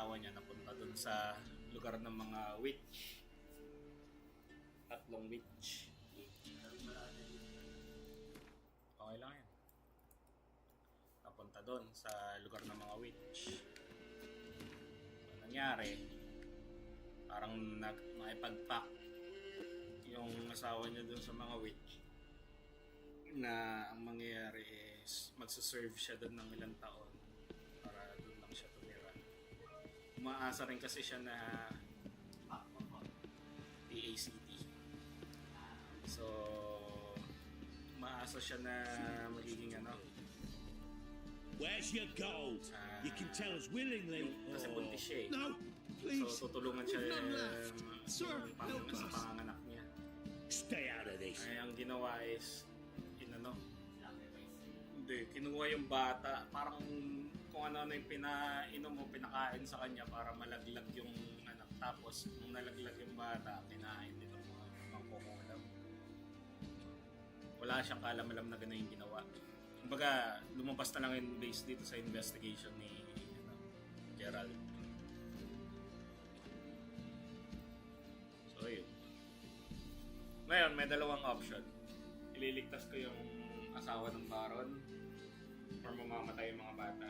asawa niya napunta dun sa lugar ng mga witch. Tatlong witch. Okay lang yan. Napunta dun sa lugar ng mga witch. Ano nangyari? Parang naipag-pack yung asawa niya dun sa mga witch na ang mangyayari is magsaserve siya dun ng ilang taon para dun lang siya tumira. Umaasa rin kasi siya na PACT. So, umaasa siya na magiging ano. Where's your gold? You can tell us willingly. Kasi buntis siya eh. No, please. So, tutulungan siya None left. Sir, help sa us. panganganak niya. Stay out of this. Ay, ang ginawa is, hindi, kinuha yung bata, parang kung ano yung pinainom mo, pinakain sa kanya para malaglag yung anak. Tapos, nung nalaglag yung bata, kinain nito mga mangkukulam. Wala siyang kalam-alam na gano'n yung ginawa. Kumbaga, lumabas na lang yung base dito sa investigation ni Gerald. So, yun. Ngayon, may dalawang option. Ililigtas ko yung asawa ng Baron or mamamatay yung mga bata.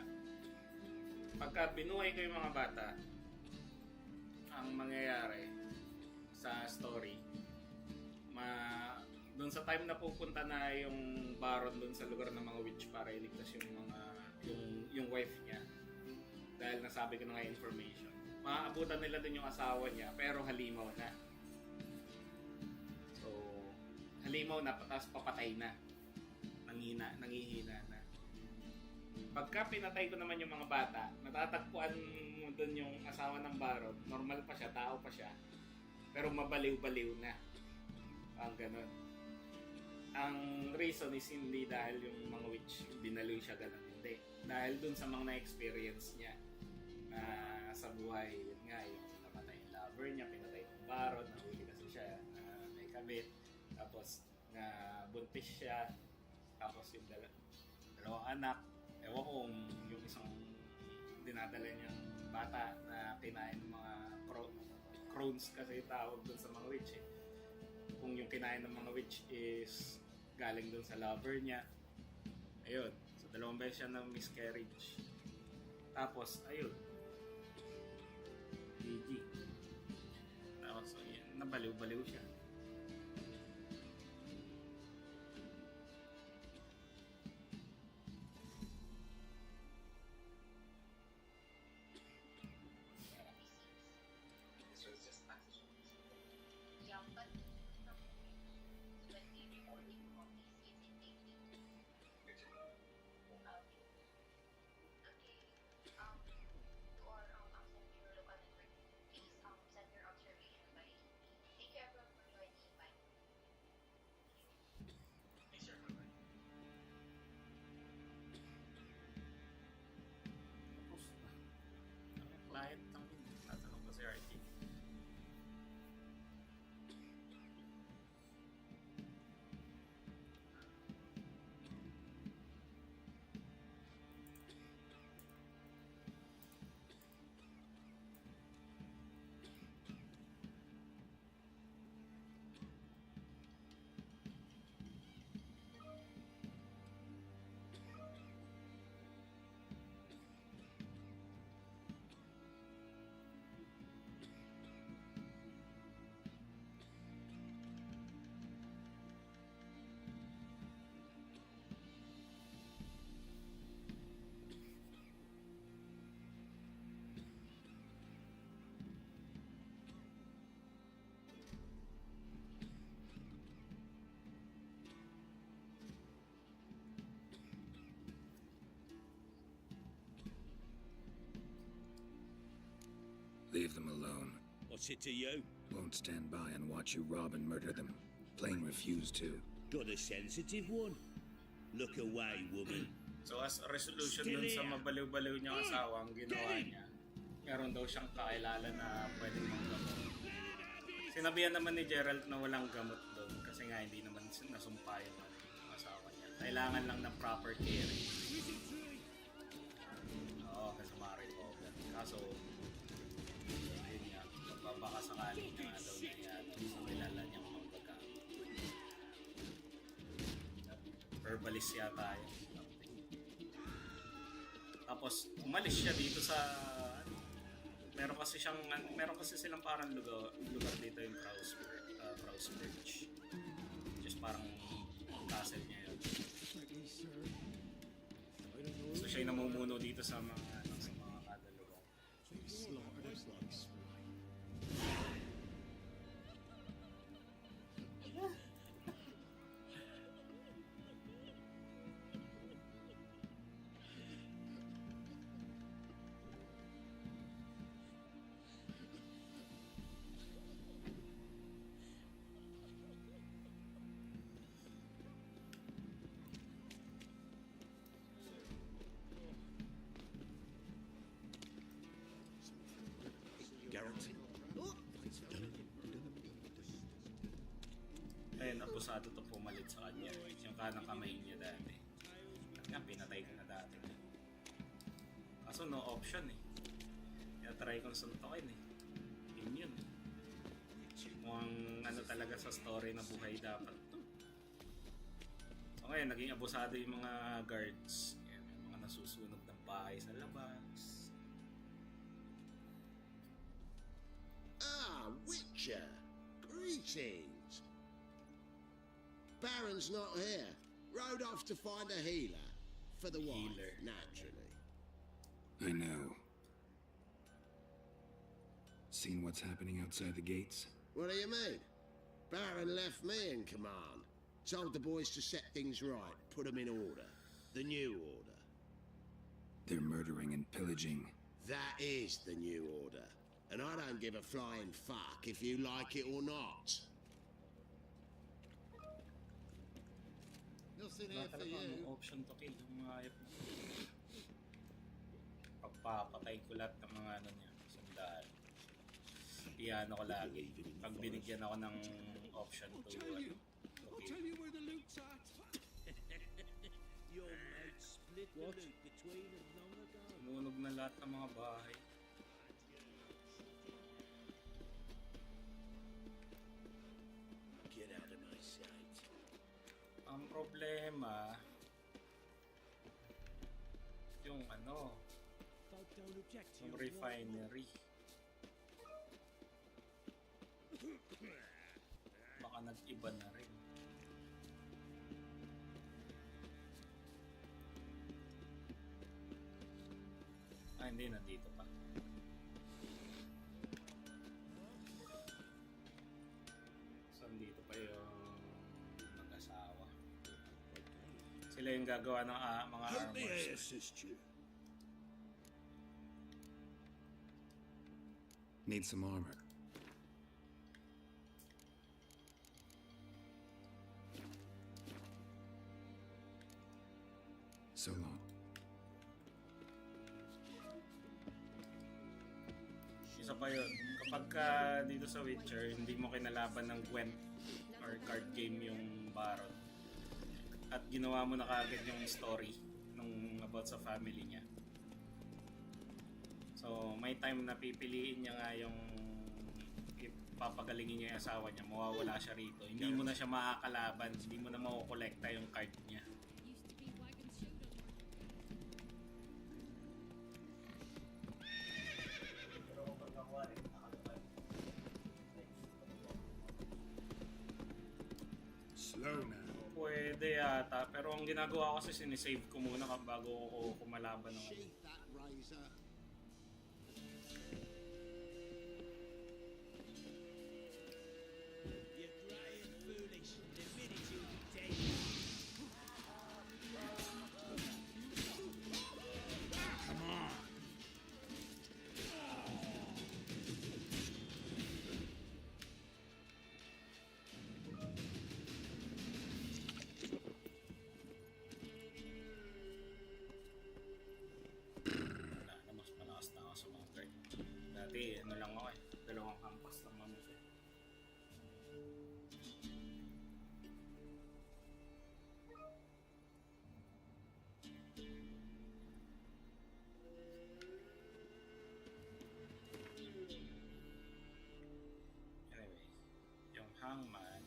Pagka binuhay ko yung mga bata, ang mangyayari sa story, doon sa time na pupunta na yung Baron doon sa lugar ng mga witch para iligtas yung mga yung wife niya, dahil nasabi ko na nga information, maaabutan nila doon yung asawa niya pero halimaw na. So, halimaw na, tapos papatay na. Nangihina na. Pagka pinatay ko naman yung mga bata, natatagpuan mo doon yung asawa ng Baron, normal pa siya, tao pa siya, pero mabaliw-baliw na. Ang ganun. Ang reason is hindi dahil yung mga witch binaliw siya ganun. Hindi. Dahil doon sa mga na-experience niya sa buhay, yun nga, yung namatay yung lover niya, pinatay yung Baron, nahuli kasi siya, may kabit, tapos na buntis siya, tapos yung dalawang anak, ewan ko kung yung isang dinadala niyang bata na kinain ng mga crones kasi tawag doon sa mga witch eh. Kung yung kinain ng mga witch is galing doon sa lover niya, ayun, so dalawang beses siya ng miscarriage, tapos ayun, GG, tapos ayun, nabaliw-baliw siya. Client ng tatanong ko si RT. Leave them alone. What's it to you? Won't stand by and watch you rob and murder them. Plain refuse to. Got a sensitive one? Look away, woman. So as a resolution dun sa mabaliw-baliw niyang asawa, ang ginawa niya, meron daw siyang kakilala na pwedeng manggamot. Sinabihan naman ni Gerald na walang gamot doon kasi nga hindi naman nasumpa yung asawa niya. Kailangan lang ng proper caring. Oo, kasi Mario Hogan. Kaso, Walis yata yun. Tapos umalis siya dito sa ano, meron kasi silang parang lugar dito yung Krausbridge. Just parang castle niya yun. So siya yung namumuno dito sa mga kadalubong. Guarantee. Ayun, abusado to pumalit sa kanya. Yung kanang kamay niya dati. At nga, pinatay ko na dati. Kaso no option eh. Kaya try kong suntokin eh. Yun. Mukhang ano talaga sa story na buhay dapat to. So ngayon, naging abusado yung mga guards. Yan, yung mga nasusunog ng bahay sa labas. Ah, Witcher! Greetings! Baron's not here. Rode off to find a healer. For the wife, Healer. naturally. I know. Seen what's happening outside the gates? What do you mean? Baron left me in command. Told the boys to set things right, put them in order. The new order. They're murdering and pillaging. That is the new order. And I don't give a flying fuck if you like it or not. Nothing Wala here for talaga you. anong option to kill yung mga hayop na. Pagpapatay ko lahat ng mga ano niya, sandaan. Iyan ako lagi. Pag binigyan ako ng option to kill. you where the loot's at. Your mate split the loot between them long ago. Sununog na lahat ng mga bahay. Get out of my sight. Ang problema, yung ano, Folk don't object to yung your refinery. Baka nag-iba na rin. Ah, hindi, nandito pa. So, nandito pa yung mag-asawa. Sila yung gagawa ng mga Help me, I armors. assist you. Need some armor. So long. Isa pa yun, kapag ka dito sa Witcher, hindi mo kinalaban ng Gwent or card game yung Baron at ginawa mo na kagad yung story nung about sa family niya. So, may time na pipiliin niya nga yung papagalingin niya yung asawa niya, mawawala siya rito. Hindi mo na siya makakalaban, hindi mo na makukolekta yung card niya. Slow now. Pwede yata, pero ang ginagawa ko kasi sinisave ko muna bago ko kumalaban ng ano. Sheath that razor. You're grey and foolish. The minute you'll be dead. Come on. Wala na, mas malakas na ako sa mga card. Dati, ano lang ako eh, dalawang hampas lang naman siya. Anyway, yung hangman,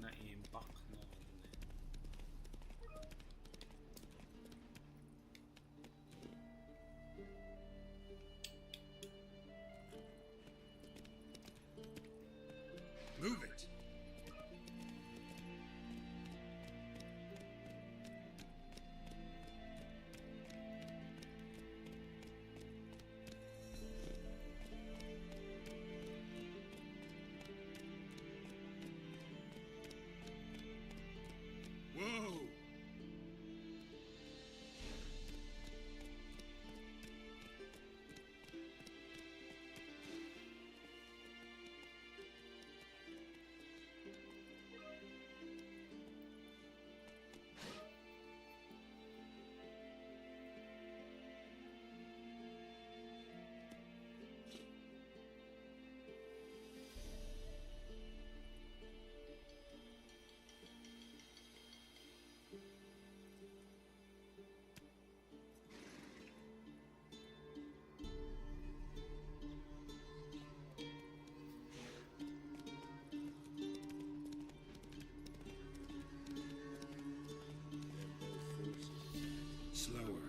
na impact na ano na yun. Move it. Whoa! Slower.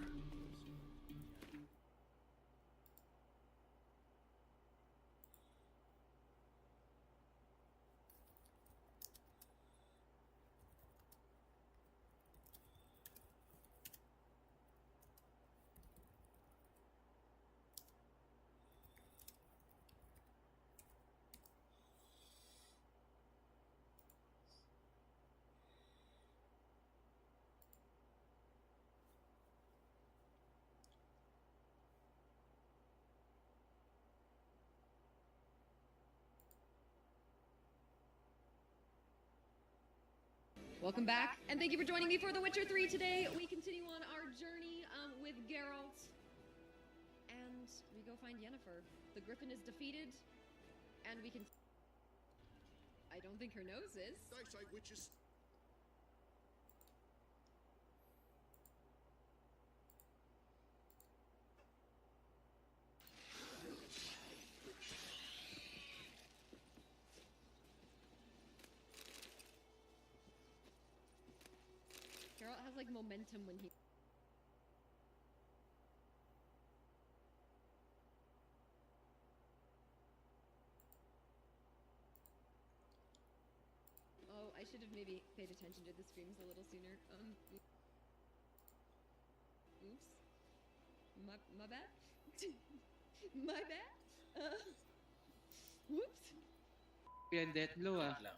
Welcome back, and thank you for joining me for The Witcher 3 today. We continue on our journey with Geralt, and we go find Yennefer. The Griffin is defeated, and we can... I don't think her nose is. They say witches. Geralt has, like, momentum when he... Oh, I should have maybe paid attention to the streams a little sooner. Oops. My bad? My bad? Whoops. Yan, Deathblow ah. Lang.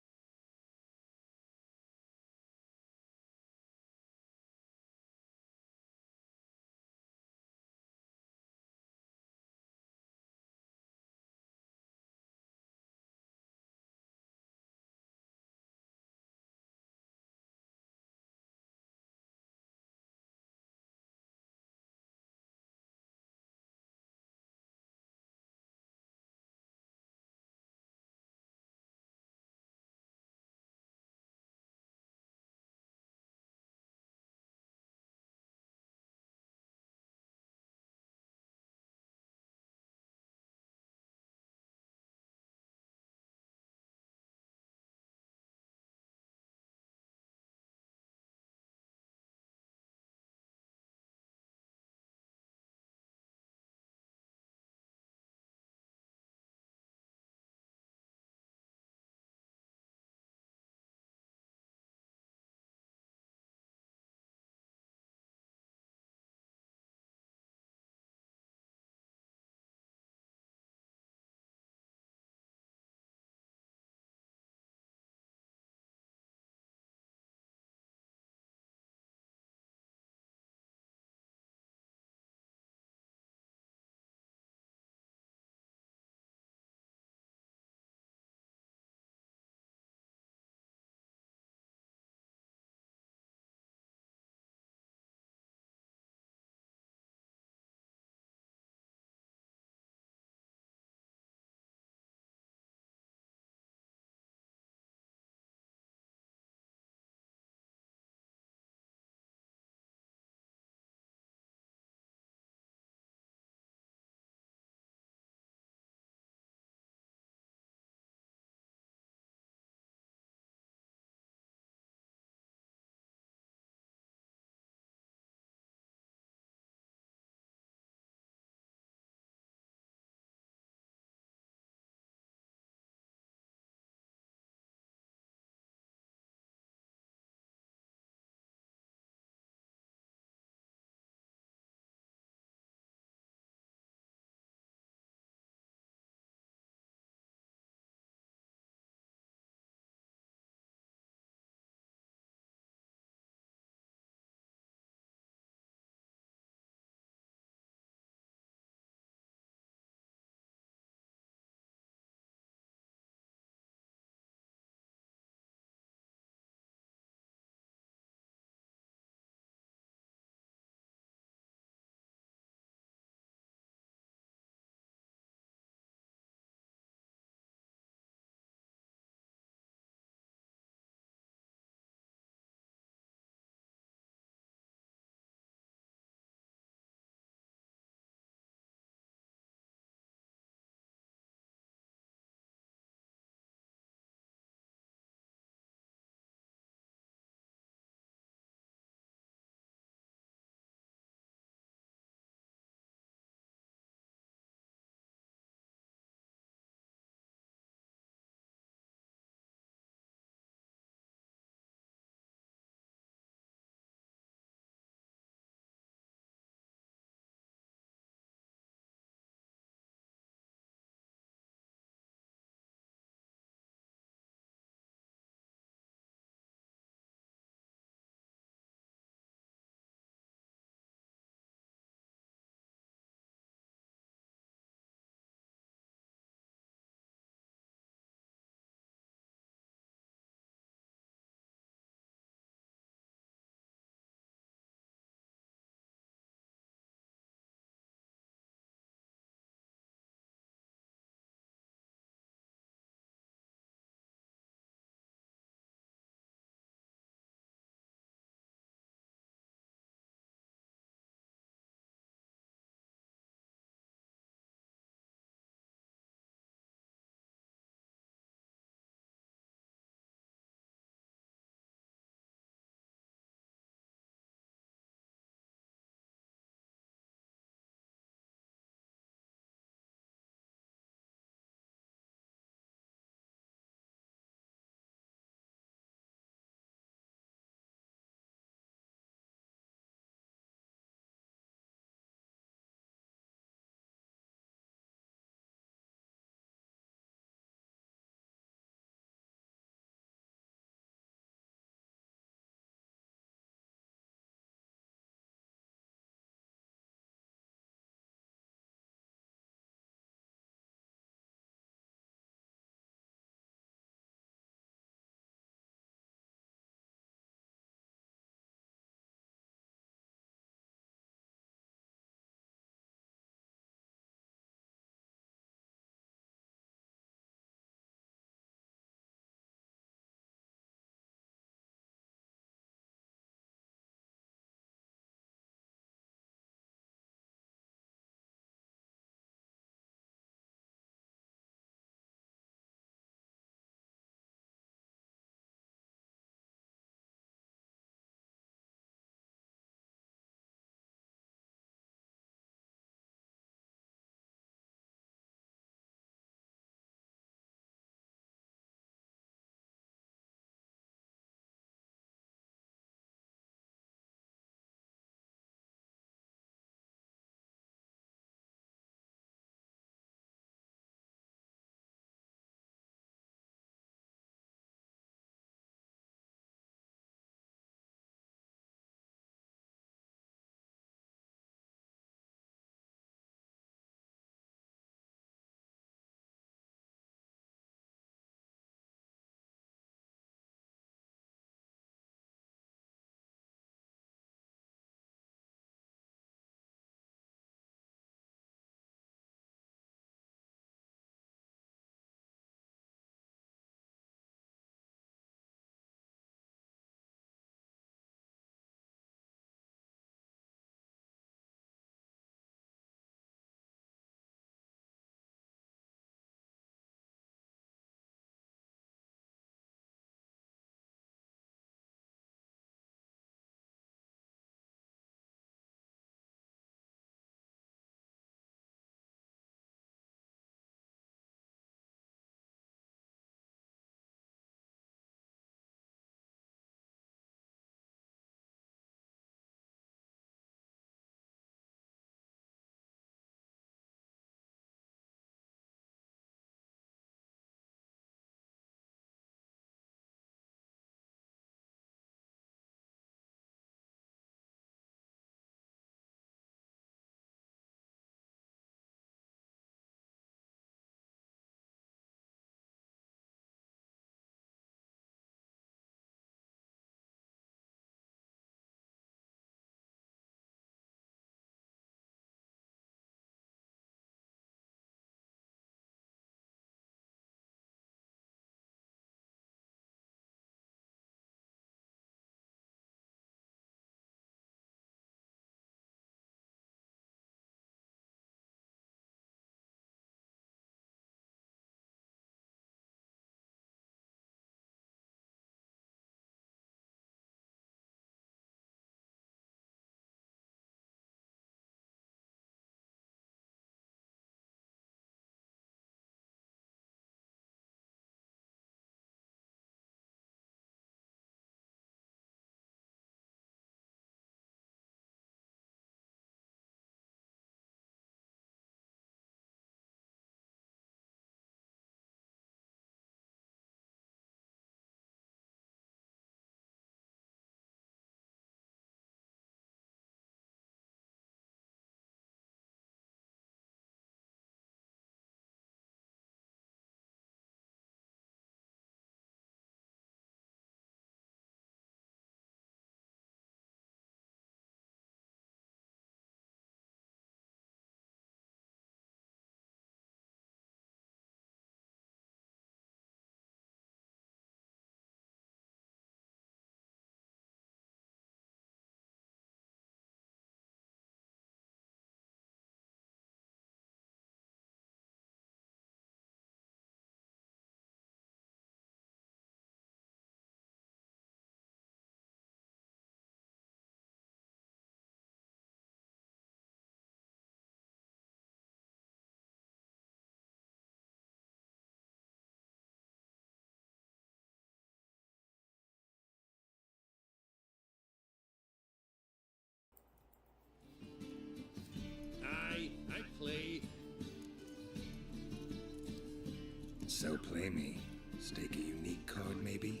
play me? Stake a unique card, maybe?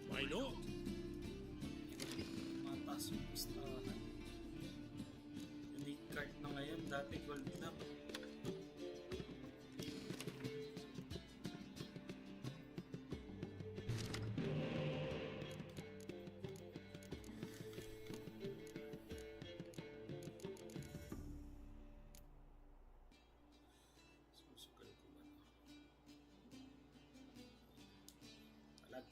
Why not? Mataas yung listahan. Unique card na ngayon, dati gold na. Susugal ko ba ito? Talag.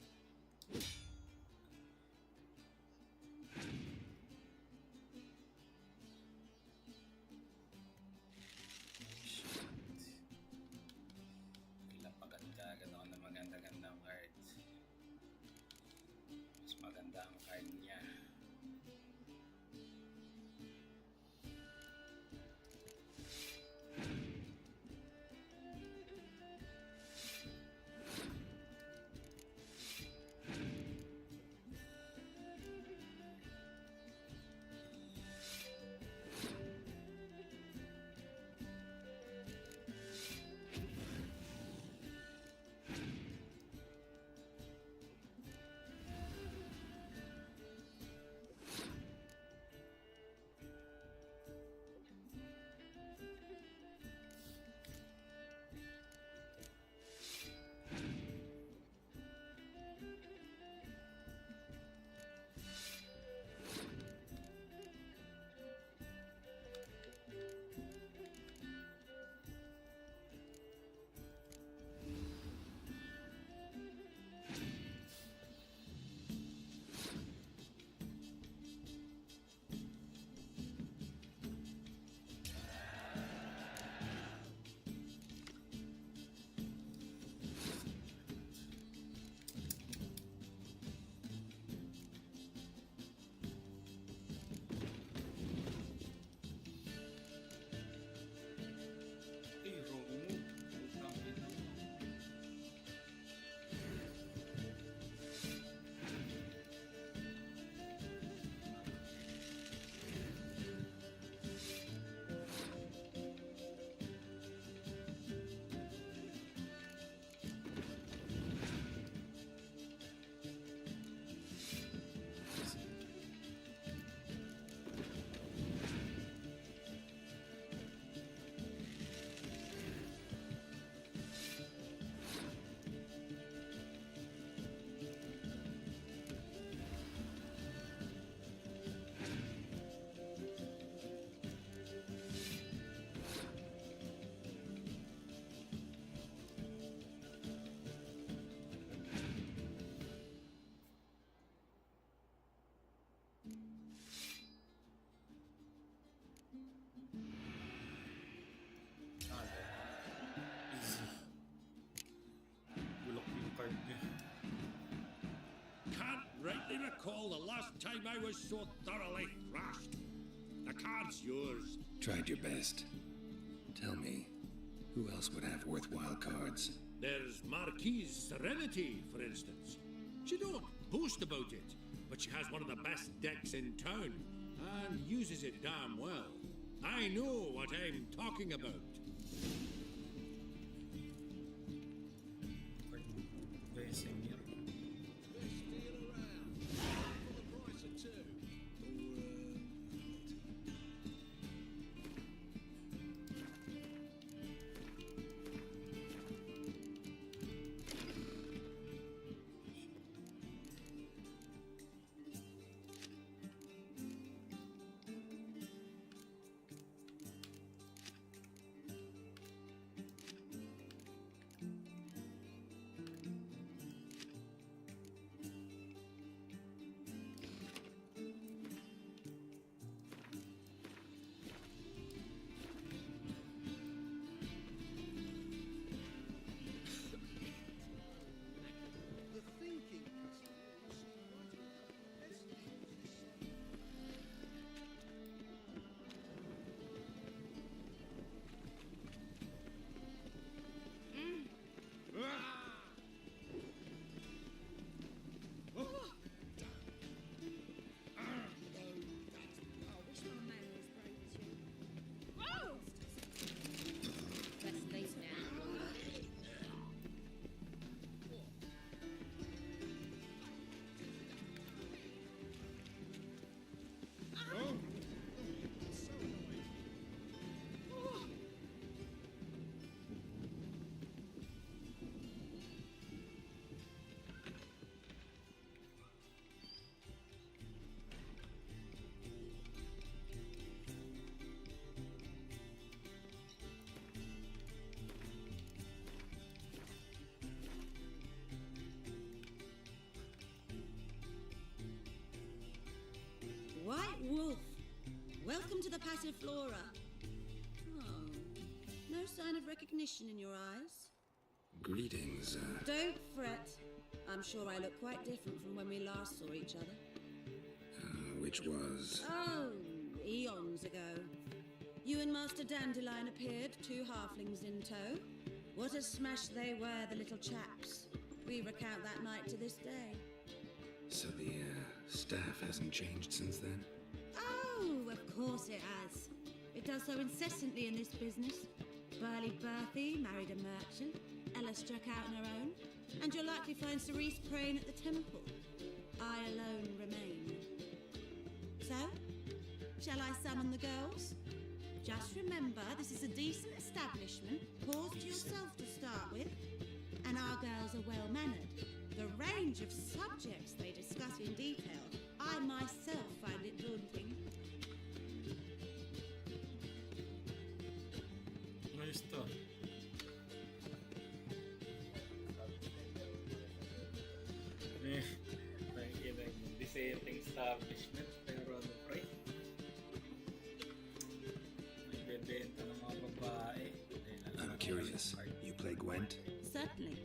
Ilang maganda, ganoon na maganda-gandang card. Mas maganda ang card niya. Eh, wrong move. Putang ina. Easy. Bulok yung card niya. Can't rightly recall the last time I was so thoroughly thrashed. The card's yours. Tried your best. Tell me, who else would have worthwhile cards? There's Marquise Serenity, for instance. She don't boast about it, but she has one of the best decks in town, and uses it damn well. I know what I'm talking about. Vesemir. Welcome to the Passiflora. Oh, no sign of recognition in your eyes? Greetings, Don't fret. I'm sure I look quite different from when we last saw each other. which was... Oh, eons ago. You and Master Dandelion appeared, 2 halflings in tow. What a smash they were, the little chaps. We recount that night to this day. So the, staff hasn't changed since then? Oh, of course it has. It does so incessantly in this business. Burly Berthy married a merchant, Ella struck out on her own, and you'll likely find Cerise praying at the temple. I alone remain. So, shall I summon the girls? Just remember, this is a decent establishment. Pause to yourself to start with. And our girls are well-mannered. The range of subjects they discuss in detail, I myself find it daunting. Ayos to. Dissenting establishment, pero ano pre? Nagbebenta ng mga babae. I'm curious. You play Gwent? Certainly.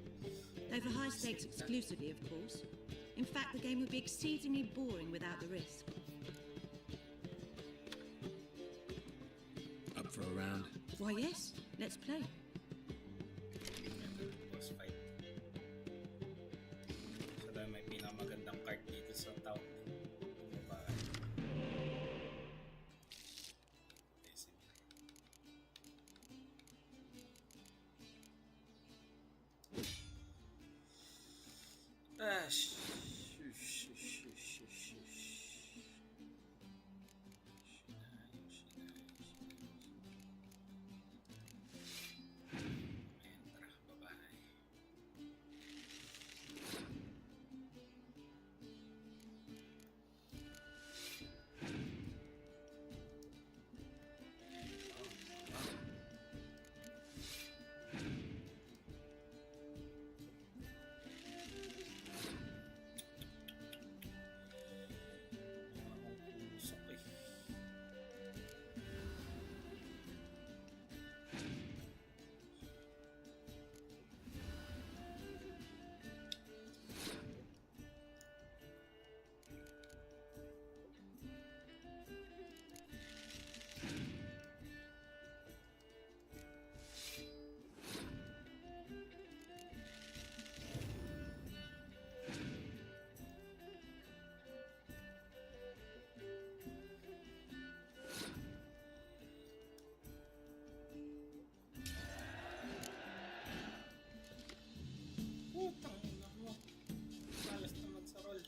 Though for high stakes exclusively, of course. In fact, the game would be exceedingly boring without the risk. Up for a round? Why, yes. Let's play. Boss fight. So dahil may pinakamagandang card dito sa town. Babae. Ah, putang ina mo. Malas naman sa roll.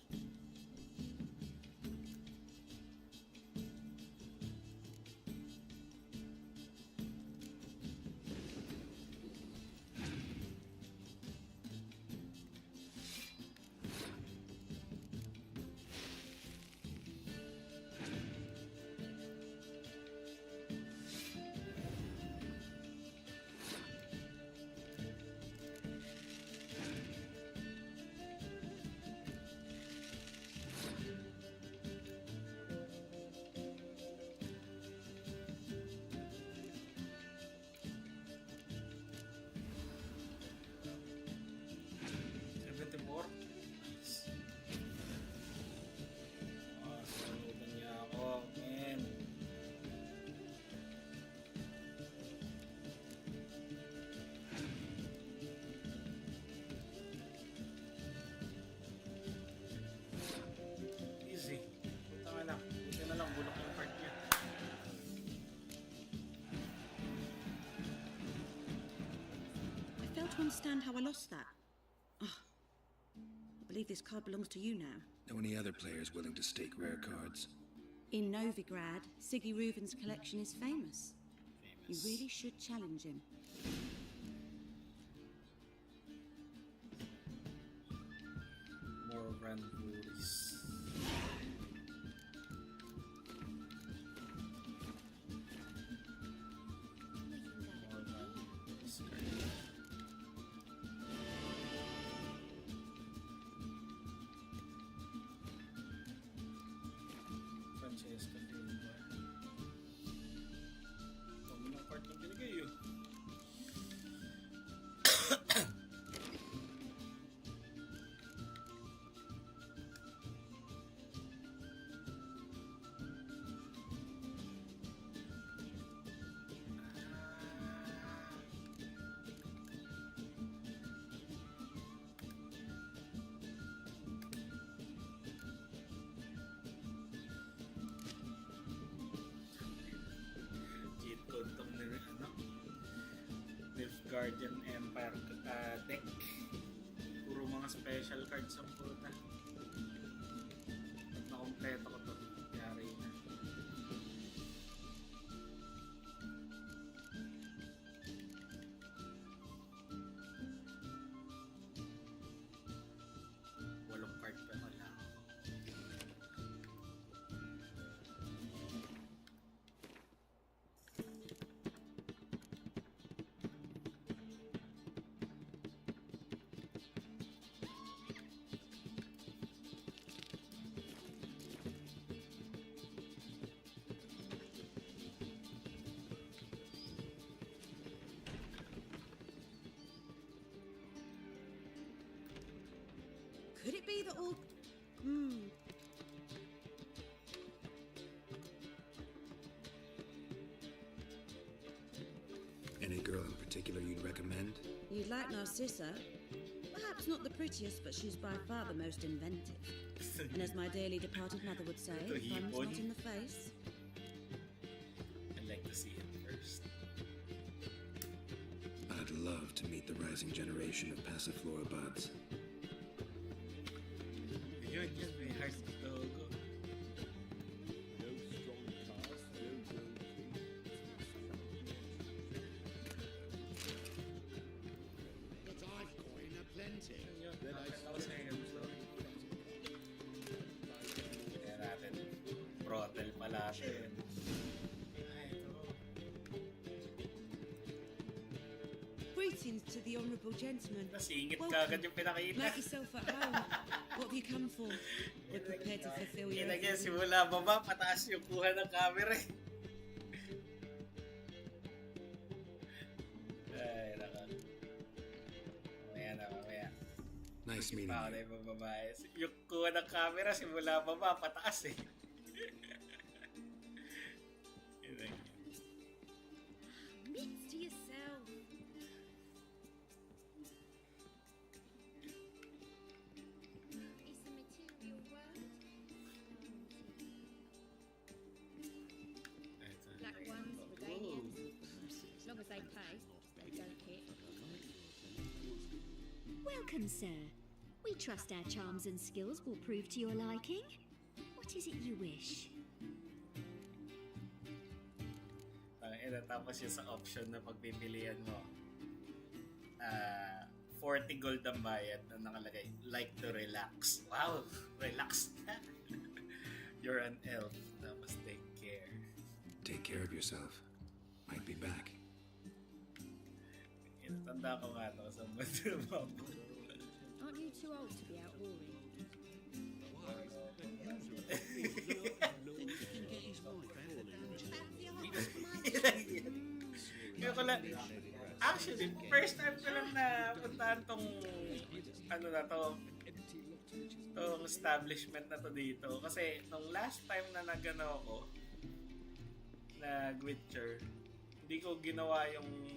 Saludan niya ako, man. Easy. Punta nga na. Punta na lang, bulok yung card niya. I fail to understand how I lost that. Oh, I believe this card belongs to you now. Know any other players willing to stake rare cards? In Novigrad, Siggy Reuven's collection is famous. You Famous. really should challenge him. More randomies. More randomies card. Francesca Filippo. Guardian Empire deck. Puro mga special cards ang puta. Pag nakompleto ko to, yari na. Walong card pa wala. Could it be that all... Any girl in particular you'd recommend? You'd like Narcissa? Perhaps not the prettiest, but she's by far the most inventive. And as my dearly departed mother would say, Ito, fun's hipon. not in the face. I'd like to see it first. I'd love to meet the rising generation of Passiflora buds. Yun, may heart logo. But I've coin aplenty. Yun, nakakita ko sa iyo. Kaya natin, throttle pala natin. Ay, ito. Greetings to the honourable gentleman. Nasingit ka agad yung pinakita. Make yourself at home. What have you come for? We're prepared to fulfill your Ilagay, every simula baba, pataas yung kuha ng camera eh. Ay, naka. Mamaya. Nice meeting Pa ako na you. yung babae. Yung kuha ng camera, simula baba, pataas eh. Ilagay. Mix to yourself. Is the material word? Ito. Black ones, Regalians. As long as they pay, they don't hit. Welcome, sir. We trust our charms and skills will prove to your liking. What is it you wish? Tapos yung sa option na pagpipilian mo, 40 gold ang bayad na nakalagay, like to relax. Wow! Relax na! You're an elf. Tapos take care. Take care of yourself. Might be back. Tanda ko nga ito sa mundo. Aren't you too old to be out warring? Kaya ko lang, actually, first time ko lang na puntahan tong ano na to, tong establishment na to dito. Kasi nung last time na nagano ako, nag-Witcher, hindi ko ginawa yung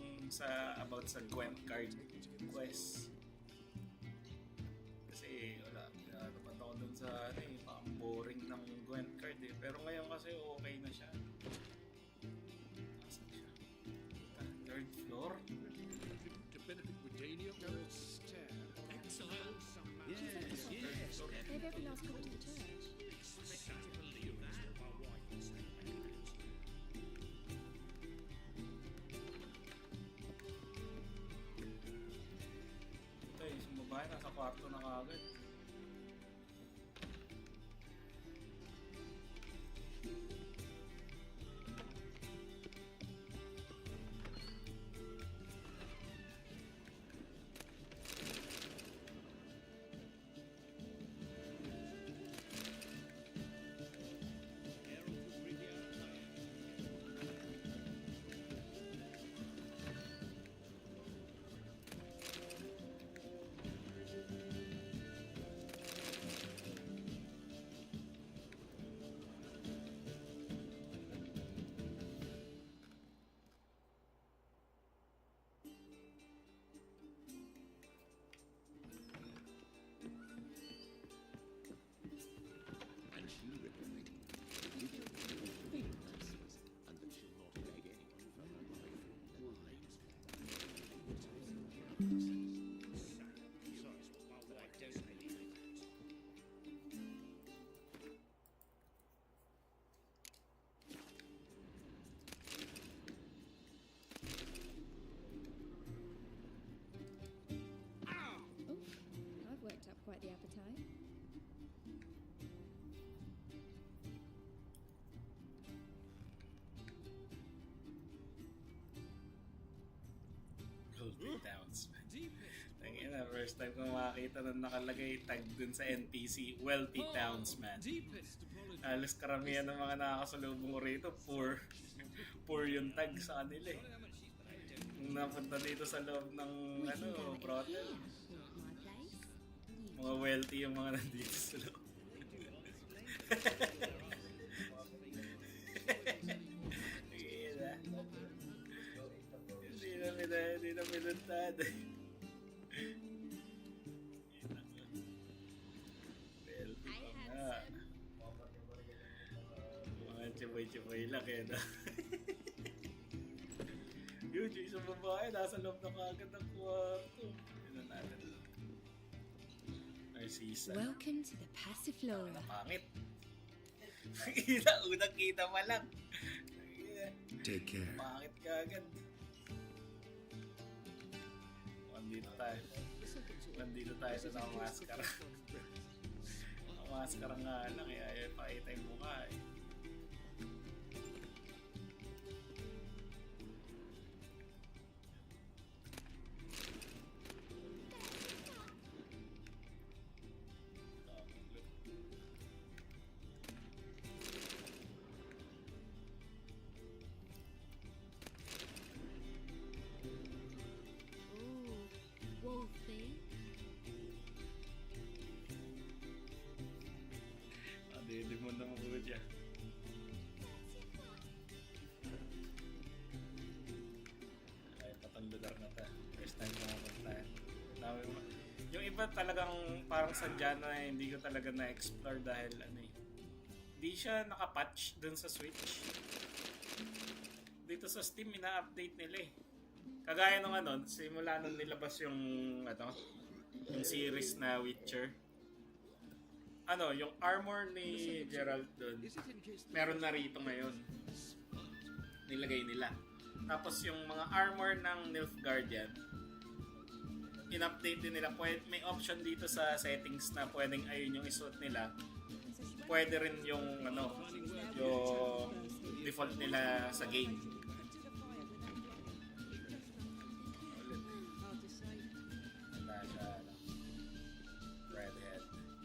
about sa Gwent card quest. Kasi wala, naman ako dun sa parang boring ng Gwent card eh. Pero ngayon kasi okay na siya. Nasaan siya? Third floor? To benefit Britannia? Excellent. Gave every last copper to the church. Ito yung babae, nasa kwarto na kagad. Wealthy townsman. Tangina, first time ko makakita na nakalagay tag dun sa NPC, wealthy townsman. Alas karamihan ng mga nakakasalubong ko rito, poor. Poor yung tag sa kanila eh. Nung napunta dito sa loob ng brothel. Mga wealthy yung mga nandito sa loob. Hindi na pinuntahan. Wealthy pa nga. Mga chiboy-chiboy lang eh, no? Yun, yung isang babae, nasa loob na kagad ng kwarto. Yun na natin. Narcisa. Welcome to the Passiflora. Pangit. Unang kita pa lang. Take care. Pangit kagad. Nandito tayo sa nakamaskara. Nakamaskara nga lang eh. Ayaw pakita yung mukha eh. Hindi mo naman ko dyan. Ay, patang lugar na ta. First time ko mapunta. Yung iba talagang parang sadya na hindi ko talaga na-explore dahil hindi siya nakapatch dun sa Switch. Dito sa Steam, ina-update nila eh. Kagaya nung simula nung nilabas yung series na Witcher. Yung armor ni Geralt doon, meron na rito ngayon. Nilagay nila. Tapos yung mga armor ng Nilfgaardian, in-update din nila. May option dito sa settings na pwedeng ayun yung isuot nila. Pwede rin yung yung default nila sa game.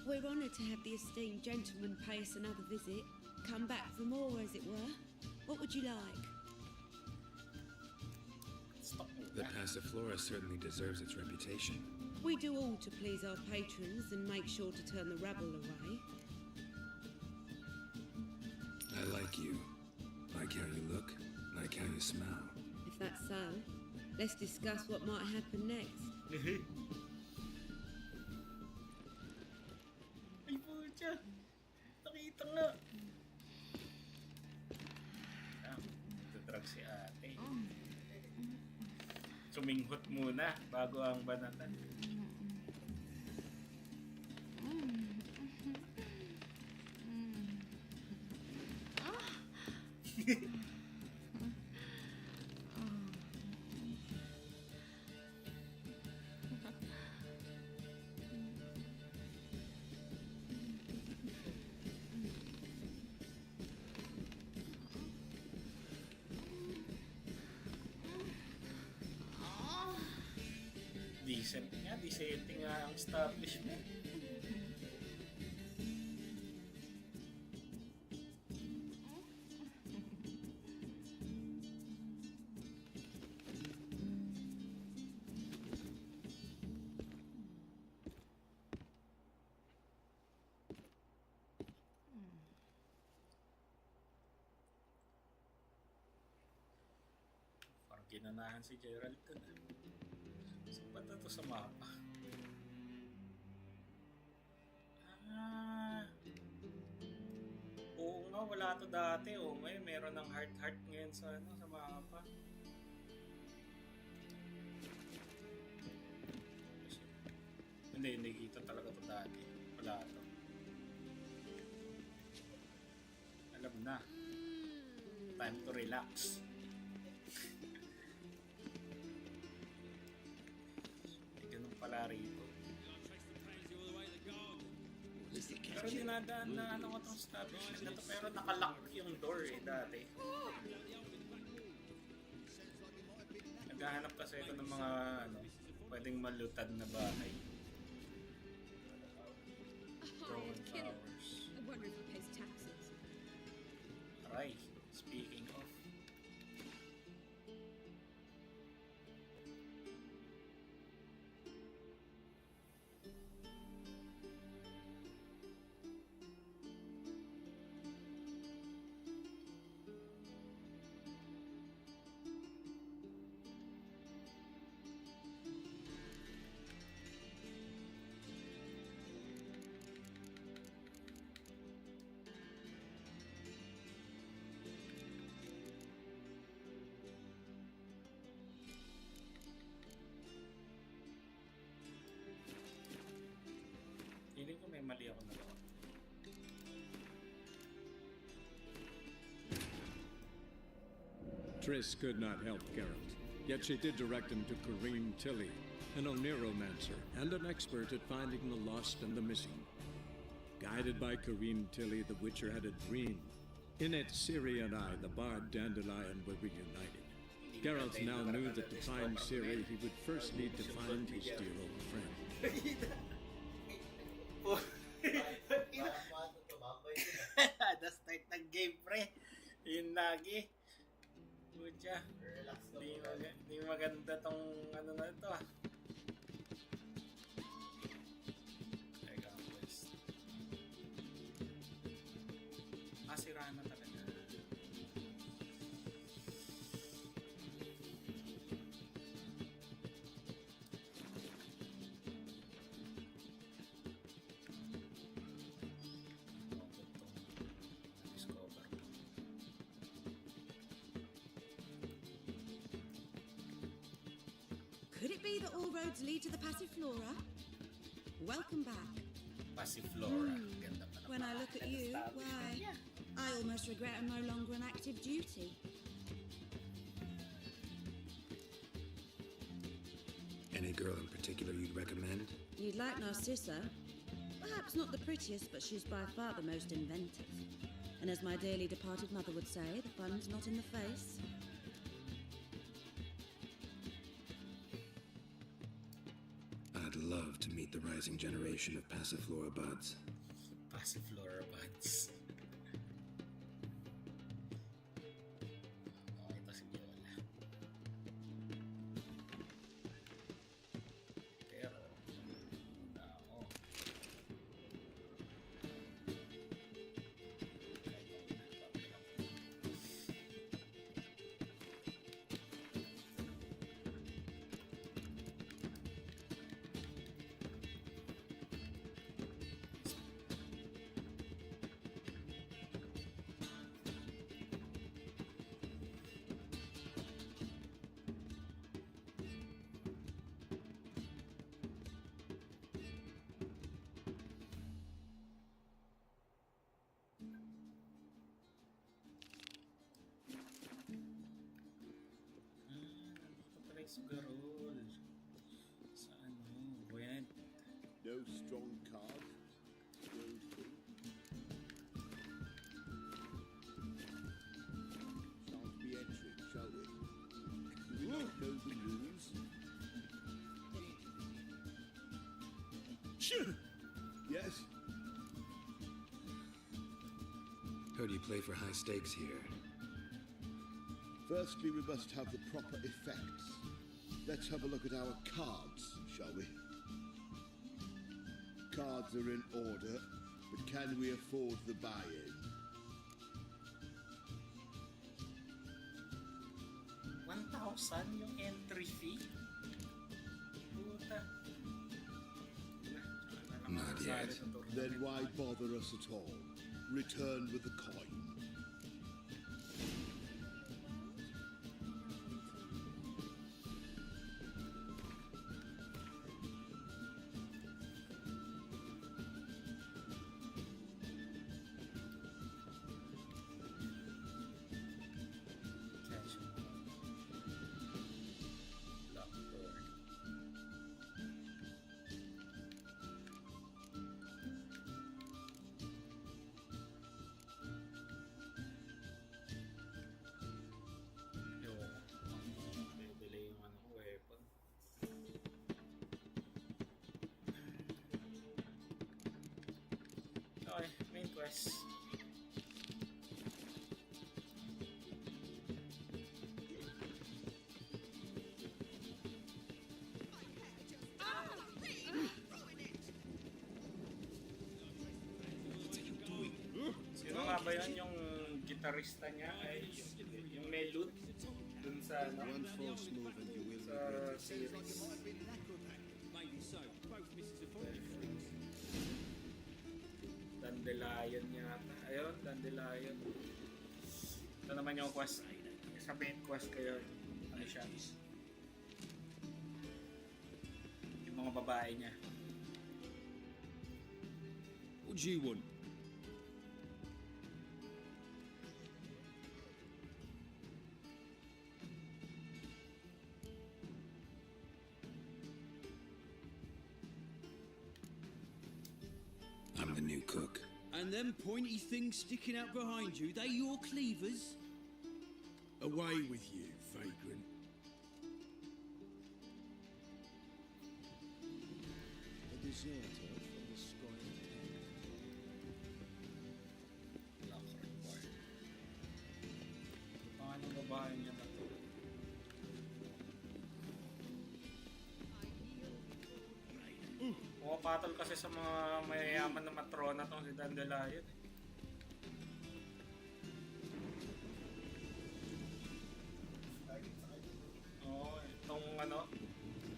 We're honoured to have the esteemed gentleman pay us another visit. Come back for more, as it were. What would you like? The Passiflora certainly deserves its reputation. We do all to please our patrons and make sure to turn the rabble away. I like you. Like how you look. Like how you smell. If that's so, let's discuss what might happen next. Ay po siya. Nakita nga. Nagdadrug si ate. Suminghot muna bago ang banatan. Decent nga ang establishment. Parang ginanahan si Geralt ko na. Saan ba ito sa mapa? Oo nga, wala to dati. Oo nga, meron ng heart ngayon sa mapa. Hindi kita talaga to dati. Wala to. Alam na. Time to relax. Pala rito. Pero dinadaan na ko itong establishment na to, pero nakalock yung door dati. Naghahanap kasi ako ng mga pwedeng malutad na bahay. A Broken hired killer. towers. I wonder if he pays taxes. Aray, speaking of. Feeling ko may mali ako nagawa. Triss could not help Geralt, yet she did direct him to Kareem Tilly, an Oneromancer and an expert at finding the lost and the missing. Guided by Kareem Tilly, the Witcher had a dream. In it, Ciri and I, the bard Dandelion, were reunited. Geralt now knew that to find Ciri, he would first need to find his dear old friend. The start ng game, pre. Yun lagi. Pucha. Di maganda tong ano na ito ah. Teka, quest. Sira na talaga. Could it be that all roads lead to the Passiflora? Welcome back. Passiflora. Ganda pa When I look at you, why, I almost regret I'm no longer on active duty. Any girl in particular you'd recommend? You'd like Narcissa. Perhaps not the prettiest, but she's by far the most inventive. And as my dearly departed mother would say, the fun's not in the face. I'd love to meet the rising generation of Passiflora buds. Passiflora buds. Oh, ito si Viola. Pero, na ako. Garol. Sa ano? Gwent. No strong card. Road two. Shan't be entering, shall we? Do we not know the rules? Yes? Heard you play for high stakes here. Firstly, we must have the proper effects. Let's have a look at our cards, shall we? Cards are in order, but can we afford the buy-in? 1,000 yung entry fee? Puta. Not yet. Then why bother us at all? Return with the coin. main quest. Sino nga ba yun? Yung gitarista niya ay yung Melud dun sa ano? One false move and you will Sa series. Dandelion yata. Ayun, Dandelion. Ito naman yung quest. Sa main quest kayo. Ano siya? Yung mga babae niya. What do you want? I'm the new cook. And them pointy things sticking out behind you, they your cleavers? Away with you, vagrant. A deserter from the sky. Paano yung babae niya na to? Pumapatol kasi sa mga mayayaman na matrona tong si Dandelion. Oo, itong ano,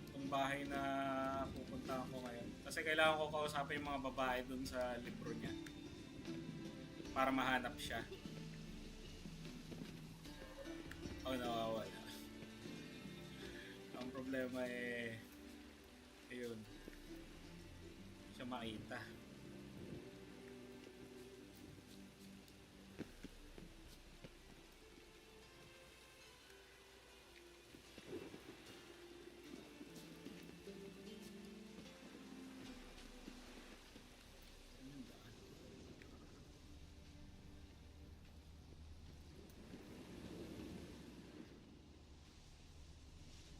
itong bahay na pupunta ko ngayon. Kasi kailangan ko kausapin yung mga babae dun sa libro niya. Para mahanap siya. Oh, nawawala. Ang problema ayun. Siya makita.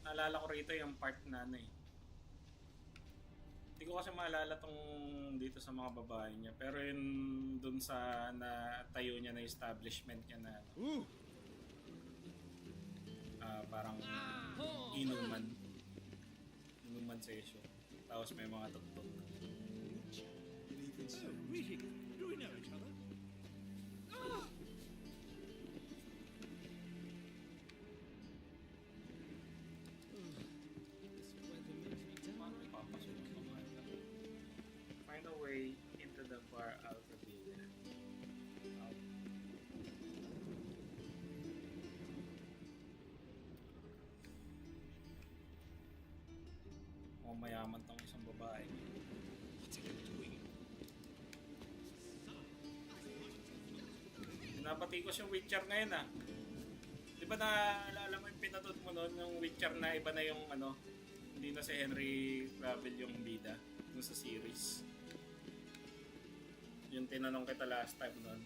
Naalala ko rito yung part na ano eh. Hindi ko kasi maalala tong dito sa mga babae niya. Pero yun dun sa natayo niya na establishment niya na ano, parang inuman session. Tapos may mga tugtog. So, really? Do we know each other? Find a way into the bar Alcadilla. Oh, mayaman tong isang babae. Napatikos yung Witcher ngayon ah. Di ba naalala mo yung pinatod mo noon yung Witcher na iba na yung ano, hindi na si Henry Cavill yung bida dun sa series. Yung tinanong kita last time noon.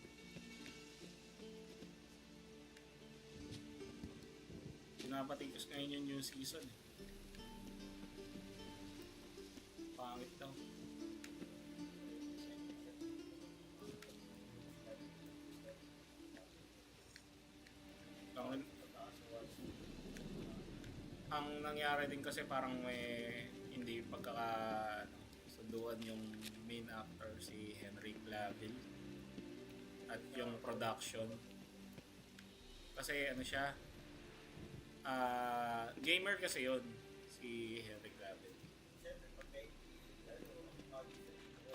Napatikos ngayon yung new season eh. Pangit daw. Ang nangyari din kasi parang may hindi pagkakasunduan yung main actor si Henry Cavill at yung production. Kasi ano siya, gamer kasi yun si Henry Cavill.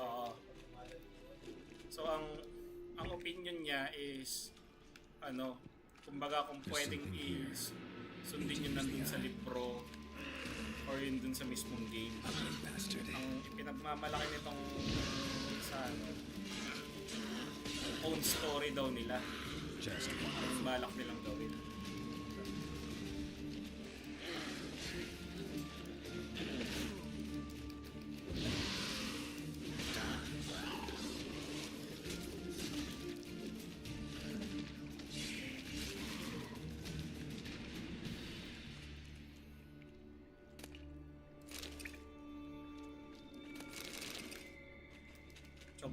Oo. So ang opinion niya is ano, kumbaga kung pwedeng is sundin yun nandun sa libro or yun dun sa mismong game. Ang pinagmamalaki nitong sa ano, own story daw nila. Ang balak nilang gawin.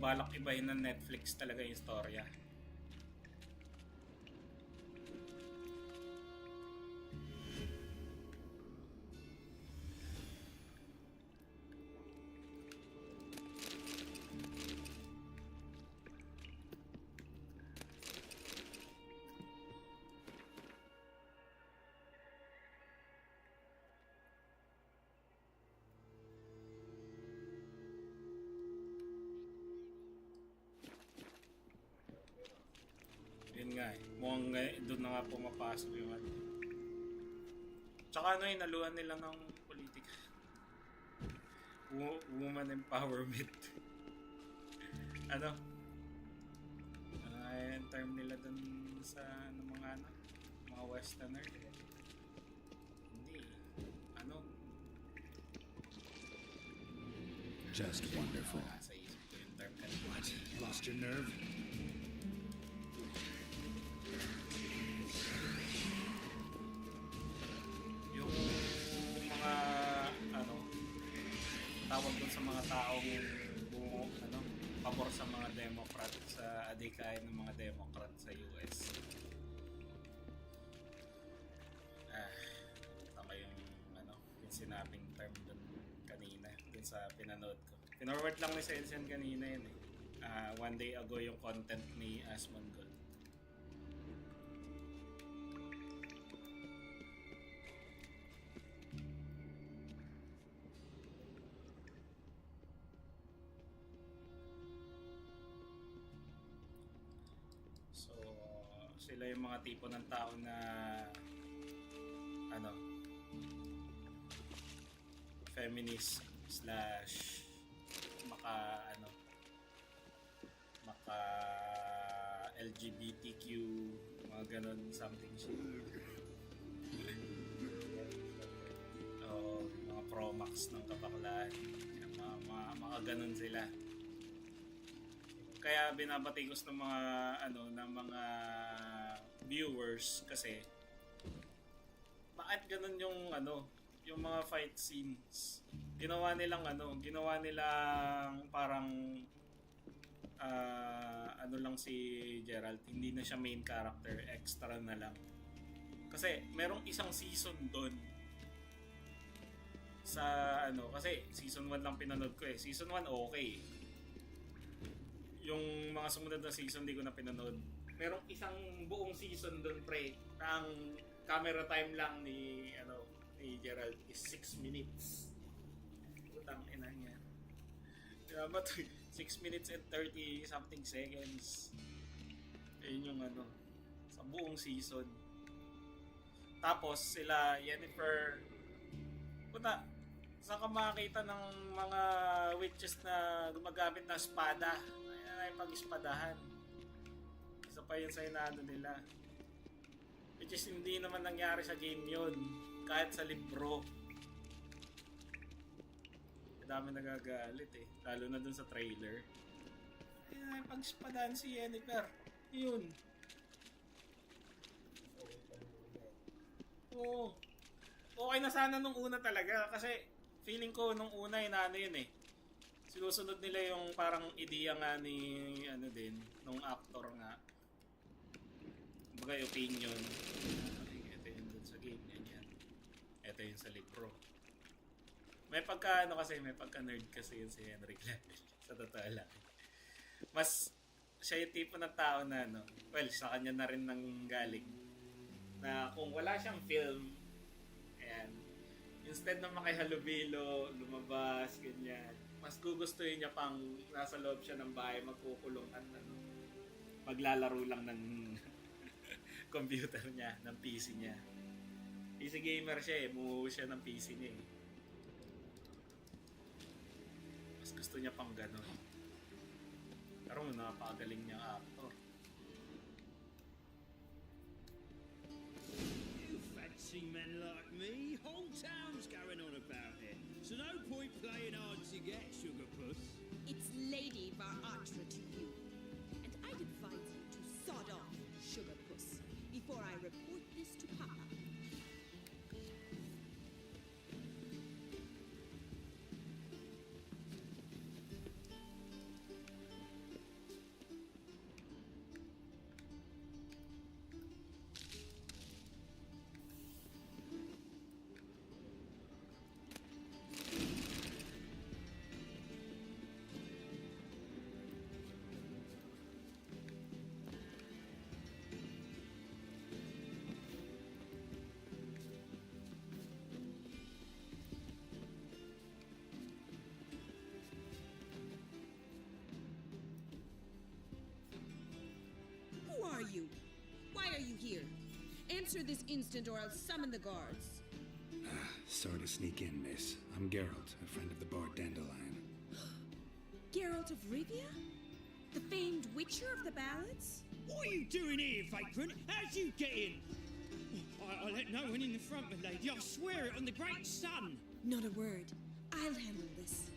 balak ibahin ng Netflix talaga yung storya. Yun nga eh. Mukhang doon na nga pumapasok yung ano. Tsaka ano, inaluhan nila ng politika. Woman empowerment. Ano? Yung term nila doon sa mga westerner. Hindi. Ano? Just wonderful. Sa isip ko yung term kanina. What? Lost your nerve? Yung mga ano tawag dun sa mga taong pabor sa mga Democrat, sa adikain ng mga Democrat sa US. Tama yung yung sinabing term dun kanina dun sa pinanood ko. Pinorward lang ni Sensen kanina yun eh. One day ago yung content ni Asmongold. So, sila yung mga tipo ng tao na feminist slash maka LGBTQ, mga ganon, something shit. Mga pro-max ng kabaklaan, mga ganon sila. Kaya binabatikos ng mga ng mga viewers kasi bakit ganun yung mga fight scenes. Ginawa nilang parang lang si Geralt, hindi na siya main character, extra na lang. Kasi merong isang season doon sa kasi season 1 lang pinanood ko eh. Season 1 okay. Yung mga sumunod na season di ko na pinanood. Merong isang buong season doon pre. Ang camera time lang ni Geralt is 6 minutes. Putang ina niya. Diba 6 minutes and 30 something seconds. Ayun yung sa buong season. Tapos sila Yennefer, puta, saan ka makakita ng mga witches na gumagamit ng espada? Ayan ay pag-espadahan. Isa pa yun sa nila. Which is hindi naman nangyari sa game yun. Kahit sa libro. Dami nagagalit eh. Lalo na dun sa trailer. Ayan ay pag-espadahan si Yennefer. Yun. Oo. Okay na sana nung una talaga kasi feeling ko nung una yun eh. Sinusunod nila yung parang ideya nga ni nung actor nga. Kumbaga opinion. Ito yun dun sa game ganyan. Ito yun sa libro. May pagka may pagka nerd kasi yun si Henry Cavill. Sa totoo lang. Mas siya yung tipo ng tao na well, sa kanya na rin nang galing. Na kung wala siyang film, ayan, instead na makihalubilo, lumabas, ganyan, mas gugustuhin niya pang nasa loob siya ng bahay, magkukulong at maglalaro lang ng computer niya, ng PC niya. PC gamer siya eh, muho siya ng PC niya eh. Mas gusto niya pang gano'n. Pero napakagaling niyang actor. See men like me, whole town's going on about it. So no point playing hard to get, Sugarpuss. It's Lady Varatra to you. And I'd advise you to sod off, Sugarpuss, before I report this to Papa. you here? Answer this instant or I'll summon the guards. Sorry to sneak in, miss. I'm Geralt, a friend of the bard Dandelion. Geralt of Rivia? The famed Witcher of the Ballads? What are you doing here, vagrant? How'd you get in? I let no one in the front, my lady. I swear it on the great sun. Not a word. I'll handle this.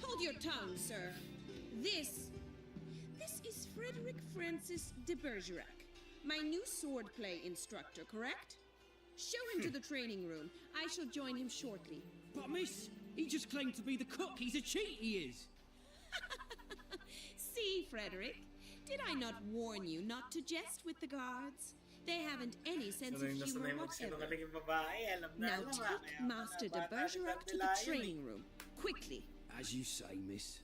Hold your tongue, sir. This is Frederick Francis de Bergerac, my new swordplay instructor, correct? Show him to the training room. I shall join him shortly. But miss, he just claimed to be the cook. He's a cheat, he is. See, Frederick, did I not warn you not to jest with the guards? They haven't any sense of humor whatever. Now take Master de Bergerac to the training room, quickly. As you say, miss.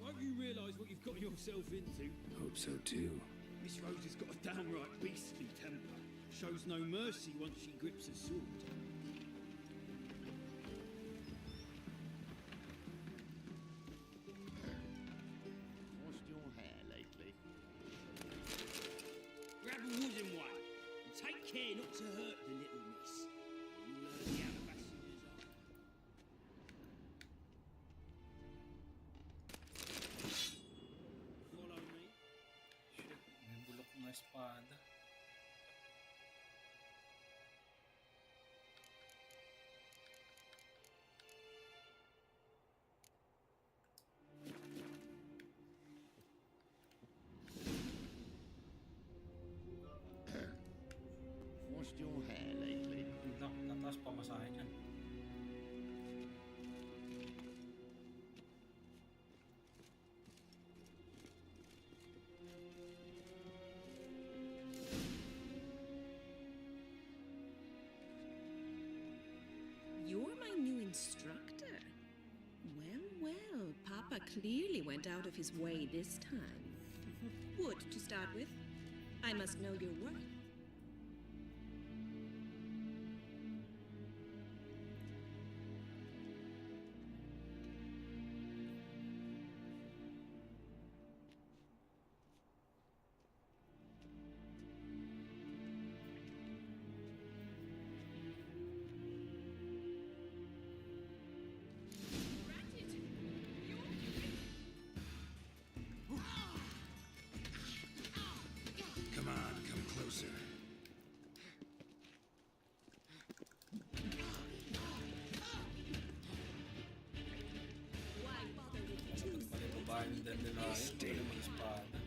Won't you realise what you've got yourself into? Hope so too. Miss Rose has got a downright beastly temper. Shows no mercy once she grips a sword. Washed your hair lately? Grab a wooden one and take care not to hurt the little miss. You'll learn the Alabassadors are. Follow me. Shit, may bulok na espada. Washed your hair lately? Hindi, tataas pa masahe niyan. You're my new instructor. Well, Papa clearly went out of his way this time. Wood, to start with. I must know your worth. Come on, come closer. Why bother with two Babae ng Dandelion, Stay. wala namang espada.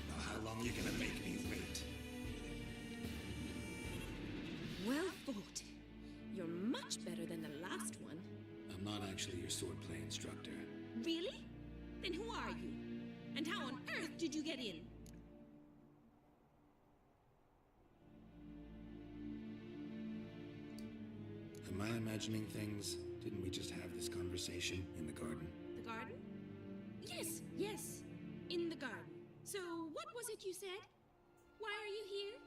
Now, how long you gonna make me wait? Well fought. You're much better than the last one. I'm not actually your swordplay instructor. Really? Then who are you? And how on earth did you get in? Am I imagining things? Didn't we just have this conversation in the garden? The garden? Yes. In the garden. So, what was it you said? Why are you here?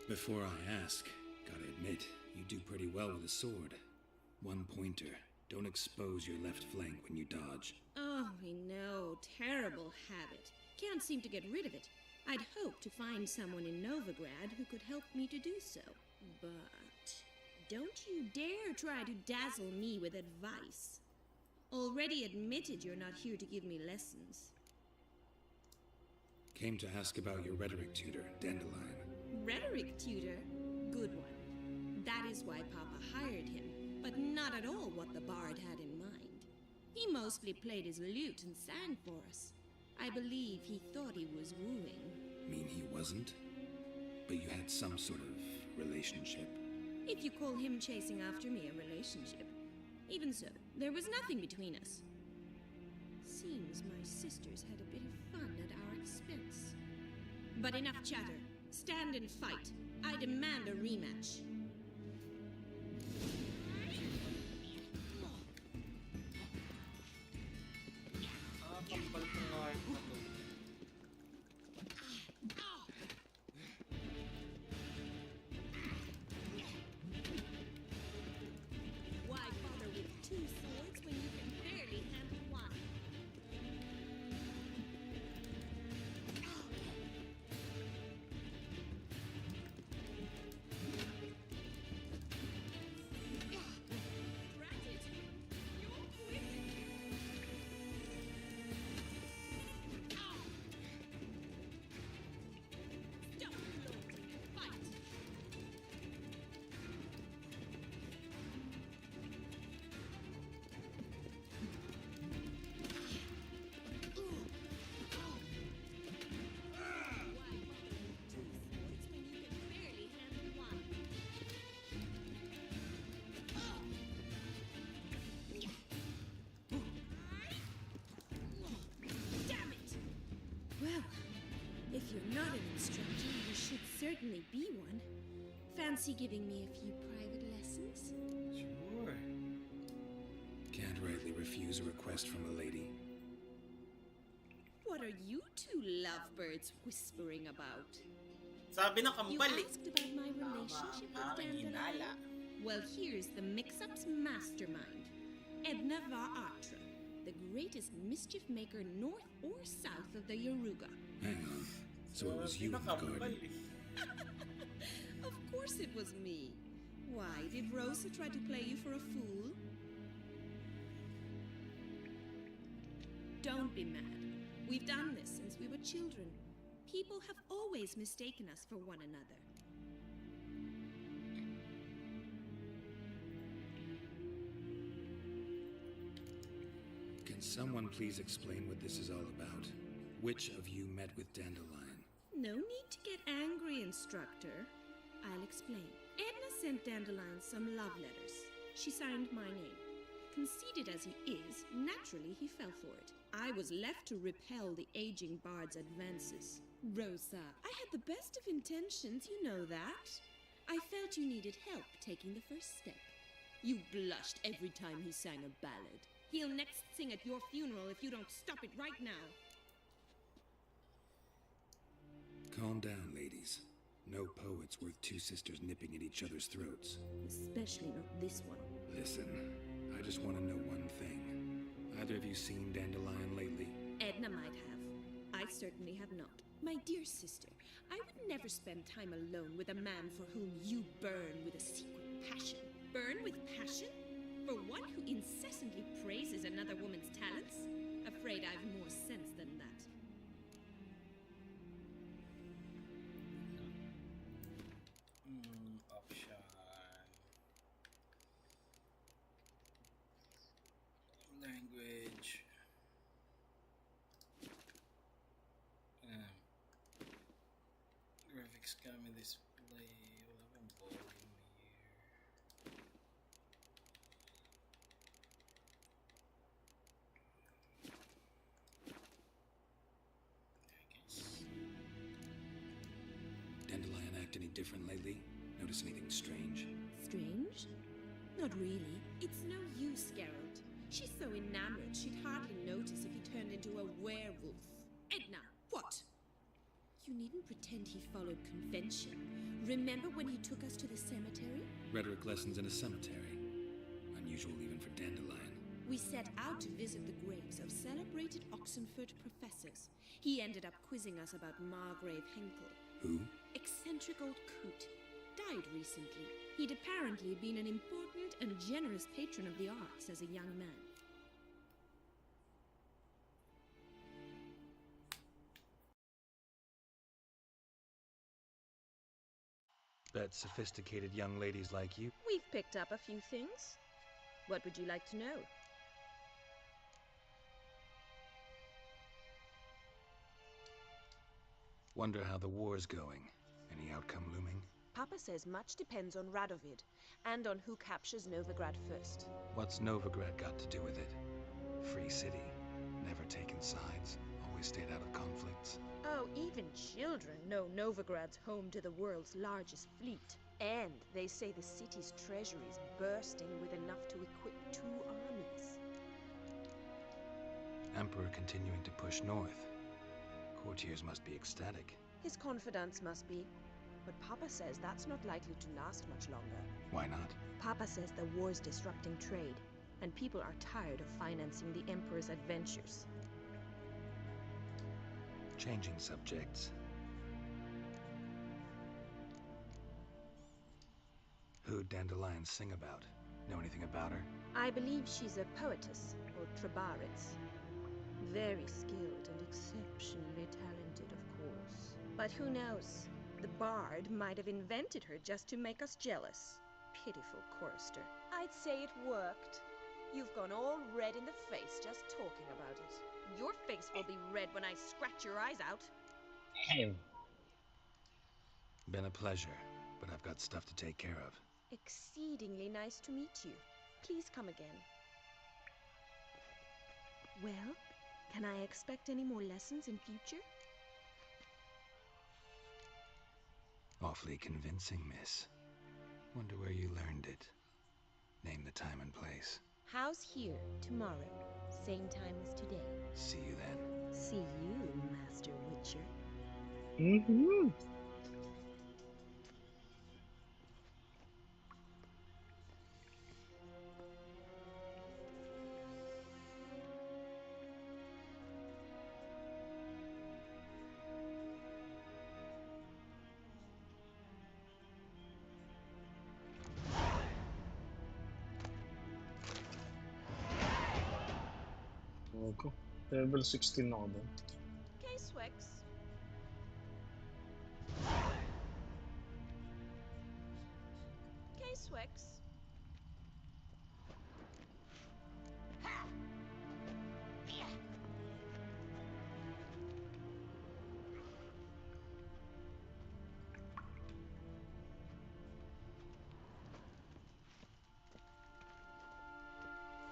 Before I ask, gotta admit, you do pretty well with a sword. One pointer. Don't expose your left flank when you dodge. Oh, I know. Terrible habit. Can't seem to get rid of it. I'd hoped to find someone in Novigrad who could help me to do so. But don't you dare try to dazzle me with advice. Already admitted you're not here to give me lessons. Came to ask about your rhetoric tutor, Dandelion. Rhetoric tutor? Good one. That is why Papa hired him, but not at all what the bard had in mind. He mostly played his lute and sang for us. I believe he thought he was wooing. Mean he wasn't? But you had some sort of relationship? If you call him chasing after me a relationship. Even so, there was nothing between us. seems my sisters had a bit of fun at our expense. But enough chatter. Stand and fight. I demand a rematch. Kapal tong arm na to. Why bother with two swords when you can barely handle one? Drat it! You're quick! Stop, Lord! Fight! Why bother with two swords when you can barely handle one? Damn it! Well, if you're not an instructor, you should certainly be one. Fancy giving me a few private lessons? Sure. Can't rightly refuse a request from a lady. What are you two lovebirds whispering about? Sabi ng You kambal eh. asked about my relationship with Aking Dandelion? hinala. Well, here's the mix-up's mastermind. Edna Va'Atra, the greatest mischief maker north or south of the Yaruga. Hang on. So it was you in the Pinakambal garden. eh. Of course it was me. Why, did Rosa try to play you for a fool? Don't be mad. We've done this since we were children. People have always mistaken us for one another. Can someone please explain what this is all about? Which of you met with Dandelion? No need to get angry, instructor. I'll explain. Edna sent Dandelion some love letters. She signed my name. Conceited as he is, naturally he fell for it. I was left to repel the aging bard's advances. Rosa, I had the best of intentions, you know that. I felt you needed help taking the first step. You blushed every time he sang a ballad. He'll next sing at your funeral if you don't stop it right now. Calm down, ladies. No poet's worth two sisters nipping at each other's throats. Especially not this one. Listen, I just want to know one thing. Either of you seen Dandelion lately? Edna might have. I certainly have not. My dear sister, I would never spend time alone with a man for whom you burn with a secret passion. Burn with passion? For one who incessantly praises another woman's talents? Afraid I've more sense than that. Option. Language. Graphics gamma display. Wala bang volume here? I guess. Dandelion act any different lately? Notice anything strange? Strange? Not really. It's no use, Geralt. She's so enamored she'd hardly notice if he turned into a werewolf. Edna, what? You needn't pretend he followed convention. Remember when he took us to the cemetery? Rhetoric lessons in a cemetery. Unusual even for Dandelion. We set out to visit the graves of celebrated Oxenford professors. He ended up quizzing us about Margrave Henkel. Who? Eccentric old coot. Died recently. He'd apparently been an important and generous patron of the arts as a young man. Bet sophisticated young ladies like you. We've picked up a few things. What would you like to know? Wonder how the war's going. Any outcome looming? Papa says much depends on Radovid, and on who captures Novigrad first. What's Novigrad got to do with it? Free city. Never taken. taken sides, always stayed out of conflicts. Oh, even children know Novigrad's home to the world's largest fleet. And they say the city's treasury is bursting with enough to equip 2 armies. Emperor continuing to push north. Courtiers must be ecstatic. His confidants must be. But Papa says that's not likely to last much longer. Why not? Papa says the war's disrupting trade, and people are tired of financing the Emperor's adventures. Changing subjects. Who'd Dandelion sing about? Know anything about her? I believe she's a poetess, or Trebaritz. Very skilled and exceptionally talented, of course. But who knows? The bard might have invented her just to make us jealous. Pitiful chorister. I'd say it worked. You've gone all red in the face just talking about it. Your face will be red when I scratch your eyes out. Been a pleasure, but I've got stuff to take care of. Exceedingly nice to meet you. Please come again. Well, can I expect any more lessons in future? Awfully convincing, miss. Wonder where you learned it. Name the time and place. House here, tomorrow. Same time as today. See you then. See you, Master Witcher. Mm-hmm. Okay. Level 16 ako doon. K-Swex. K-Swex.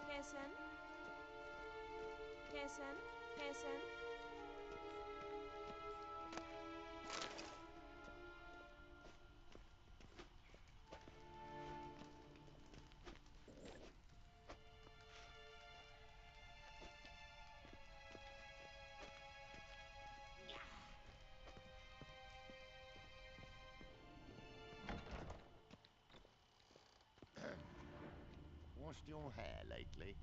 Kesen? Kesen? Kesen? Washed your hair lately?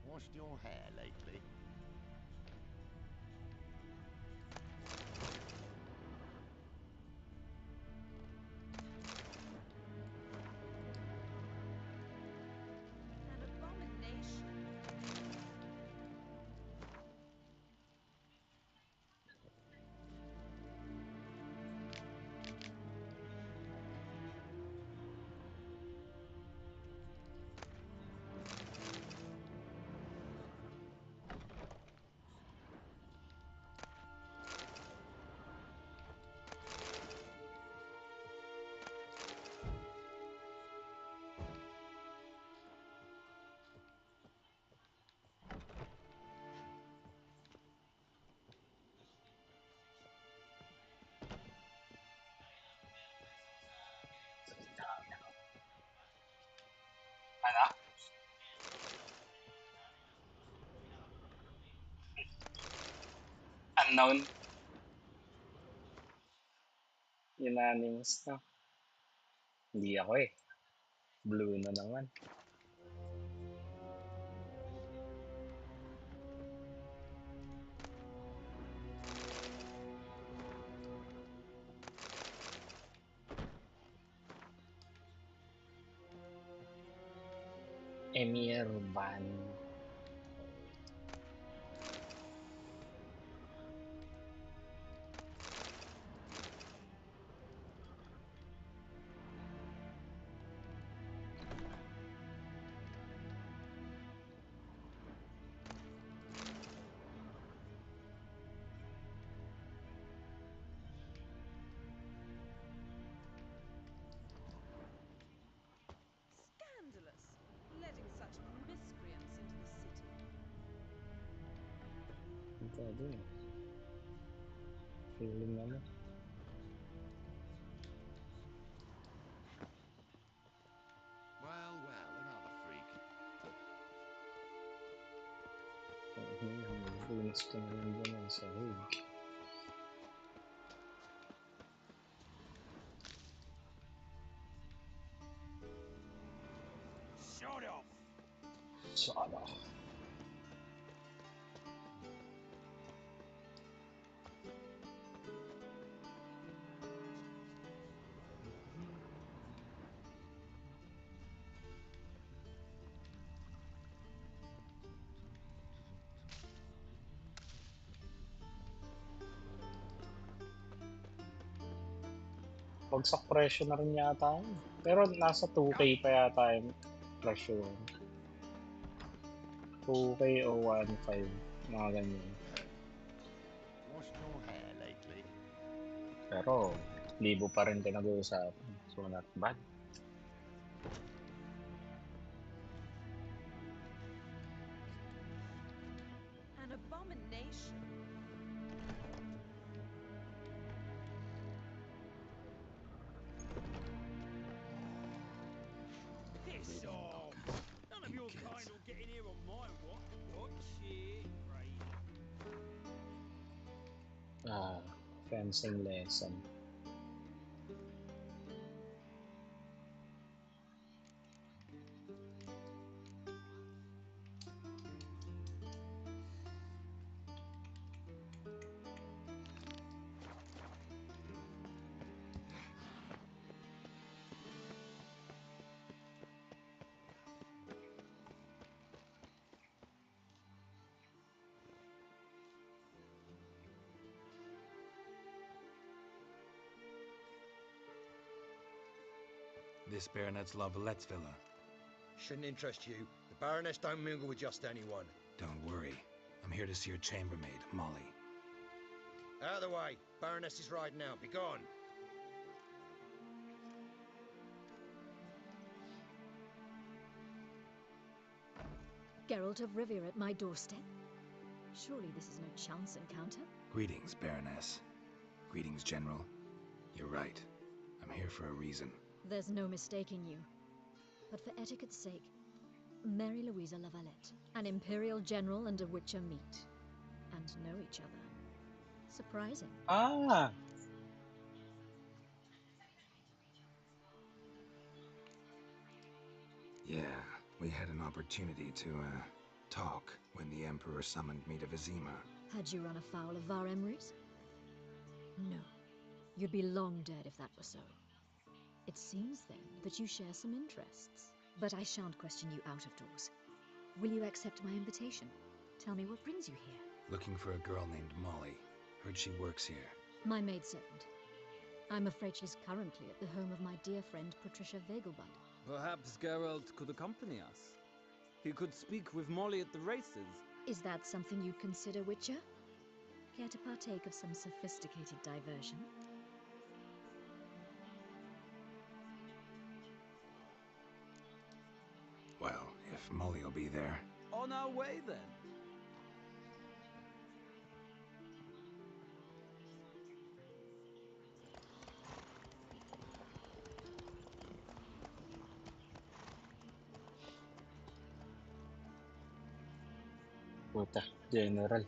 Washed your hair lately? An abomination. Ano? Unknown. Unanimous na. Hindi ako eh. Blue na naman. Emir Van. Pwede eh. Feeling ano. Well, well, another freak. Linis ko na rin dyan ang sahig. Shut off! Sod off. Bagsak presyo na rin yata yun. Pero nasa 2K pa yata yung presyo yun. 2K o 1.5, mga ganyan. Washed your hair lately? Pero, libo pa rin pinag-uusapan. So, not bad. An abomination. Piss off! None of your kind will get in here on my watch. Watch it, Brady. Fencing lesson. This Baronet's Lavalettes villa. Shouldn't interest you. The Baroness don't mingle with just anyone. Don't worry. I'm here to see your chambermaid, Molly. Out of the way. Baroness is riding out. Be gone. Geralt of Rivia at my doorstep? Surely this is no chance encounter? Greetings, Baroness. Greetings, General. You're right. I'm here for a reason. There's no mistaking you. But for etiquette's sake, Mary Louisa Lavalette, an Imperial General and a Witcher meet. And know each other. Surprising. Ah! Yeah, we had an opportunity to, talk when the Emperor summoned me to Vizima. Had you run afoul of Var Emrys? No. You'd be long dead if that were so. It seems, then, that you share some interests. But I shan't question you out of doors. Will you accept my invitation? Tell me what brings you here. Looking for a girl named Molly. Heard she works here. My maidservant. I'm afraid she's currently at the home of my dear friend Patricia Vegelbud. Perhaps Geralt could accompany us. He could speak with Molly at the races. Is that something you'd consider, Witcher? Care to partake of some sophisticated diversion? Well, if Molly will be there. On our way, then. Puta, General.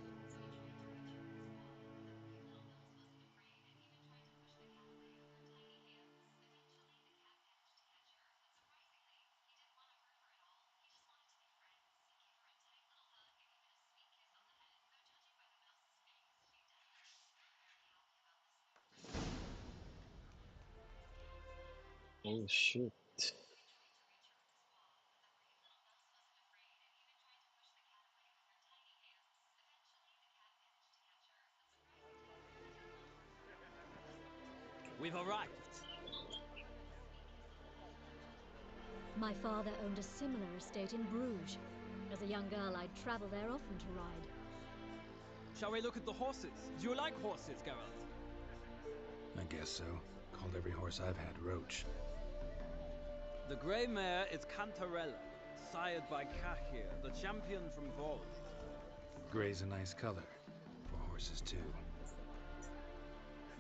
Oh shoot. We've arrived. My father owned a similar estate in Bruges. As a young girl, I'd travel there often to ride. Shall we look at the horses? Do you like horses, Geralt? I guess so. Called every horse I've had Roach. The grey mare is Cantarella, sired by Cahir, the champion from Vol. Gray's a nice color. horses too.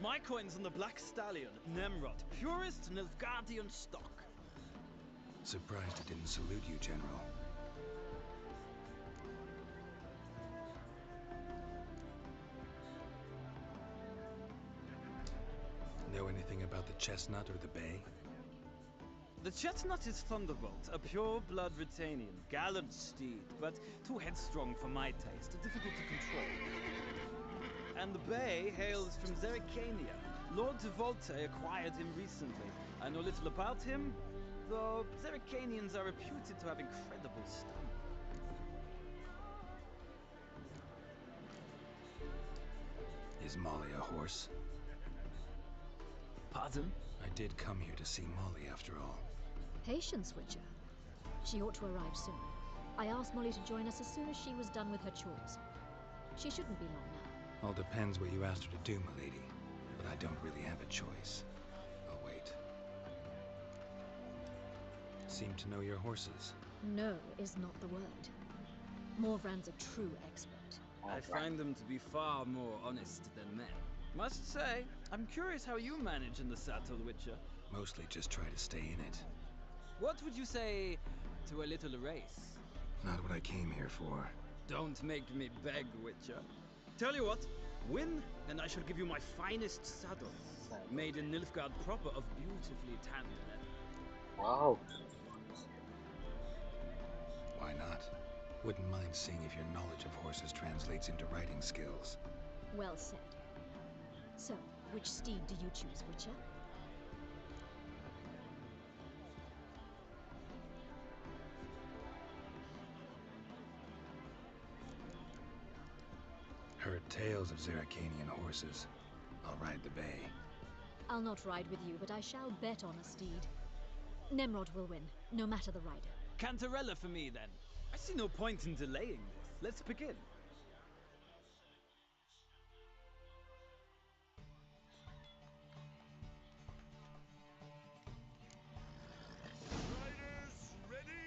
My coin's on the Black Stallion, Nemrod, purest Nilfgaardian stock. Surprised it didn't salute you, General. Know anything about the Chestnut or the Bay? The Chestnut is Thunderbolt, a pure-blood Britannian, gallant steed, but too headstrong for my taste, difficult to control. And the Bay hails from Zerrikania. Lord de Volte acquired him recently. I know little about him, though Zerrikanians are reputed to have incredible stamina. Is Molly a horse? Pardon? I did come here to see Molly after all. Patience, Witcher. She ought to arrive soon. I asked Molly to join us as soon as she was done with her chores. She shouldn't be long now. All depends what you asked her to do, milady. But I don't really have a choice. I'll wait. Seem to know your horses. No is not the word. Morvran's a true expert. I find them to be far more honest than men. Must say, I'm curious how you manage in the saddle, Witcher. Mostly just try to stay in it. What would you say to a little race? Not what I came here for. Don't make me beg, Witcher. Tell you what, win, and I shall give you my finest saddle. Made in Nilfgaard proper of beautifully tanned leather. Wow. Why not? Wouldn't mind seeing if your knowledge of horses translates into riding skills. Well said. So, which steed do you choose, Witcher? Heard tales of Zerrikanian horses. I'll ride the Bay. I'll not ride with you, but I shall bet on a steed. Nemrod will win, no matter the rider. Cantarella for me, then. I see no point in delaying this. Let's begin. Riders, ready!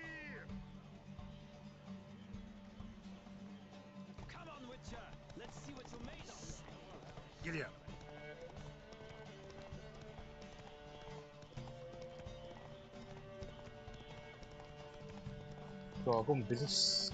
Come on, Witcher. Let's see what you're made of. Giddy up. Gago, ang bilis.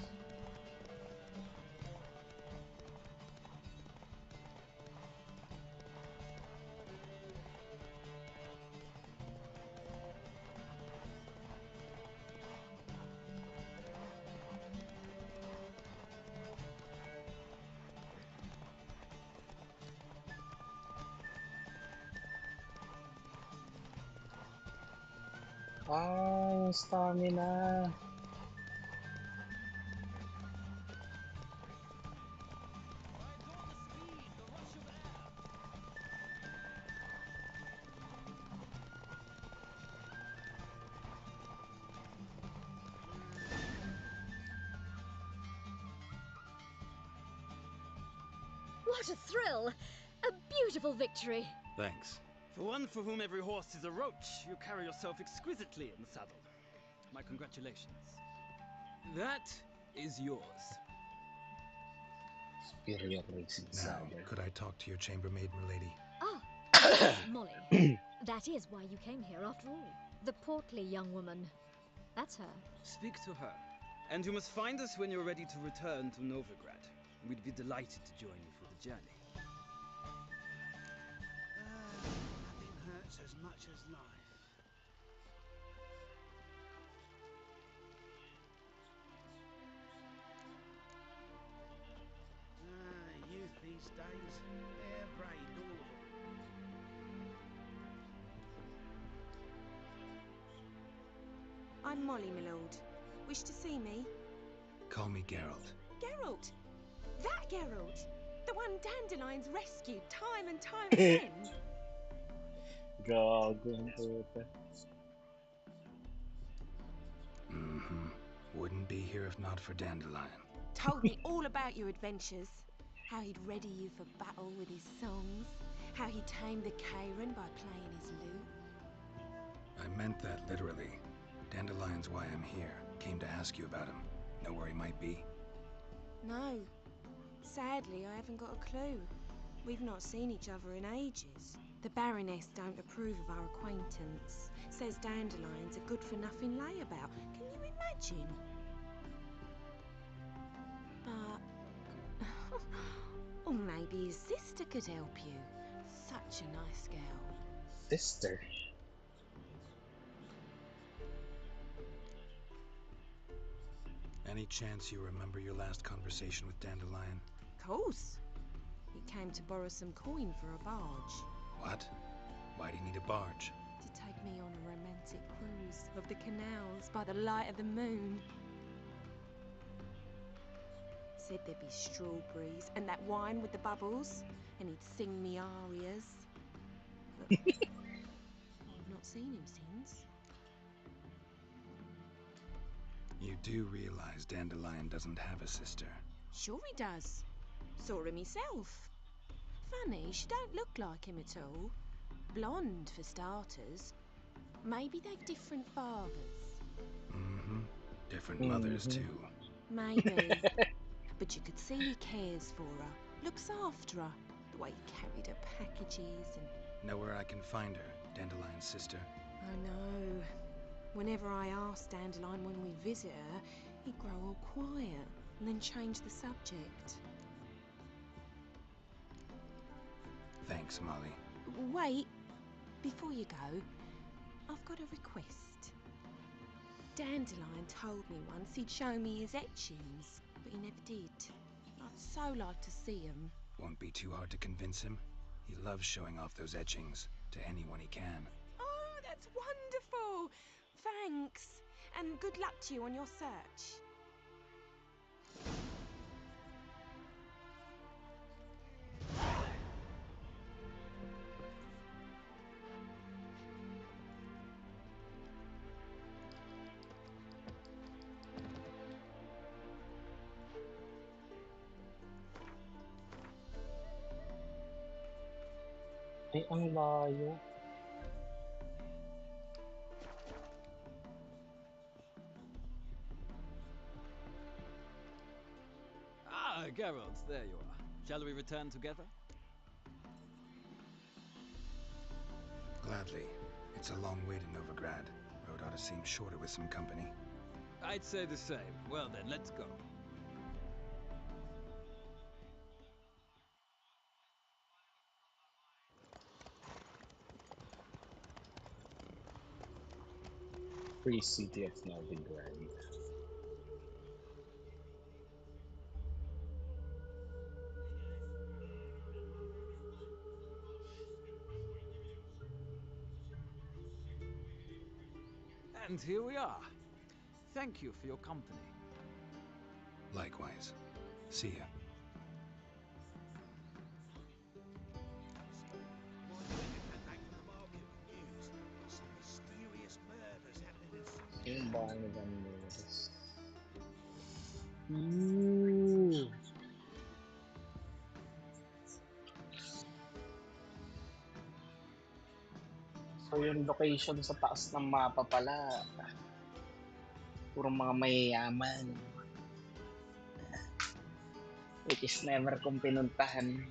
Yung stamina. What a thrill! A beautiful victory! Thanks. For one for whom every horse is a roach, you carry yourself exquisitely in the saddle. My congratulations. That is yours. Superior racing Now, saddle. could I talk to your chambermaid, milady? Ah, Molly. That is why you came here after all. The portly young woman. That's her. Speak to her. And you must find us when you're ready to return to Novigrad. We'd be delighted to join you for the journey. Nothing hurts as much as life. Youth these days, they're braid, all of them. I'm Molly, my lord. Wish to see me? Call me Geralt. Geralt! That Geralt! The one Dandelions rescued time and time again! Gago, ang puta. Mm-hmm. Wouldn't be here if not for Dandelion. Told me all about your adventures. How he'd ready you for battle with his songs. How he tamed the Kairan by playing his lute. I meant that literally. Dandelion's why I'm here. Came to ask you about him. Know where he might be? No. Sadly, I haven't got a clue. We've not seen each other in ages. The Baroness don't approve of our acquaintance. Says dandelions are good for nothing layabout. Can you imagine? But... or maybe his sister could help you. Such a nice girl. Sister. Any chance you remember your last conversation with Dandelion? Course. He came to borrow some coin for a barge. What? Why do you need a barge? To take me on a romantic cruise of the canals by the light of the moon. Said there'd be strawberries and that wine with the bubbles, and he'd sing me arias. But I've not seen him since. You do realize Dandelion doesn't have a sister. Sure he does. Saw him myself. Funny, she don't look like him at all. Blonde, for starters. Maybe they've different fathers. Mm-hmm. Different mothers, too. Maybe. But you could see he cares for her. Looks after her. The way he carried her packages and... Know where I can find her, Dandelion's sister? I know. Whenever I asked Dandelion when we visit her, he'd grow all quiet and then change the subject. Thanks, Molly. Wait, before you go, I've got a request. Dandelion told me once he'd show me his etchings, but he never did. I'd so like to see them. Won't be too hard to convince him. He loves showing off those etchings to anyone he can. Oh, that's wonderful! Thanks, and good luck to you on your search. Ay, ang layo. Ah, Geralt, there you are. Shall we return together? Gladly. It's a long way to Novigrad. Road ought to seem shorter with some company. I'd say the same. Well then, let's go. Free City of Novigrad. And here we are. Thank you for your company. Likewise. See ya. Yung bahay ni Van Mieres. Ooh. So yung location sa taas ng mapa pala, puro mga mayayaman. Which is never kong pinuntahan.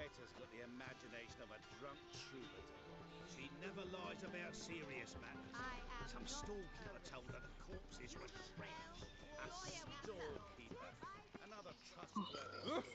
Greta's got the imagination of a drunk troubadour. She never lies about serious matters. Some storekeeper told her the corpses were trash. A storekeeper. Another trustworthy source.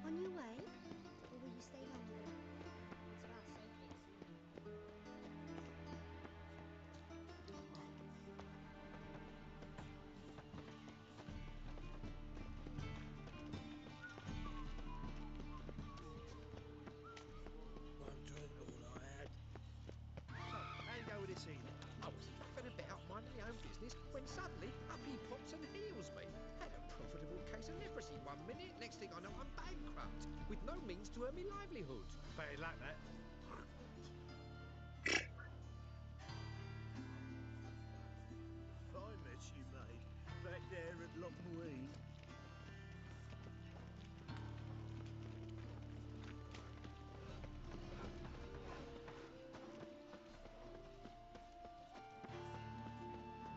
On your way? Or will you stay longer? It's about One drink all I had. So, how you go with this evening? I was faffing about minding my own business when suddenly up he pops and heals me. Had a profitable case of leprosy 1 minute, next thing I know I'm bankrupt, with no means to earn me livelihood. Very like that. Fine mess you made, back there at Lochmarine.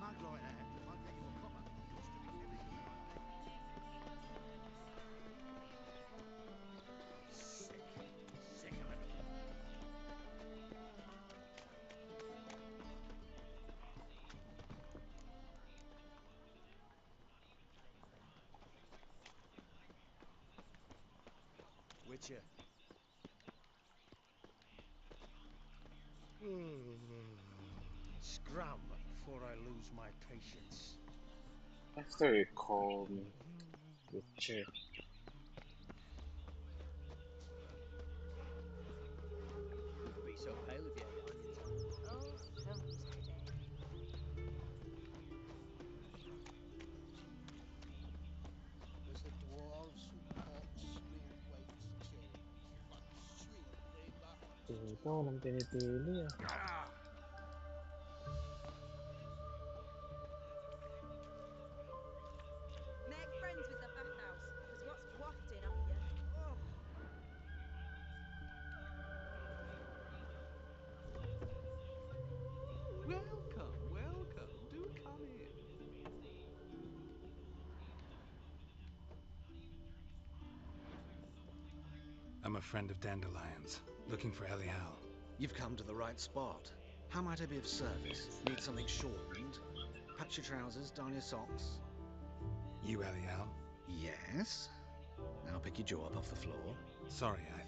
Mug like that won't get you a copper. Used to be heavy. Sick of it. Witcher. Scrum before I lose my patience. That's very calm. Witcher. Wouldn't be so pale if you had onions more. Oh, heavens today. Was the dwarves who caught Snow White's children, but sweet they laughed. Ito, nang pinipili ah. Make friends with the bathhouse, because what's wafting off you? Oh. Welcome, welcome. Do come in. I'm a friend of Dandelion's, looking for Elial. You've come to the right spot. How might I be of service? Need something shortened? Patch your trousers, darn your socks. You Elial? Yes? Now pick your jaw up off the floor. Sorry, I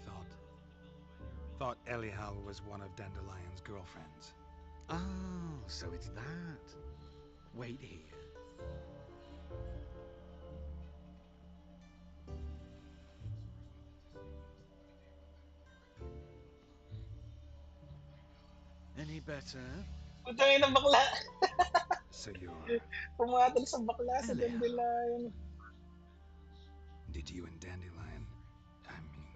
thought Elial was one of Dandelion's girlfriends. Oh, so it's that. Wait here. Any better? Putangin ng bakla! So you're... Pumatol sa bakla sa Dandelion. Did you and Dandelion... I mean...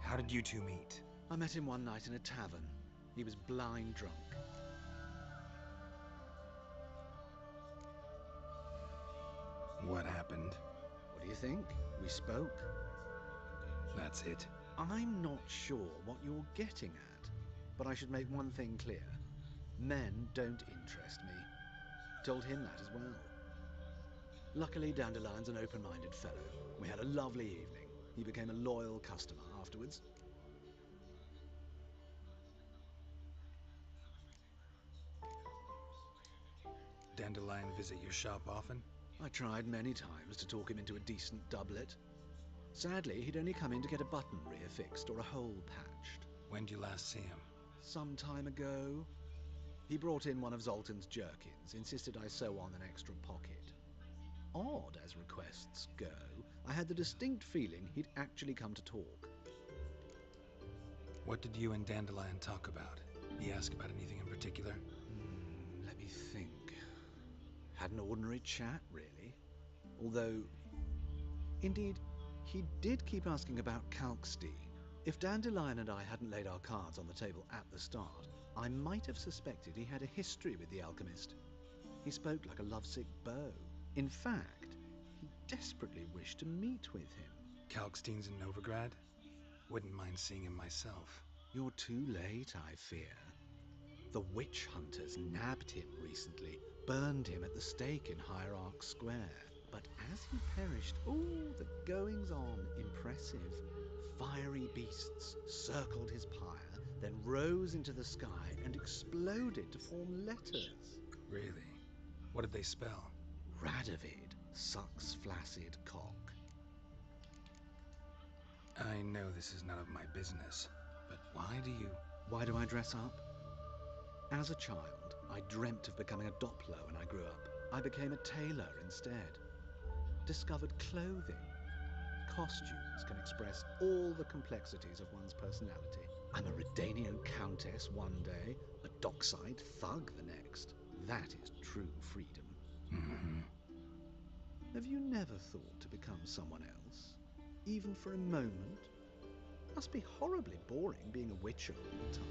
How did you two meet? I met him one night in a tavern. He was blind drunk. What happened? What do you think? We spoke. That's it. I'm not sure what you're getting at, but I should make one thing clear. Men don't interest me. Told him that as well. Luckily, Dandelion's an open-minded fellow. We had a lovely evening. He became a loyal customer afterwards. Dandelion visit your shop often? I tried many times to talk him into a decent doublet. Sadly, he'd only come in to get a button reaffixed or a hole patched. When did you last see him? Some time ago. He brought in one of Zoltan's jerkins, insisted I sew on an extra pocket. Odd as requests go, I had the distinct feeling he'd actually come to talk. What did you and Dandelion talk about? He asked about anything in particular? Let me think. Had an ordinary chat, really. Although, indeed, he did keep asking about Kalkstein. If Dandelion and I hadn't laid our cards on the table at the start, I might have suspected he had a history with the alchemist. He spoke like a lovesick beau. In fact, he desperately wished to meet with him. Kalkstein's in Novigrad? Wouldn't mind seeing him myself. You're too late, I fear. The witch hunters nabbed him recently, burned him at the stake in Hierarch Square. But as he perished, the goings-on, impressive. Fiery beasts circled his pyre, then rose into the sky and exploded to form letters. Really? What did they spell? Radovid sucks flaccid cock. I know this is none of my business, but Why do I dress up? As a child, I dreamt of becoming a Doppler when I grew up. I became a tailor instead. Discovered clothing. Costumes can express all the complexities of one's personality. I'm a Redanian countess one day, a dockside thug the next. That is true freedom. Mm-hmm. Have you never thought to become someone else? Even for a moment? Must be horribly boring being a witcher all the time.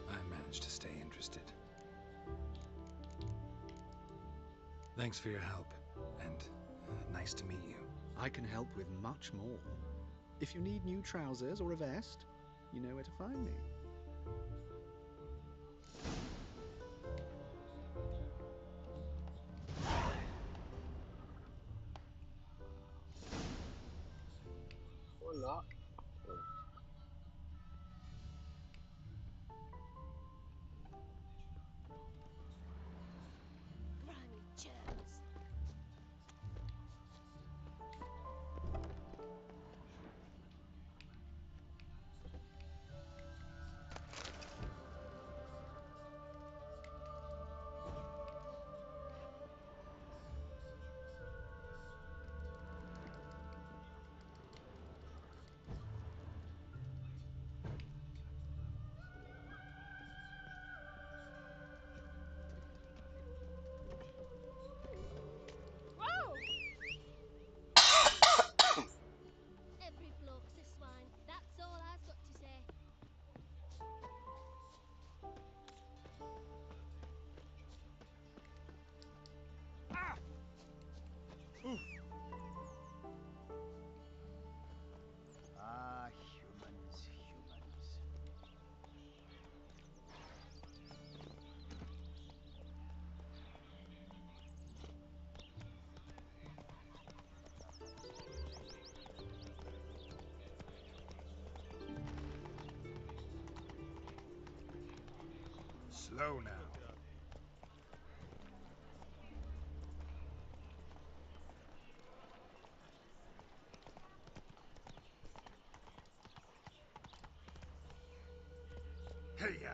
I managed to stay interested. Thanks for your help, and nice to meet you. I can help with much more. If you need new trousers or a vest, you know where to find me. Wala. Grimy germs. Whoa! Every bloke's a swine. That's all I've got to say. Humans. Slow now. Hey-ya!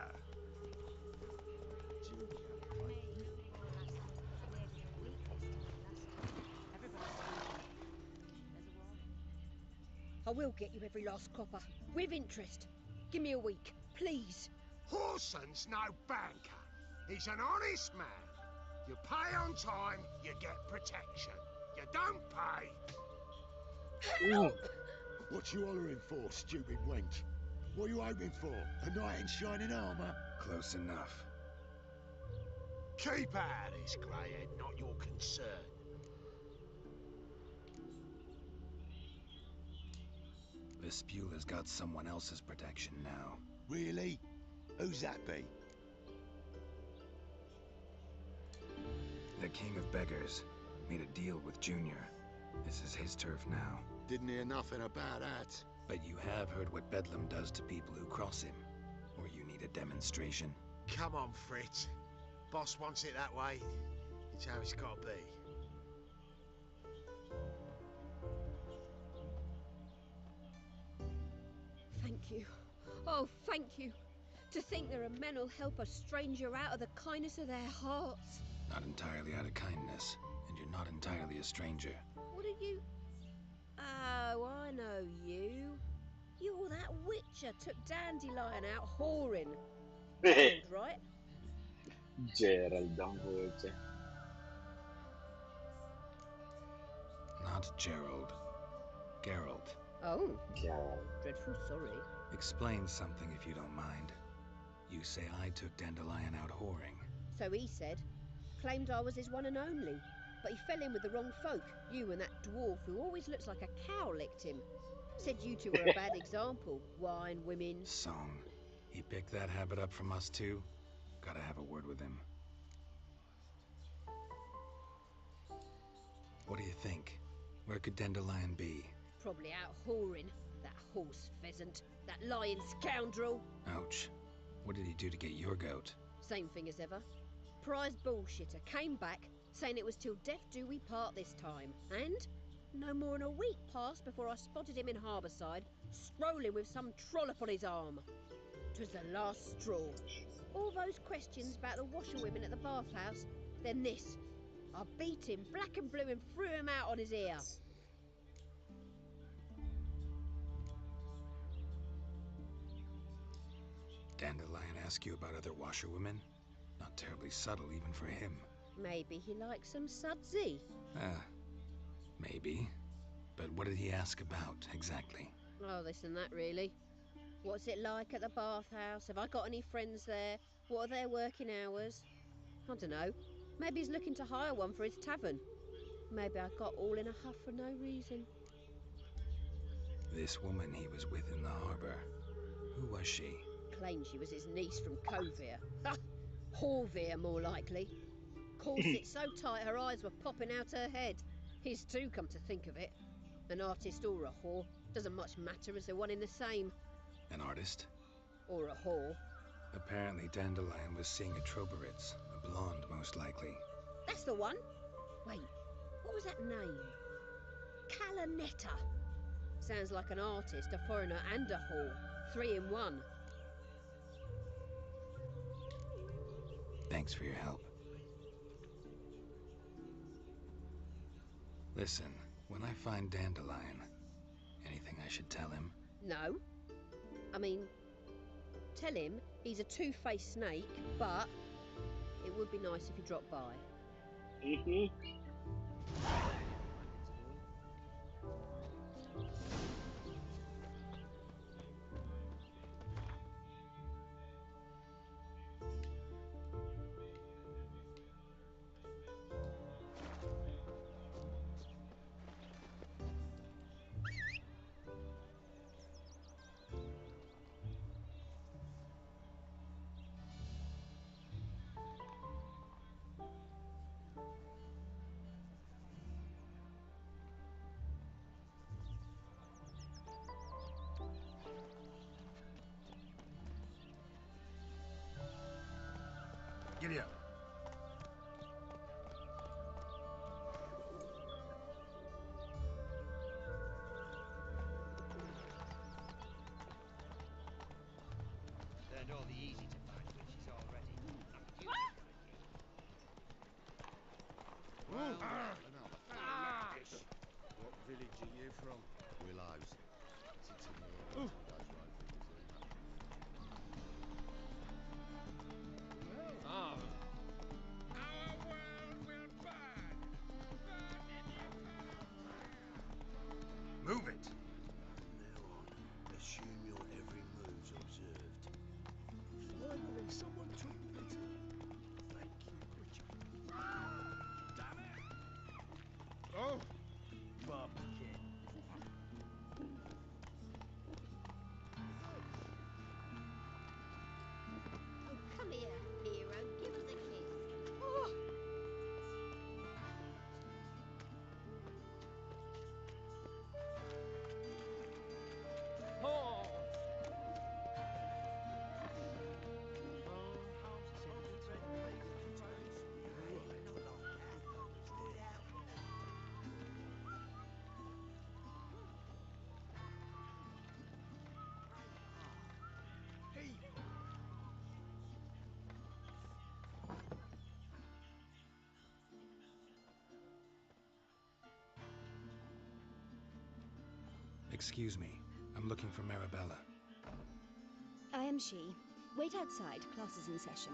I will get you every last copper, with interest. Give me a week, please. Horson's no banker. He's an honest man. You pay on time, you get protection. You don't pay... Help! What you hollering for, stupid wench? What are you hoping for? A knight in shining armour? Close enough. Keep out of this, Greyhead, not your concern. Vespula's got someone else's protection now. Really? Who's that be? The King of Beggars made a deal with Junior. This is his turf now. Didn't hear nothing about that. But you have heard what Bedlam does to people who cross him. Or you need a demonstration? Come on, Fritz. Boss wants it that way. It's how it's got to be. Thank you. Oh, thank you. To think there are men who'll help a stranger out of the kindness of their hearts. Not entirely out of kindness, and you're not entirely a stranger. What are you... Oh, I know you. You're that witcher took Dandelion out whoring. Gerald, right? Gerald ang voce. Not Gerald. Geralt. Oh. Gerald. Dreadful sorry. Explain something if you don't mind. You say I took Dandelion out whoring. So he said. Claimed I was his one and only. But he fell in with the wrong folk. You and that dwarf who always looks like a cow licked him. Said you two were a bad example. Wine, women... Song. He picked that habit up from us too? Gotta have a word with him. What do you think? Where could Dandelion be? Probably out whoring. That horse pheasant. That lying scoundrel. Ouch. What did he do to get your goat? Same thing as ever. Prize bullshitter came back, saying it was till death do we part this time. And no more than a week passed before I spotted him in Harbourside, strolling with some trollop on his arm. 'Twas the last straw. All those questions about the washerwomen at the bathhouse, then this. I beat him black and blue and threw him out on his ear. Dandelion ask you about other washerwomen? Not terribly subtle even for him. Maybe he likes some sudsy. Maybe. But what did he ask about, exactly? Oh, this and that, really. What's it like at the bathhouse? Have I got any friends there? What are their working hours? I don't know. Maybe he's looking to hire one for his tavern. Maybe I got all in a huff for no reason. This woman he was with in the harbor. Who was she? Claimed she was his niece from Kovir. Ha! Horvir, more likely. Corset so tight her eyes were popping out her head. His too, come to think of it. An artist or a whore. Doesn't much matter as they're one in the same. An artist? Or a whore. Apparently Dandelion was seeing a Troberitz. A blonde, most likely. That's the one. Wait, what was that name? Calanetta. Sounds like an artist, a foreigner and a whore. 3 in 1. Thanks for your help. Listen, when I find Dandelion, anything I should tell him? No. I mean, tell him he's a two-faced snake, but it would be nice if he dropped by. Giddy up. Learned all the easy to find witches already. What village are you from? Willows. Sits in the end of those road figures, Oh. Move it. From now on, assume your every move's observed. Finally, someone took pity. Thank you, Richard. Damn it! Oh! Bobcat. Excuse me. I'm looking for Marabella. I am she. Wait outside. Class is in session.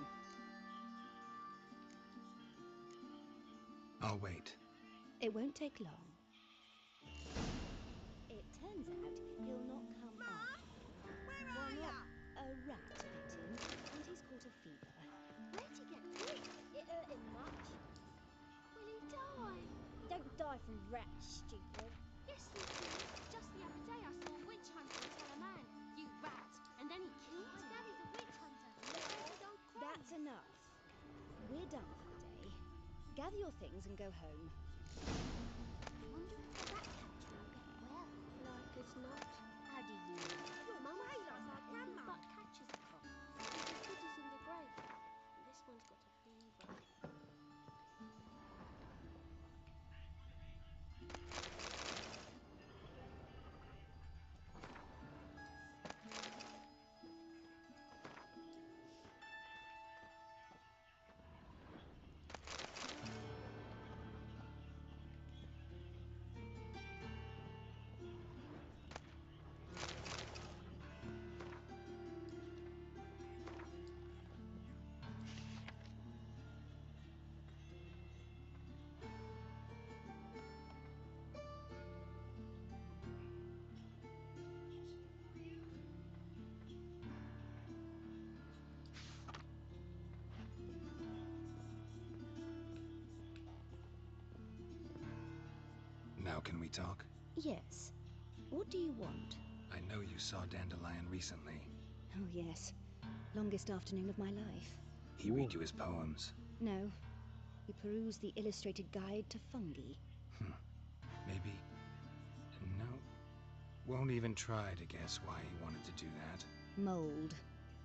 I'll wait. It won't take long. It turns out he'll not come after. Why not? A rat bit him, and he's caught a fever. Where'd he get bit? It hurt him much. Will he die? Don't die from rats, stupid. Yes, he did. Just the other day I saw a witch hunter tell a man, "You rat," and then he killed him. My daddy's a witch hunter. Don't cry. That's enough. We're done for the day. Gather your things and go home. I wonder if the rat catcher will get well. Like as not. How do you know? Your mum says our grandma but catches a cough. He's as good as in the grave. This one's got a fever. Now can we talk? Yes. What do you want? I know you saw Dandelion recently. Oh, yes. Longest afternoon of my life. He read you his poems. No. He perused the illustrated guide to fungi. Maybe... No. Won't even try to guess why he wanted to do that. Mold.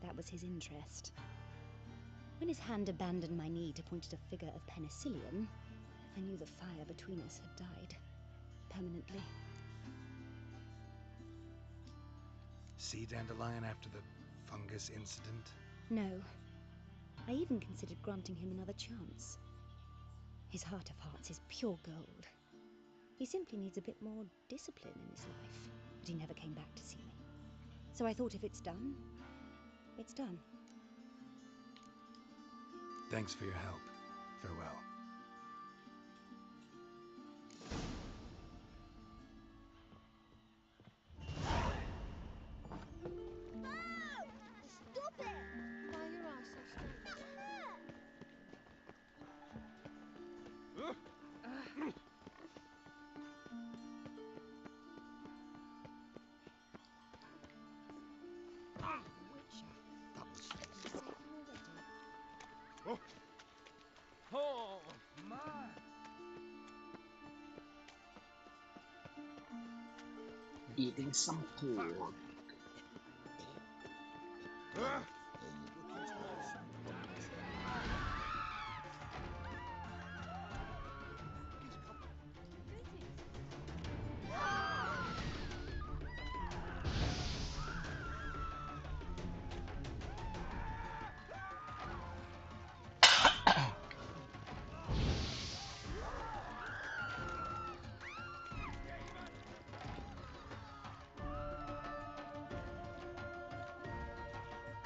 That was his interest. When his hand abandoned my knee to point at a figure of penicillium, I knew the fire between us had died. Permanently. See Dandelion after the fungus incident? No. I even considered granting him another chance. His heart of hearts is pure gold. He simply needs a bit more discipline in his life. But he never came back to see me. So I thought if it's done, it's done. Thanks for your help. Farewell. Stop it! Why are your eyes so strange? That hurt! Oh, my! Eating some pork.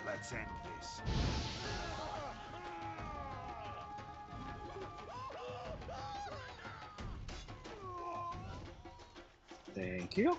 Let's end this. Thank you.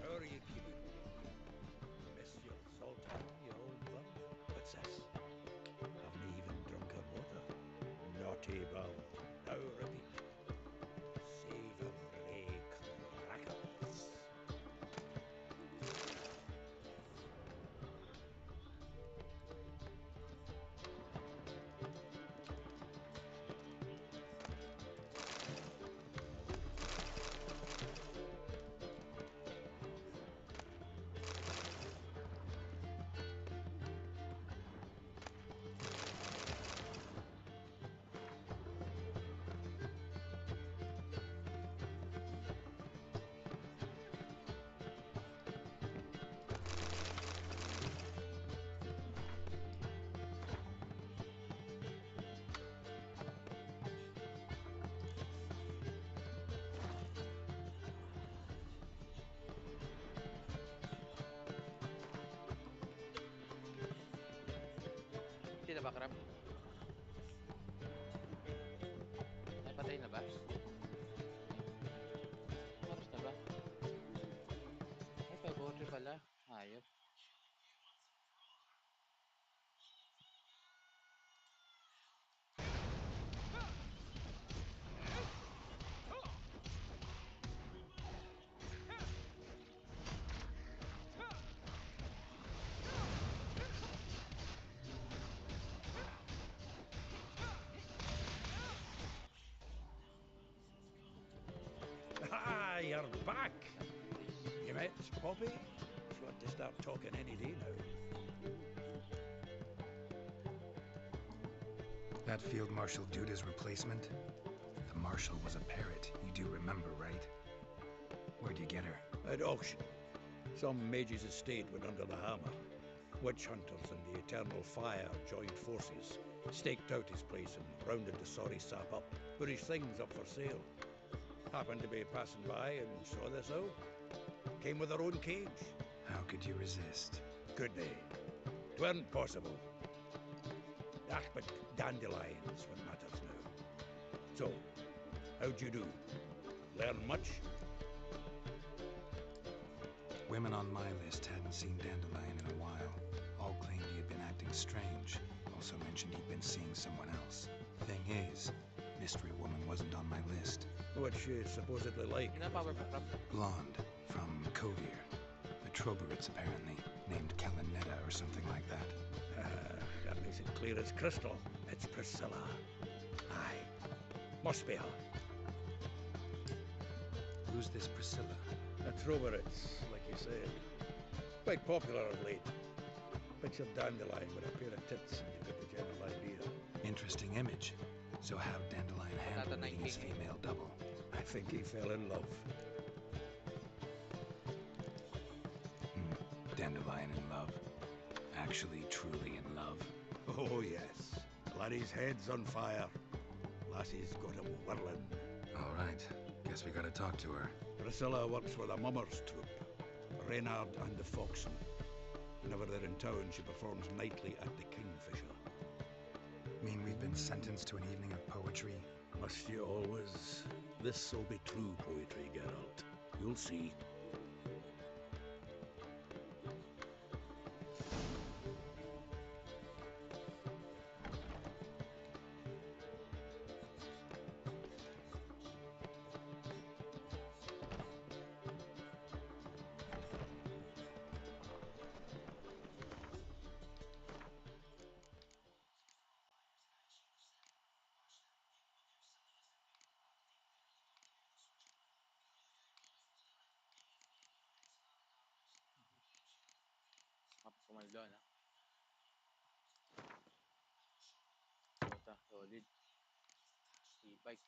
How are you keeping? Monsieur Sultan, you old bum. What's this? Haven't even drunk her water. Naughty bowl. Now repeat. Savory crackers. Sila ba, Crab? Ay, patay na ba? Oras na ba? Ay, 5:03 pala. Hayop. Ah, you're back. You met Poppy? She want to start talking any day now. That Field Marshal Duda's replacement? The Marshal was a parrot. You do remember, right? Where'd you get her? At auction. Some mage's estate went under the hammer. Witch hunters and the Eternal Fire joined forces, staked out his place and rounded the sorry sap up, put his things up for sale. Happened to be passing by and saw this out. Came with her own cage. How could you resist? Could they? 'Tweren't possible. Ah, but dandelions what matters now. So, how'd you do? Learn much? Women on my list hadn't seen Dandelion in a while. All claimed he had been acting strange. Also mentioned he'd been seeing someone else. Thing is, Mystery Woman wasn't on my list. What's she supposedly like? Blonde, from Kovir. The Troberits, apparently. Named Kalanetta or something like that. That makes it clear as crystal. It's Priscilla. Aye. Must be her. Who's this Priscilla? The Troberits, like you said. Quite popular of late. Picture Dandelion with a pair of tits and you get the general idea. Interesting image. So how'd Dandelion handle meeting his female double? I think he fell in love. Dandelion in love. Actually, truly in love. Oh, yes. Laddie's head's on fire. Lassie's got him whirling. All right. Guess we gotta talk to her. Priscilla works with a mummers troupe. Reynard and the Foxen. Whenever they're in town, she performs nightly at the Kingfisher. Mean we've been sentenced to an evening of poetry? Must you always? This'll be true poetry, Geralt. You'll see. Pumaldo, na. Puta, solid. E-bike.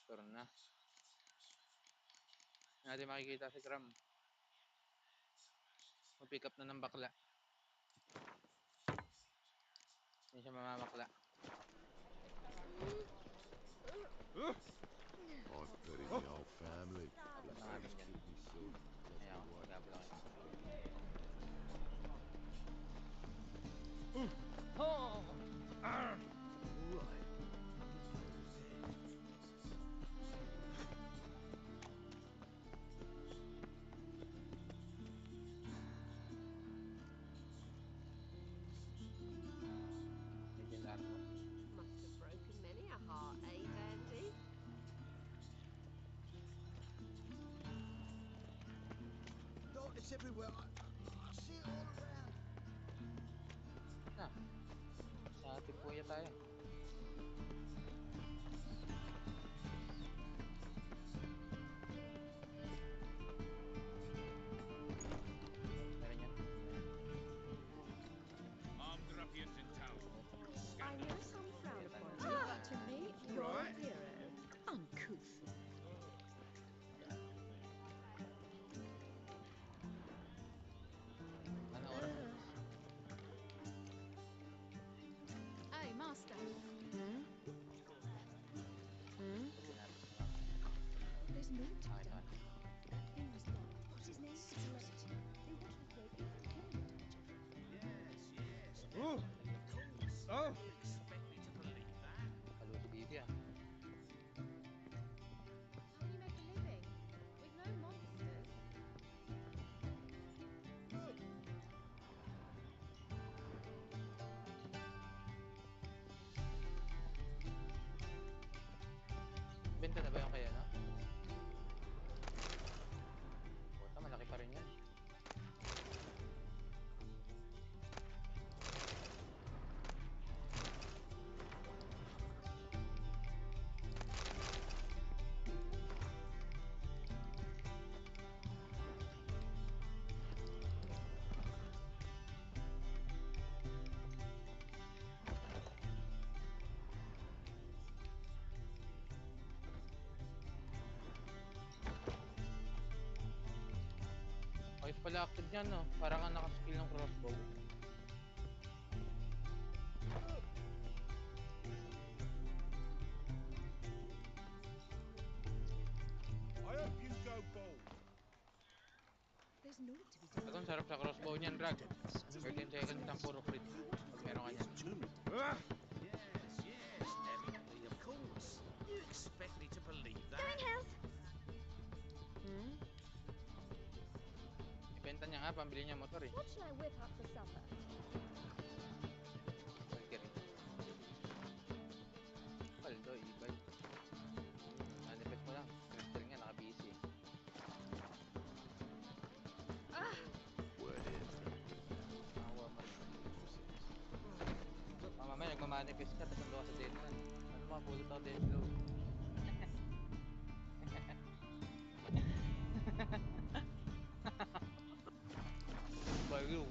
Turn na. Natin makikita si Cram. Mag-pick up na ng bakla. Hindi siya mamamakla. I've buried the whole family. The first kid we saw. Ayaw, magabla kayo. Oh! Must have broken many a heart, eh, Dandy? Darkness everywhere. I see it all around. Sa ating puya tayo. Meron yan. Armed ruffians in town. I know some frown upon you, but to me, you're a hero. Uncouth. Ano oras? Hey, Master. Oh! You expect me to believe that? Halo si Bibi ah. How do you make a living? With no monsters? Benta na ba yung kaya, no? Puta, malaki pa rin yan. Ayos pala active niyan, no? Parang ang nakaskill ng crossbow. I hope you go bald. There's naught to be done. Ito, ang sarap sa crossbow niyan, Drag. 13 seconds lang puro crit. Pag meron ka niyan. Yes, definitely, of course. You expect me to believe that? Ibenta niya nga, pambili niya motor eh. What should I whip up for supper? Valkyrie. Paldo, ibay. Manifest mo lang. Crystal nga, naka-busy. Word is. Nakakuha pa rin. Mamaya, nagmamanifest ka, tapos nando ka sa deadman. Ano mapulot ako deadlow? Baliw.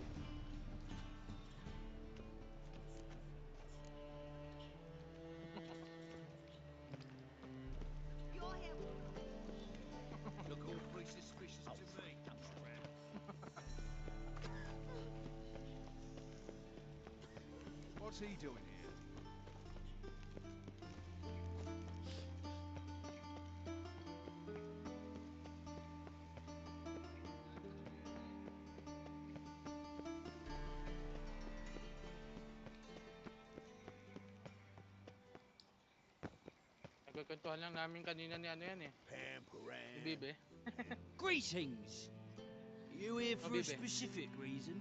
Look awfully suspicious to me. What's he doing here? Nagkakwentuhan lang namin kanina ni ano yan eh. Si Bibi. Greetings! You here for a Bibi. specific reason?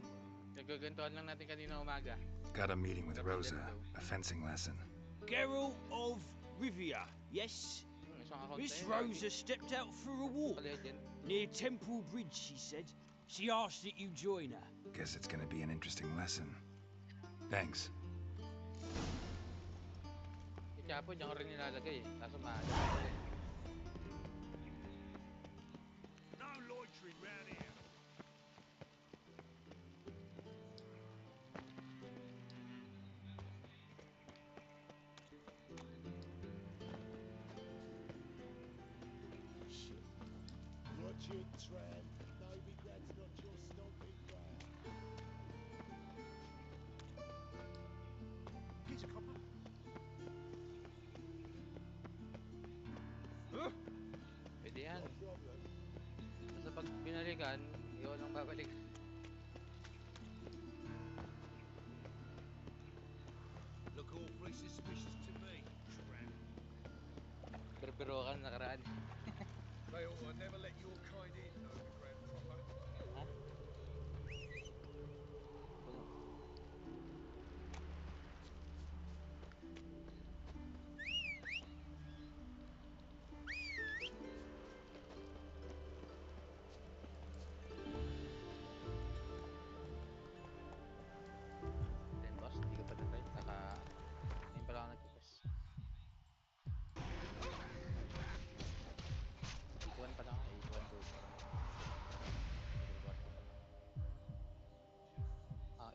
Nagkakwentuhan lang natin kanina umaga. Got a meeting with Rosa, a fencing lesson. Geralt of Rivia, yes? Isang account Miss sa'yo, Rosa stepped out for a walk. Near Temple Bridge, she said. She asked that you join her. Guess it's gonna be an interesting lesson. Thanks. Si Chapo, diyan ko rin nilalagay eh. Kaso maaga. No loitering round here. Watch it, Tran. Novigrad's not your stomping ground. Here's a copper. Pwede yan. Basta pag binalikan, ikaw lang babalik. Look awfully suspicious to me. Tran. Berbero ka nakaraan. They ought to never let your kind in, Novigrad proper. Ha? Then boss, hindi ka pa na-try. Ngayon pala ako nag-test. Ituan pa lang ako. Ituan to.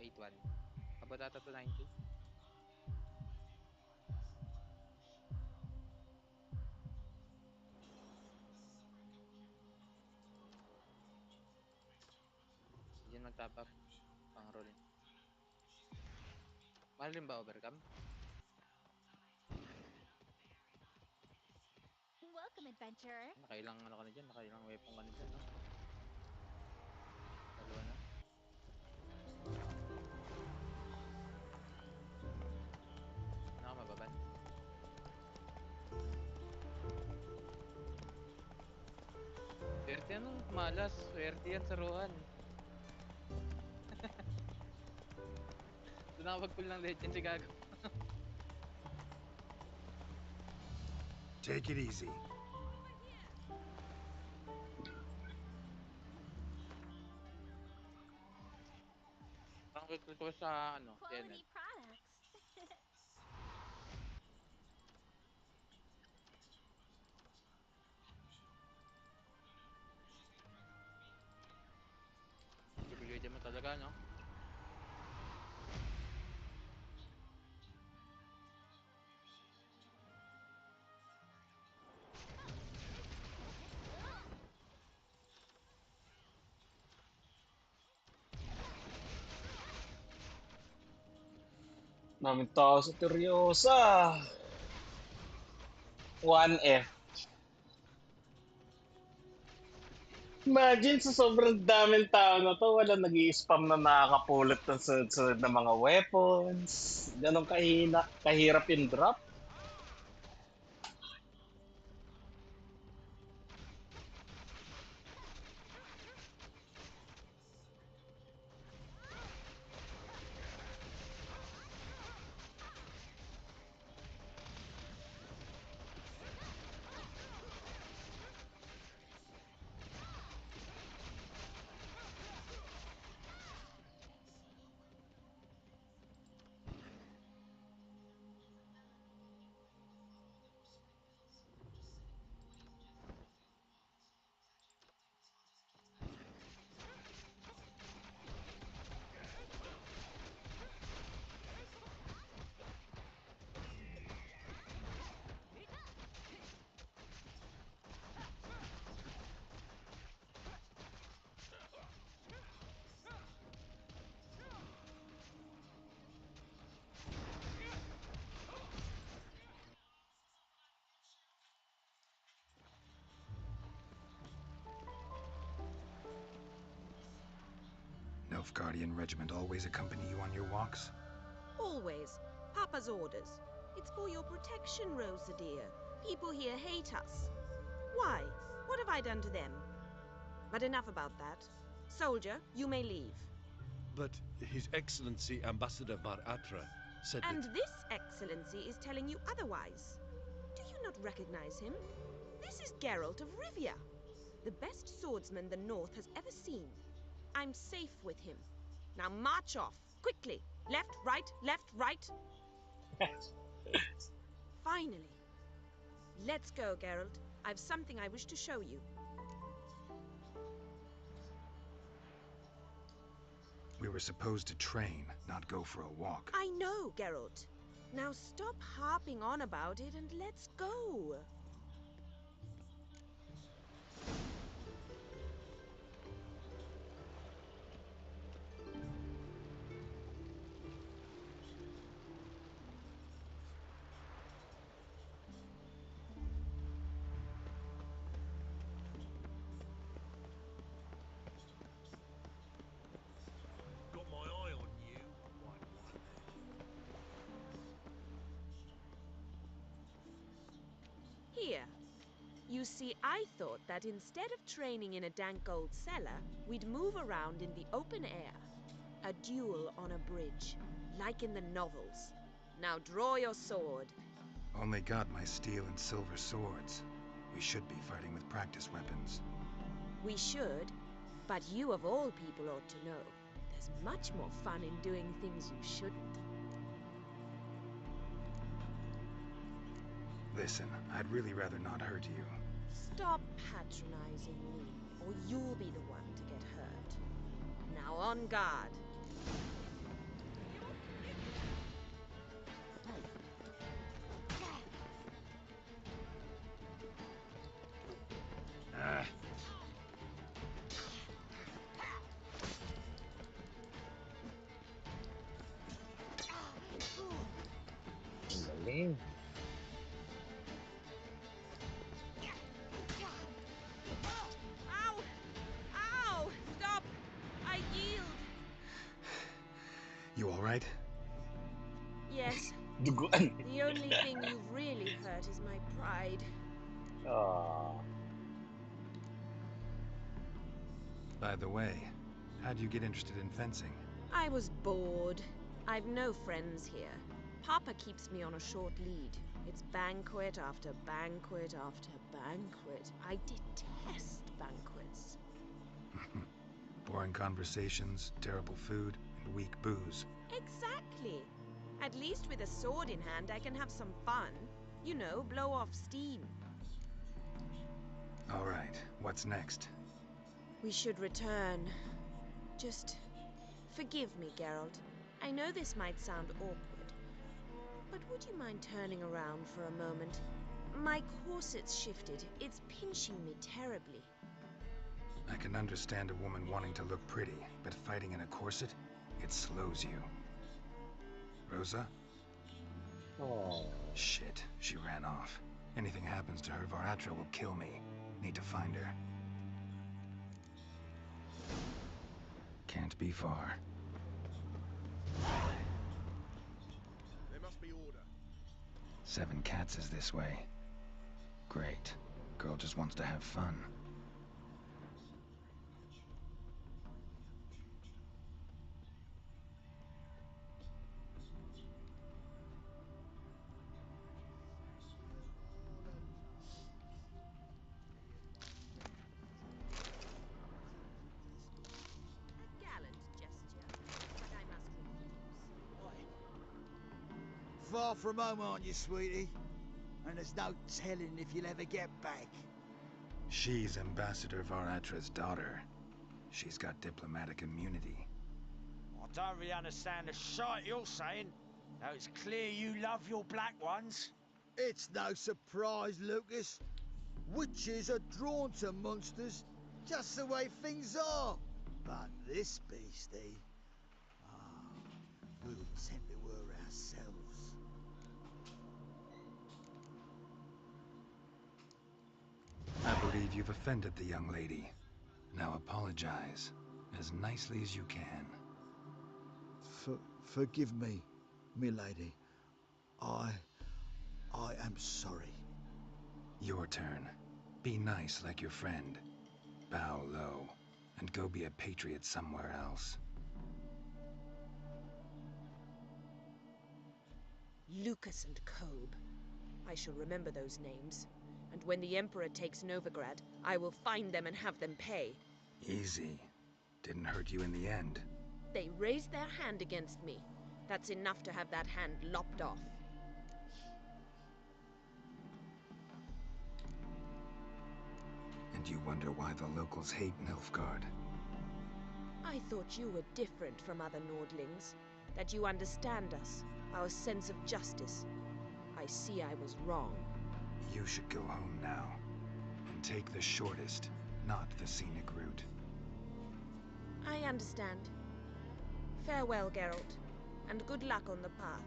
8-1. Kabatata to 90. Diyan mag-top up. Pang-roll. Mahal rin ba overcome? Welcome, adventurer. Nakailang ano ka na dyan? Nakailang weapon ka na dyan, no? Dalawa na. Anong malas? Swerte yan sa Rohan. Tinawag ko lang legend si Gago. Take it easy. Ang recruit ko sa ano, Quality Kenneth. products. Bibigay mo talaga, no? Daming tao sa Teryosa. 1F. Imagine sa sobrang daming tao na to, wala nag-i-spam na nakakapulot ng sunod-sunod na mga weapons. Ganong kahirap yung drop. Nilfgaardian regiment always accompany you on your walks? Always. Papa's orders. It's for your protection, Rosa dear. People here hate us. Why? What have I done to them? But enough about that. Soldier, you may leave. But His Excellency Ambassador Var Atra said And that... this excellency is telling you otherwise. Do you not recognize him? This is Geralt of Rivia, the best swordsman the North has ever seen. I'm safe with him. Now march off, quickly. Left, right. Finally. Let's go, Geralt. I've something I wish to show you. We were supposed to train, not go for a walk. I know, Geralt. Now stop harping on about it and let's go. Got my eye on you. Here. You see, I thought that instead of training in a dank old cellar, we'd move around in the open air. A duel on a bridge, like in the novels. Now draw your sword. Only got my steel and silver swords. We should be fighting with practice weapons. We should, but you of all people ought to know. There's much more fun in doing things you shouldn't. Listen, I'd really rather not hurt you. Stop patronizing me, or you'll be the one to get hurt. Now on guard. Galing. Ow! Ow! Stop! I yield! You alright? Yes. Duguan. The only thing you've really hurt is my pride. By the way, how'd you get interested in fencing? I was bored. I've no friends here. Papa keeps me on a short lead. It's banquet after banquet after banquet. I detest banquets. Boring conversations, terrible food, and weak booze. Exactly. At least with a sword in hand, I can have some fun. You know, blow off steam. All right, what's next? We should return. Just forgive me, Geralt. I know this might sound awkward, but would you mind turning around for a moment? My corset's shifted. It's pinching me terribly. I can understand a woman wanting to look pretty, but fighting in a corset, it slows you. Rosa? Oh. Shit, she ran off. Anything happens to her, Varatra will kill me. Need to find her. Can't be far. There must be order. 7 Cats is this way. Great. Girl just wants to have fun. Far from home, aren't you, sweetie? And there's no telling if you'll ever get back. She's Ambassador Varatra's daughter. She's got diplomatic immunity. I don't really understand the shite you're saying, though it's clear you love your black ones. It's no surprise, Lucas. Witches are drawn to monsters, just the way things are. But this beastie... we wouldn't send it were ourselves. I believe you've offended the young lady. Now apologize, as nicely as you can. Forgive me, milady. I am sorry. Your turn. Be nice like your friend. Bow low, and go be a patriot somewhere else. Lucas and Kobe. I shall remember those names. And when the Emperor takes Novigrad, I will find them and have them pay. Easy. Didn't hurt you in the end. They raised their hand against me. That's enough to have that hand lopped off. And you wonder why the locals hate Nilfgaard. I thought you were different from other Nordlings. That you understand us, our sense of justice. I see I was wrong. You should go home now. And take the shortest, not the scenic route. I understand. Farewell, Geralt, and good luck on the path.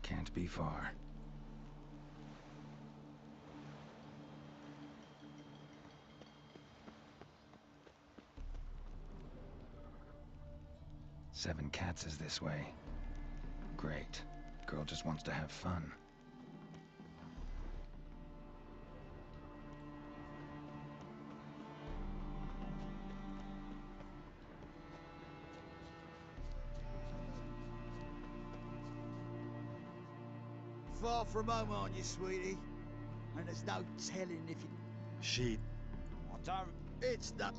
Can't be far. Seven Cats is this way. Great. Girl just wants to have fun. far from home, aren't you, sweetie? And there's no telling if you... She... I don't... It's not...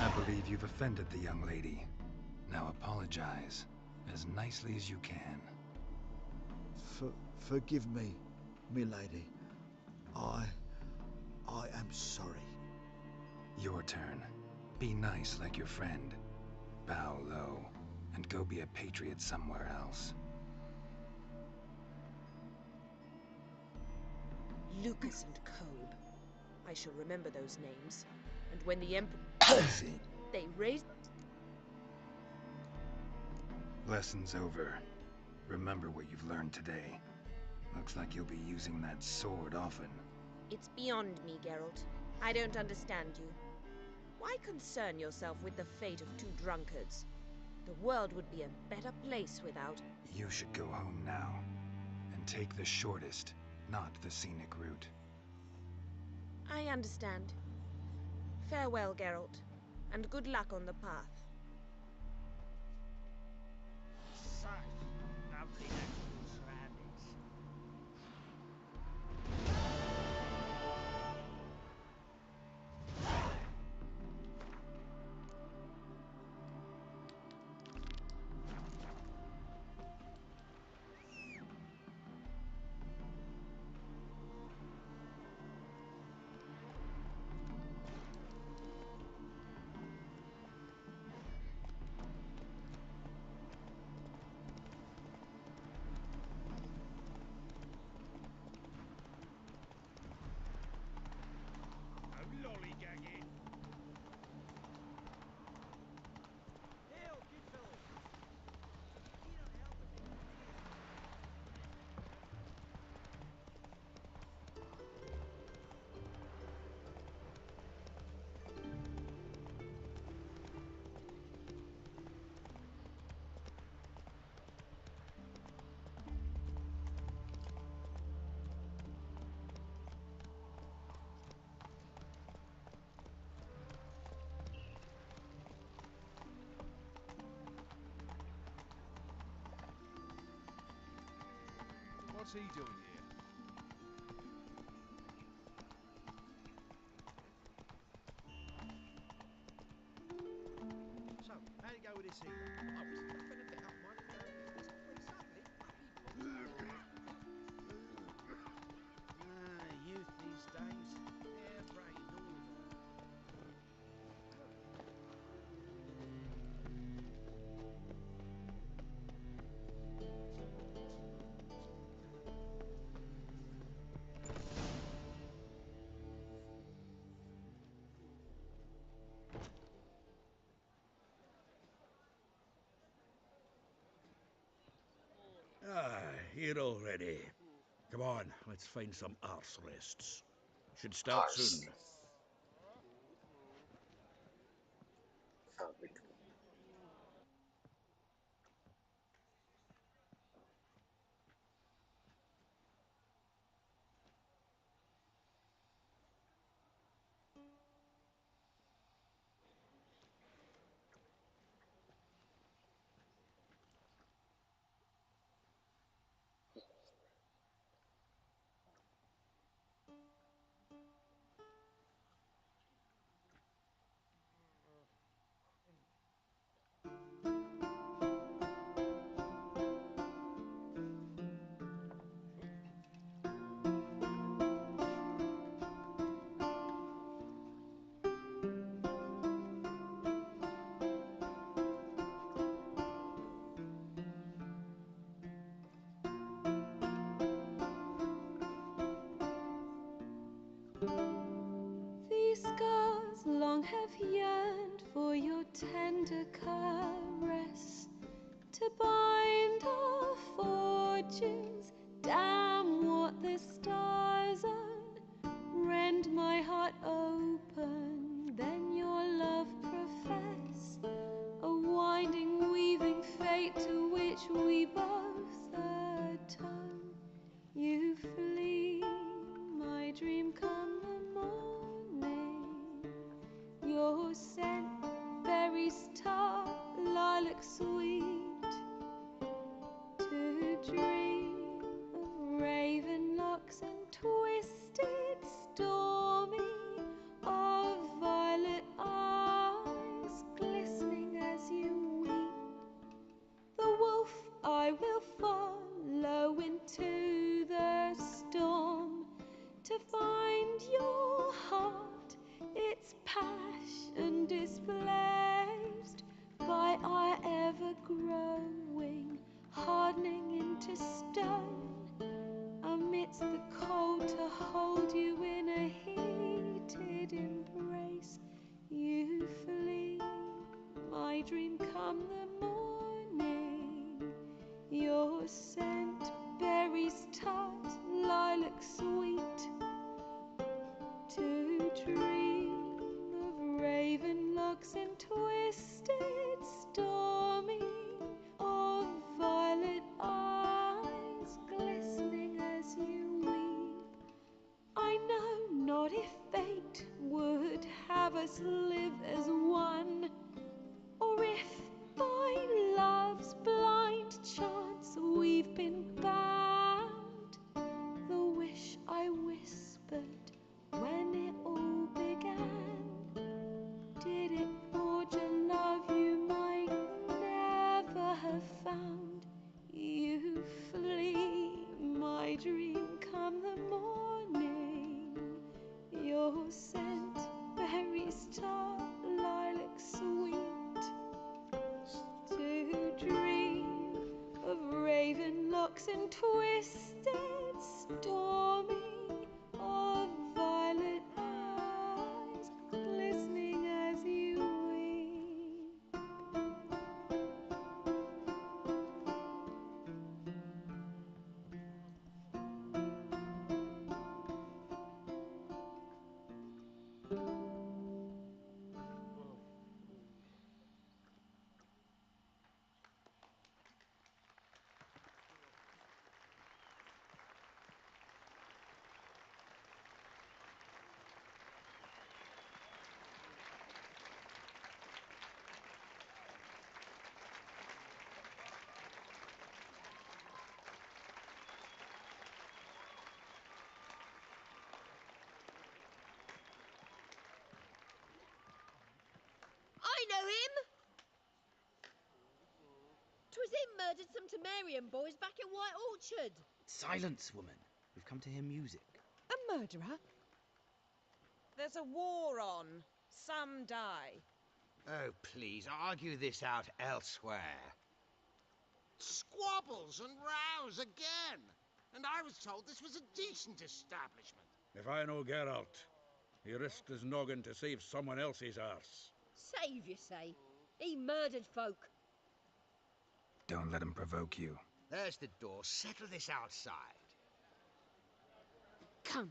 I believe you've offended the young lady. Now apologize as nicely as you can. Forgive me, milady. I am sorry. Your turn. Be nice like your friend. Bow low, and go be a patriot somewhere else. Lucas and Cobe. I shall remember those names. And when the Emperor... they raised... Lesson's over. Remember what you've learned today. Looks like you'll be using that sword often. It's beyond me, Geralt. I don't understand you. Why concern yourself with the fate of two drunkards? The world would be a better place without... You should go home now. And take the shortest, not the scenic route. I understand. Farewell, Geralt. And good luck on the path. Such lovely natural surroundings. Lollygagging. Hail, good fellow. You don't help a bit, What's he doing here? So, how'd it go with this evening? I was nothing a bit up my own business when suddenly up he pops. Youth these days. Harebrained all of them. Here already. Come on, let's find some arse rests. Should start soon. These scars long have yearned for your tender caress, to bind our fortunes. Damn what the stars own. Rend my heart open, then your love profess, a winding, weaving fate to which we both atone. You flee, my dream come the morning. Your scent, berries tart, lilac sweet. eyes. You flee, my dream come the morning. Your scent, berries tart, lilac sweet. To dream of raven locks and twisted stormy, of violet eyes glistening as you weep. I know not if fate would have us live as one, or if by love's blind chance we've been bound. The wish I whispered when it all began, did it forge a love you might never have found? You flee, my dream come the morning. Your scent, berries tart, lilac sweet. To dream of raven locks and twisted stormy, of violet eyes glistening as you weep. I know him! 'Twas him murdered some Temerian boys back in White Orchard. Silence, woman. We've come to hear music. A murderer? There's a war on. Some die. Oh, please, argue this out elsewhere. Squabbles and rows again. And I was told this was a decent establishment. If I know Geralt, he risked his noggin to save someone else's arse. Save, you say? He murdered folk. Don't let him provoke you. There's the door. Settle this outside. Come.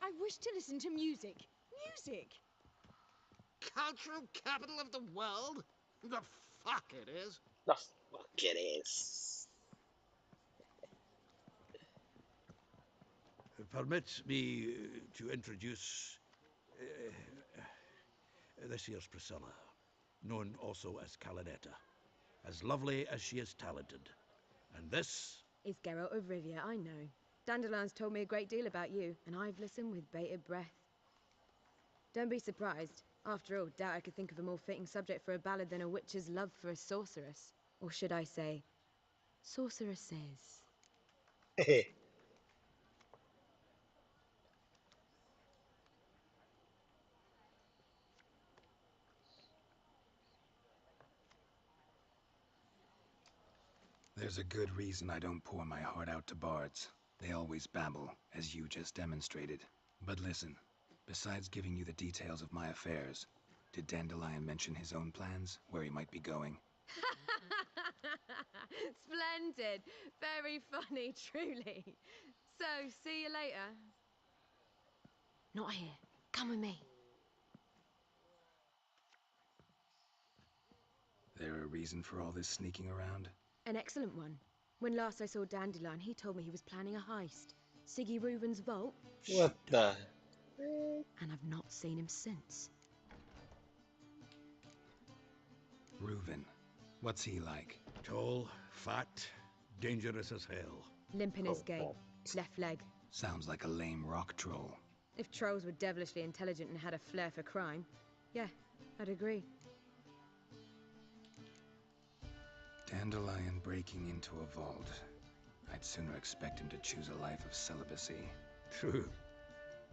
I wish to listen to music. Music! Cultural capital of the world? The fuck it is. The fuck it is. Permit me to introduce this here's Priscilla, known also as Calinetta, as lovely as she is talented. And this is Geralt of Rivia, I know. Dandelion's told me a great deal about you, and I've listened with bated breath. Don't be surprised. After all, doubt I could think of a more fitting subject for a ballad than a witch's love for a sorceress. Or should I say, sorceresses. There's a good reason I don't pour my heart out to bards. They always babble, as you just demonstrated. But listen, besides giving you the details of my affairs, did Dandelion mention his own plans, where he might be going? Splendid. Very funny, truly. So, see you later. Not here. Come with me. There a reason for all this sneaking around? An excellent one. When last I saw Dandelion, he told me he was planning a heist. Siggy Reuven's vault. What the? And I've not seen him since. Reuven. What's he like? Tall, fat, dangerous as hell. Limp in his gait. Left leg. Sounds like a lame rock troll. If trolls were devilishly intelligent and had a flair for crime, yeah, I'd agree. Dandelion breaking into a vault. I'd sooner expect him to choose a life of celibacy. True.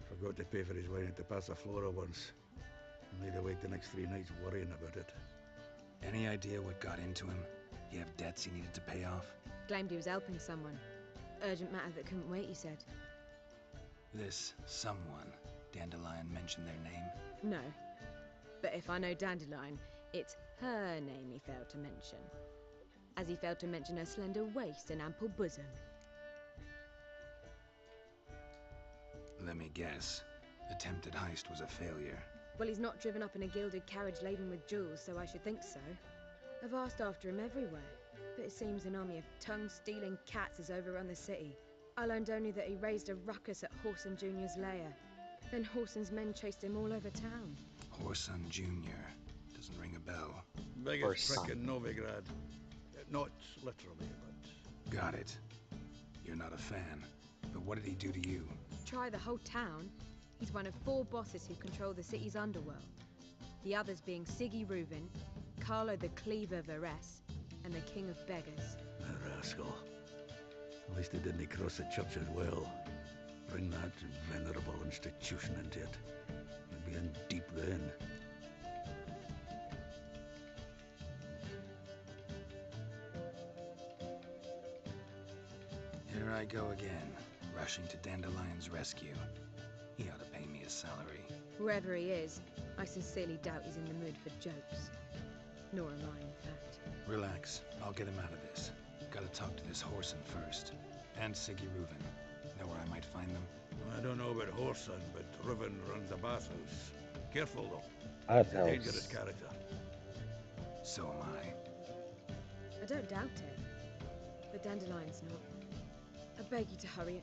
Forgot to pay for his wine at the Passiflora once. Made awake the next 3 nights worrying about it. Any idea what got into him? You have debts he needed to pay off? Claimed he was helping someone. Urgent matter that couldn't wait, he said. This someone, Dandelion mentioned their name? No. But if I know Dandelion, it's her name he failed to mention. As he failed to mention her slender waist and ample bosom. Let me guess. Attempted heist was a failure. Well, he's not driven up in a gilded carriage laden with jewels, so I should think so. I've asked after him everywhere, but it seems an army of tongue-stealing cats has overrun the city. I learned only that he raised a ruckus at Whoreson Jr.'s lair. Then Whoreson's men chased him all over town. Whoreson Jr. Doesn't ring a bell. Biggest prick in Novigrad. Not literally, but... Got it. You're not a fan. But what did he do to you? Try the whole town. He's one of 4 bosses who control the city's underworld. The others being Siggy Reuven, Carlo the Cleaver Varese, and the King of Beggars. A rascal. At least he didn't cross the church as well. Bring that venerable institution into it. You'd be in deep then. Here I go again, rushing to Dandelion's rescue. He ought to pay me a salary. Whoever he is, I sincerely doubt he's in the mood for jokes. Nor am I, in fact. Relax. I'll get him out of this. Gotta talk to this Whoreson first. And Siggy Reuven. Know where I might find them? I don't know about Whoreson, but Reuven runs a bathhouse. Careful, though. Bathhouse. He's a dangerous character. So am I. I don't doubt it. But Dandelion's not. I beg you to hurry.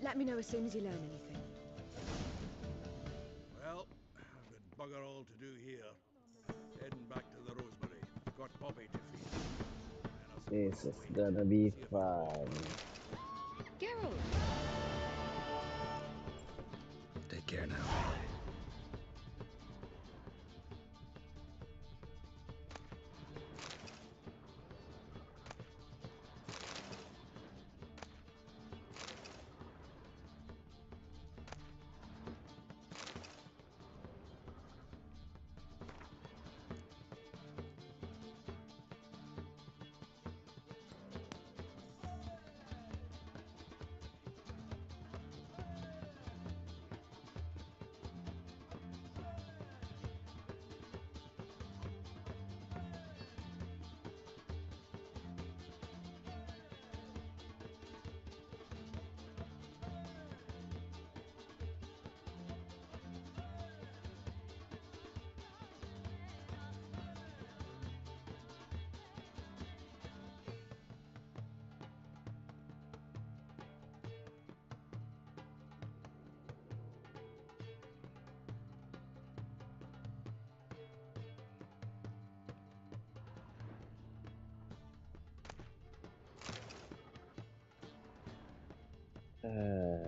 Let me know as soon as you learn anything. Well, I've got bugger all to do here. Heading back to the Rosebery. Got Poppy to feed. This is gonna be fun. Geralt! Take care now.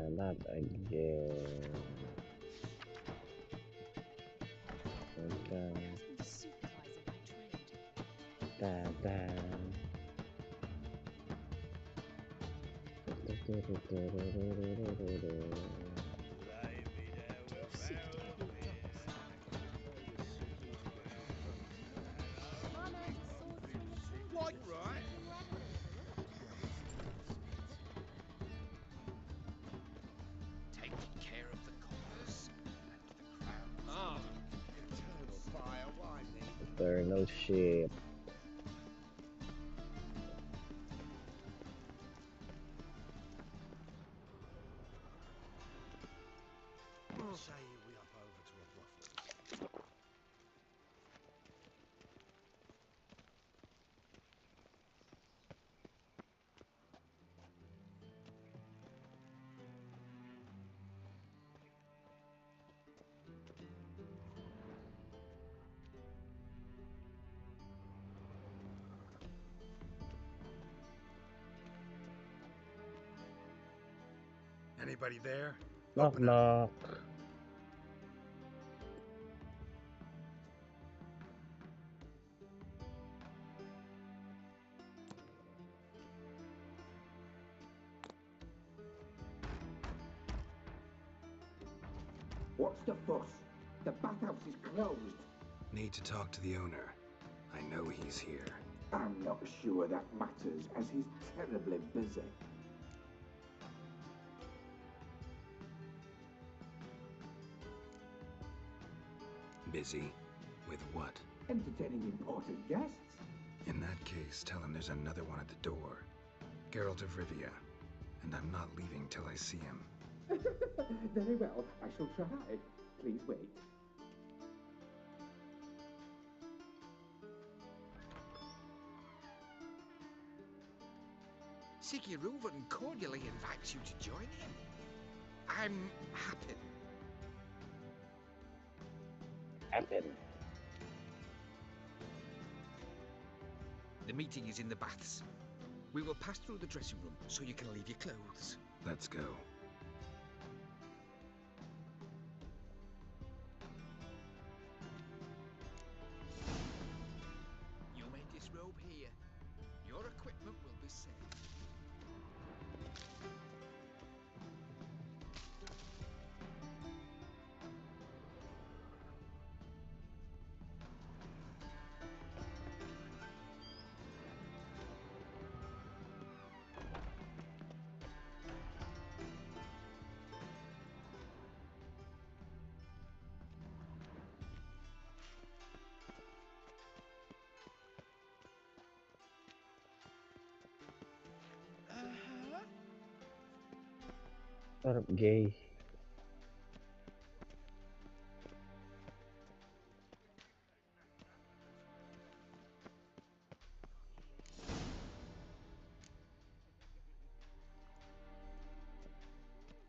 Not again. Quite right. Taking care of the coffers and the crown. Ah, eternal fire, why me? There are no ship. Say we up over to a brothel. Anybody there? Knock knock. What's the fuss? The bathhouse is closed. Need to talk to the owner. I know he's here. I'm not sure that matters, as he's terribly busy. Busy? With what? Entertaining important guests. In that case, tell him there's another one at the door. Geralt of Rivia. And I'm not leaving till I see him. Very well, I shall try. Please wait. Siggy Reuven cordially invites you to join him. I'm happy. Happen. The meeting is in the baths. We will pass through the dressing room so you can leave your clothes. Let's go. You may disrobe here. Your equipment will be safe. Shut up, gay.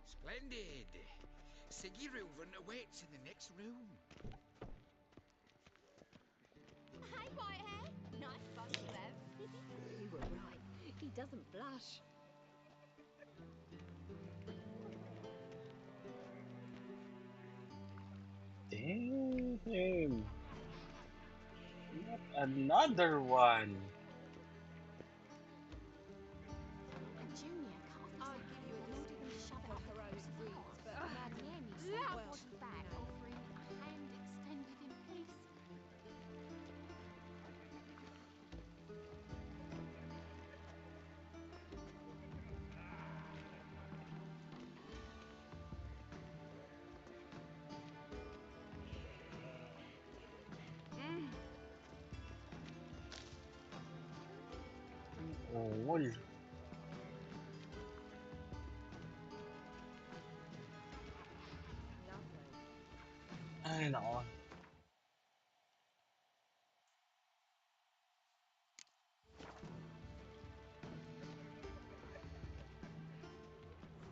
Splendid. Siggy Reuven awaits in the next room. Hey, Whitehair. Nice bum you have. You were right. He doesn't blush. Damn. Not another one. Junior can't I'll give you a ordered them to shove it up her own breeds, but Ranieri sent her body back offering a hand extended in peace. Ungol. Ay, nako.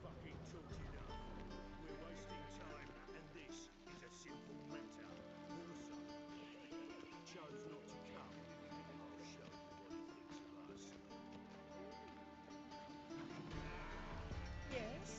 Fucking talk enough. We're wasting time, and this is a simple matter. Also, chose not to come. I'll show you what he thinks of us. Yes?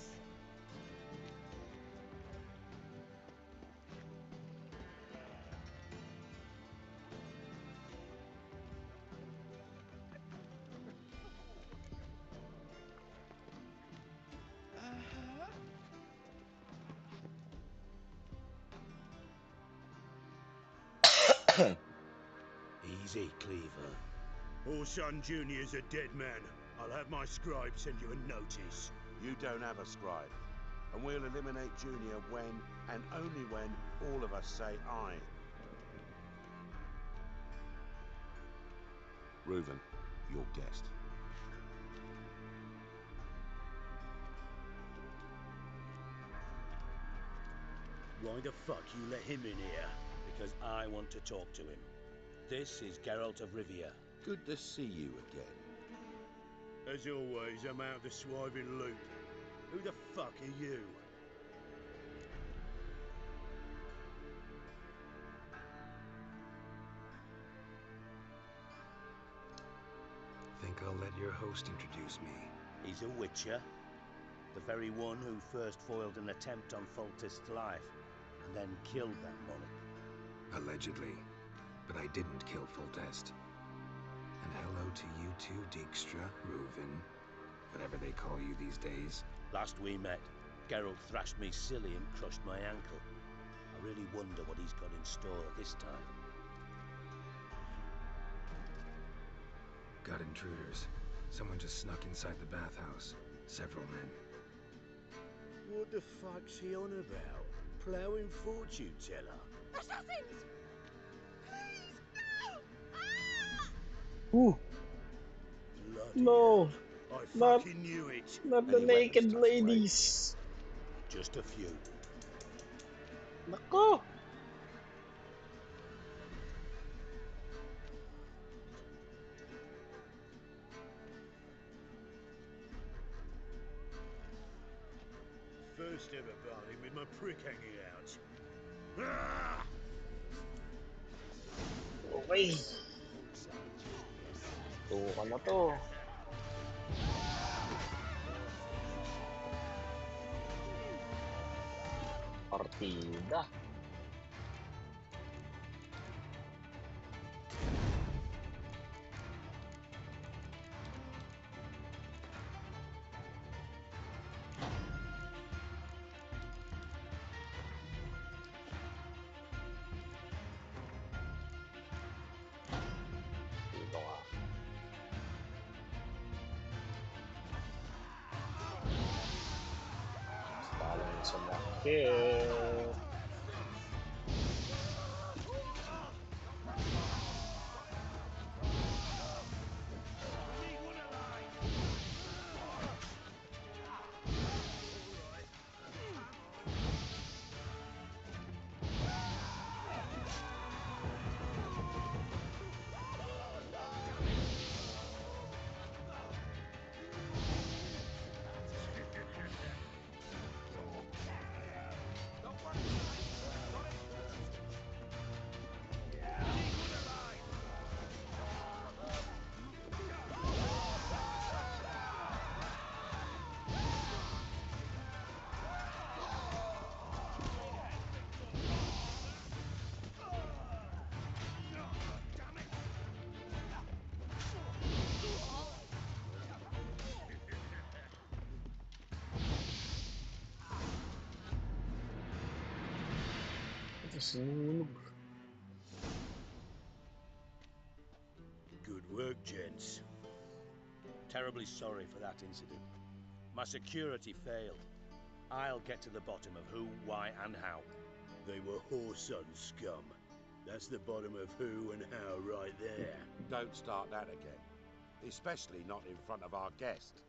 Easy, Cleaver. Orson Jr.'s a dead man. I'll have my scribe send you a notice. You don't have a scribe. And we'll eliminate Junior when, and only when, all of us say aye. Reuven, your guest. Why the fuck you let him in here? Because I want to talk to him. This is Geralt of Rivia. Good to see you again. As always, I'm out of the swiving loop. Who the fuck are you? Think I'll let your host introduce me. He's a witcher. The very one who first foiled an attempt on Foltest's life, and then killed that monarch. Allegedly. But I didn't kill Foltest. And hello to you too, Dijkstra, Reuven, whatever they call you these days. Last we met, Geralt thrashed me silly and crushed my ankle. I really wonder what he's got in store this time. Got intruders. Someone just snuck inside the bathhouse. Several men. What the fuck's he on about? ploughing fortune teller. Assassins! Please, no! Ooh, Bloody no, hell. I not, fucking knew it. not the Any weapon naked stuff's great. ladies. Just a few. Nako! First ever party with my prick hanging out. Ah! Okay. Tukan na to. Partida. Dito nga. Talong sumakit. Good work, gents. Terribly sorry for that incident. My security failed. I'll get to the bottom of who, why, and how. They were whoreson scum. That's the bottom of who and how right there. Don't start that again. Especially not in front of our guest.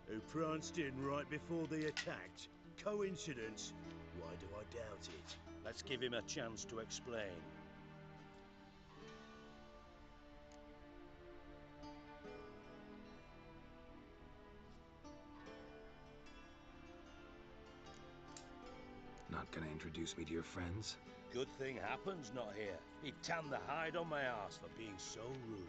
Who pranced in right before they attacked. Coincidence? Why do I doubt it? Let's give him a chance to explain. Not gonna introduce me to your friends? Good thing happens not here. He'd tan the hide on my arse for being so rude.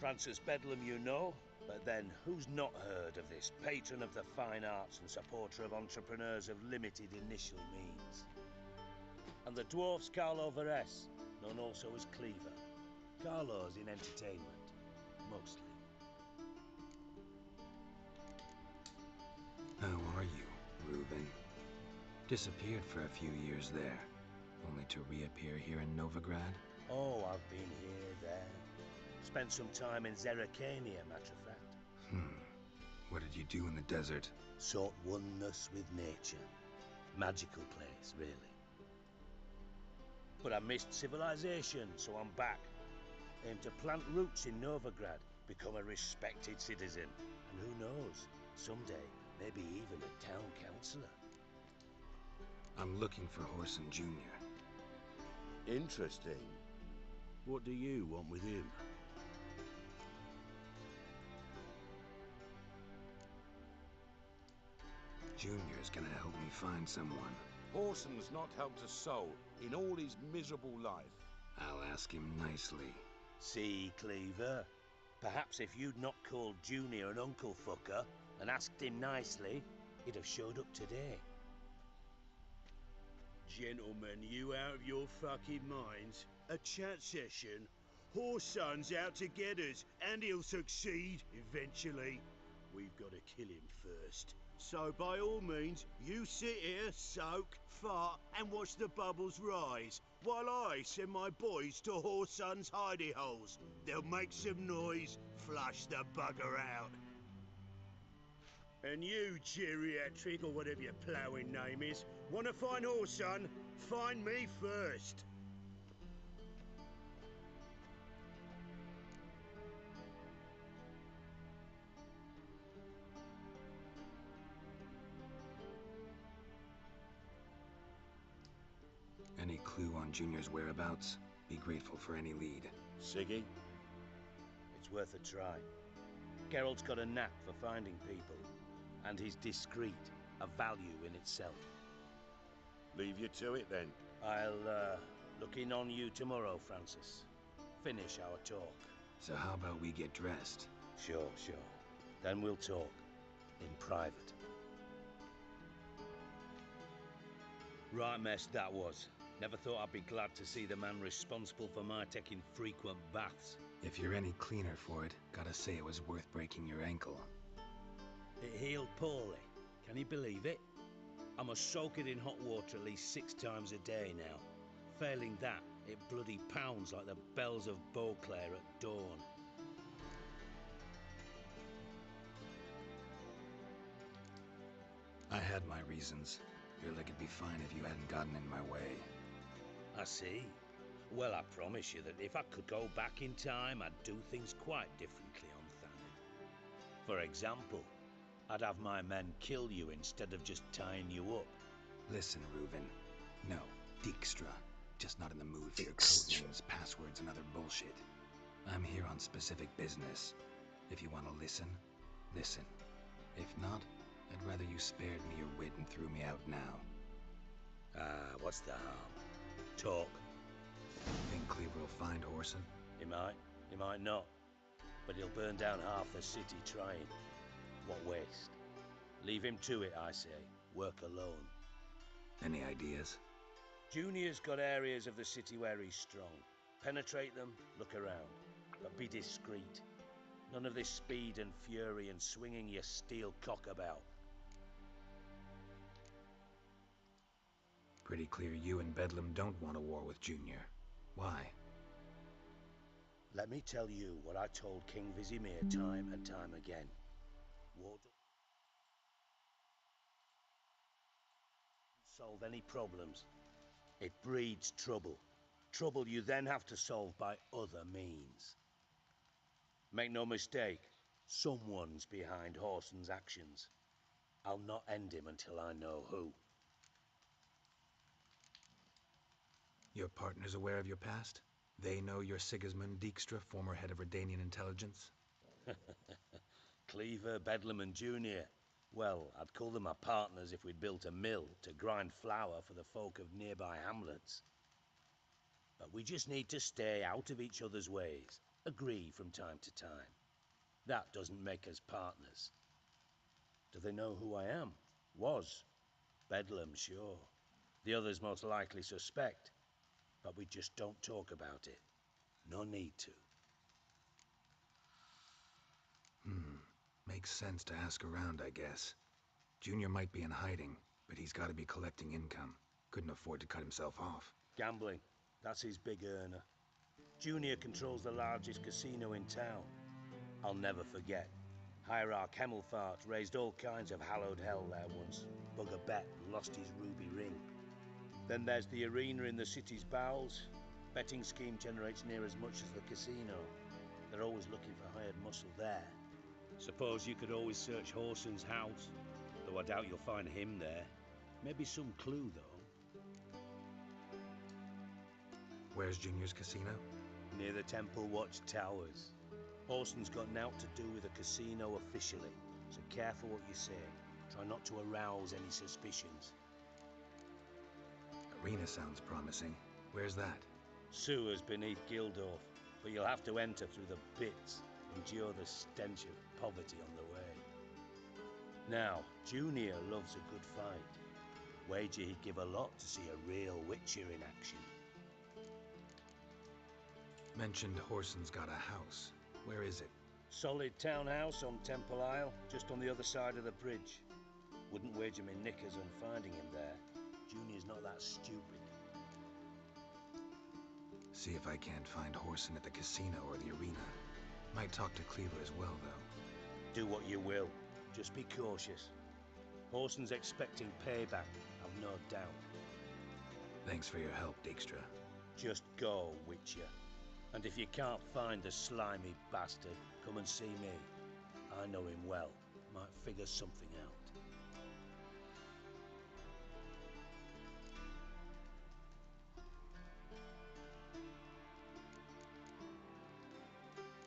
Francis Bedlam you know, but then who's not heard of this patron of the fine arts and supporter of entrepreneurs of limited initial means? And the dwarf's Carlo Veres, known also as Cleaver. Carlo's in entertainment, mostly. How are you, Reuben? Disappeared for a few years there, only to reappear here in Novigrad? Oh, I've been here, there. Spent some time in Zerrikania, matter of fact. What did you do in the desert? Sought oneness with nature. Magical place, really. But I missed civilization, so I'm back. Aim to plant roots in Novigrad, become a respected citizen. And who knows, someday, maybe even a town councillor. I'm looking for Whoreson Jr. Interesting. What do you want with him? Junior's gonna help me find someone. Whoreson's not helped a soul in all his miserable life. I'll ask him nicely. See, Cleaver? Perhaps if you'd not called Junior an uncle fucker and asked him nicely, he'd have showed up today. Gentlemen, you out of your fucking minds? A chat session? Whoreson's out to get us, and he'll succeed eventually. We've got to kill him first. So by all means, you sit here, soak, fart, and watch the bubbles rise, while I send my boys to Whoreson's hidey holes. They'll make some noise, flush the bugger out. And you, geriatric, or whatever your ploughing name is, want a fine horse, son? Find me first. Any clue on Junior's whereabouts? Be grateful for any lead. Siggy? It's worth a try. Geralt's got a knack for finding people, and he's discreet, a value in itself. Leave you to it then. I'll look in on you tomorrow, Francis. Finish our talk. So how about we get dressed? Sure. Then we'll talk. In private. Right mess that was. Never thought I'd be glad to see the man responsible for my taking frequent baths. If you're any cleaner for it, gotta say it was worth breaking your ankle. It healed poorly. Can you believe it? I must soak it in hot water at least 6 times a day now. Failing that, it bloody pounds like the bells of Beauclair at dawn. I had my reasons. Your leg would be fine if you hadn't gotten in my way. I see. Well, I promise you that if I could go back in time, I'd do things quite differently on Thanet. For example, I'd have my men kill you instead of just tying you up. Listen, Reuven. No, Dijkstra. Just not in the mood for your code names, passwords, and other bullshit. I'm here on specific business. If you want to listen, listen. If not, I'd rather you spared me your wit and threw me out now. What's the harm? Talk. Think Cleaver will find Whoreson? He might not. But he'll burn down half the city trying. What waste. Leave him to it, I say. Work alone. Any ideas? Junior's got areas of the city where he's strong. Penetrate them, look around. But be discreet. None of this speed and fury and swinging your steel cock about. Pretty clear you and Bedlam don't want a war with Junior. Why? Let me tell you what I told King Vizimir time and time again. War doesn't solve any problems. It breeds trouble. Trouble you then have to solve by other means. Make no mistake, someone's behind Whoreson's actions. I'll not end him until I know who. Your partner's aware of your past? They know you're Sigismund Dijkstra, former head of Redanian intelligence? Cleaver, Bedlam and Junior. Well, I'd call them my partners if we'd built a mill to grind flour for the folk of nearby hamlets. But we just need to stay out of each other's ways. Agree from time to time. That doesn't make us partners. Do they know who I am? Was. Bedlam, sure. The others most likely suspect. But we just don't talk about it. No need to. Makes sense to ask around, I guess. Junior might be in hiding, but he's got to be collecting income. Couldn't afford to cut himself off. Gambling. That's his big earner. Junior controls the largest casino in town. I'll never forget. Hierarch Hemmelfart raised all kinds of hallowed hell there once. Bugger bet and lost his ruby ring. Then there's the arena in the city's bowels. Betting scheme generates near as much as the casino. They're always looking for hired muscle there. Suppose you could always search Whoreson's house, though I doubt you'll find him there. Maybe some clue, though. Where's Junior's casino? Near the Temple Watch Towers. Whoreson's got naught to do with the casino officially, so careful what you say. Try not to arouse any suspicions. Arena sounds promising. Where's that? Sewers beneath Gildorf, but you'll have to enter through the pits. Endure the stench of poverty on the way. Now, Junior loves a good fight. Wager he'd give a lot to see a real Witcher in action. Mentioned Whoreson's got a house. Where is it? Solid townhouse on Temple Isle, just on the other side of the bridge. Wouldn't wager me knickers on finding him there. Junior's not that stupid. See if I can't find Whoreson at the casino or the arena. Might talk to Cleaver as well, though. Do what you will. Just be cautious. Horson's expecting payback, I've no doubt. Thanks for your help, Dijkstra. Just go, Witcher. And if you can't find the slimy bastard, come and see me. I know him well. Might figure something out.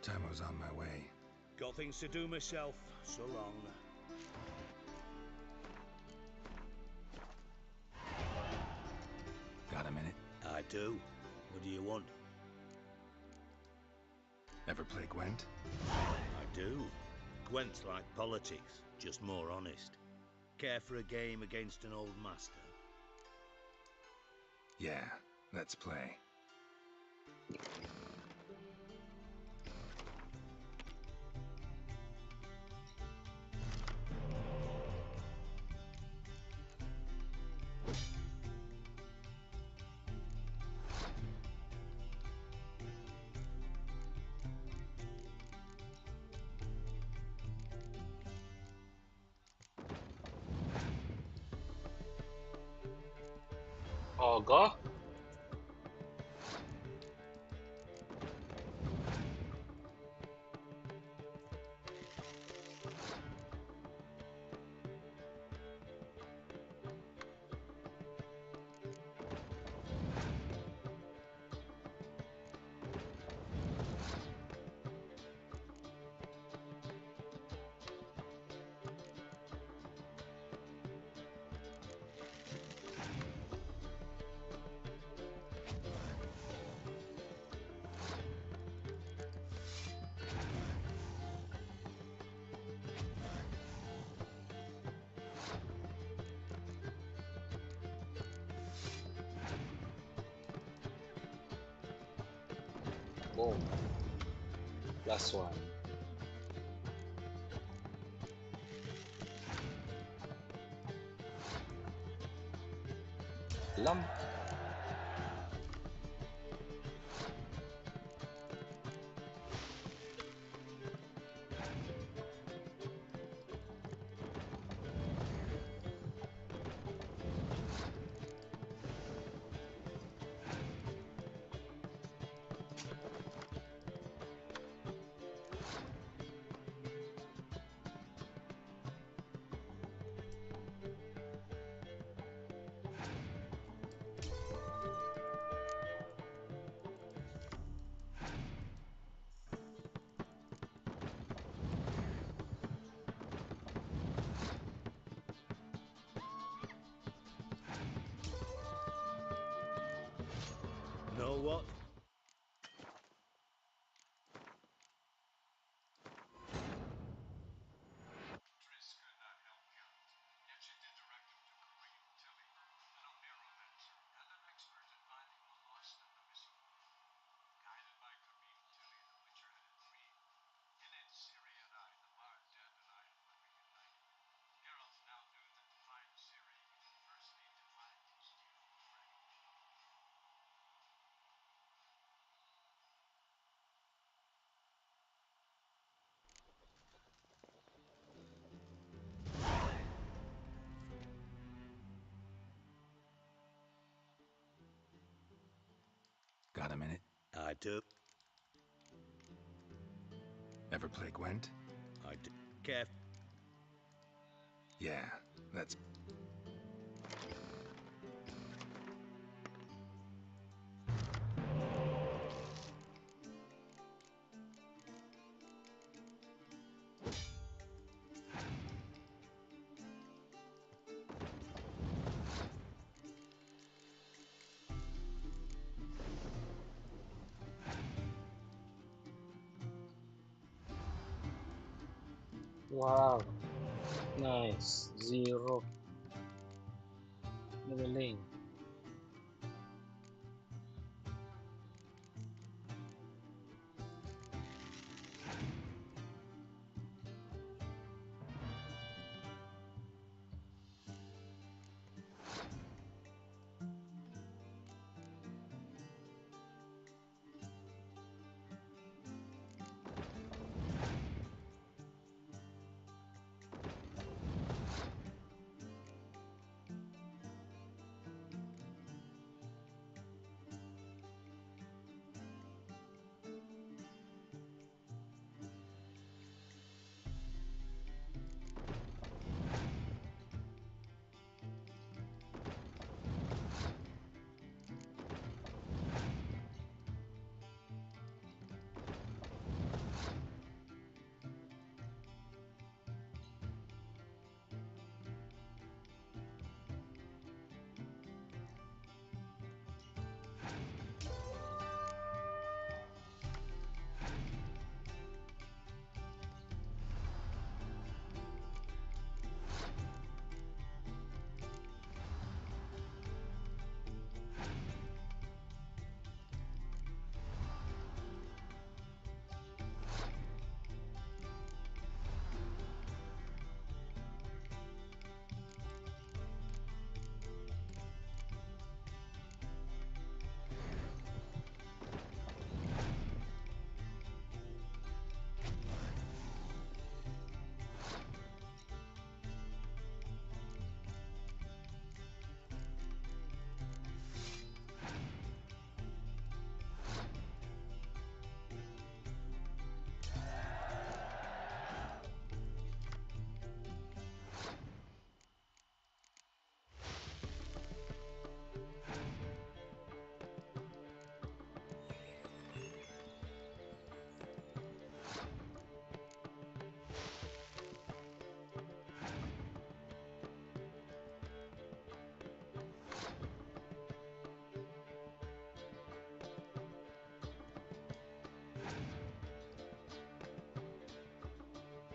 Tamo's on my way. Got things to do myself. So long. Got a minute? I do. What do you want? Ever play Gwent? I do. Gwent's like politics, just more honest. Care for a game against an old master? Yeah, let's play. Ogo? Boom. +1. Lamp. Know what? Got a minute? I do. Ever play Gwent? I do. Kev. Yeah, let's... Wow. Nice. 0. Magaling.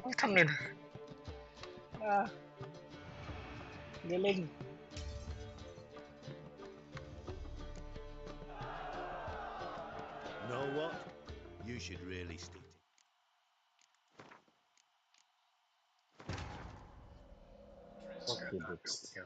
Ang tangin. Ah. Galing. Know what? You should really stick to Okay, next. Yeah.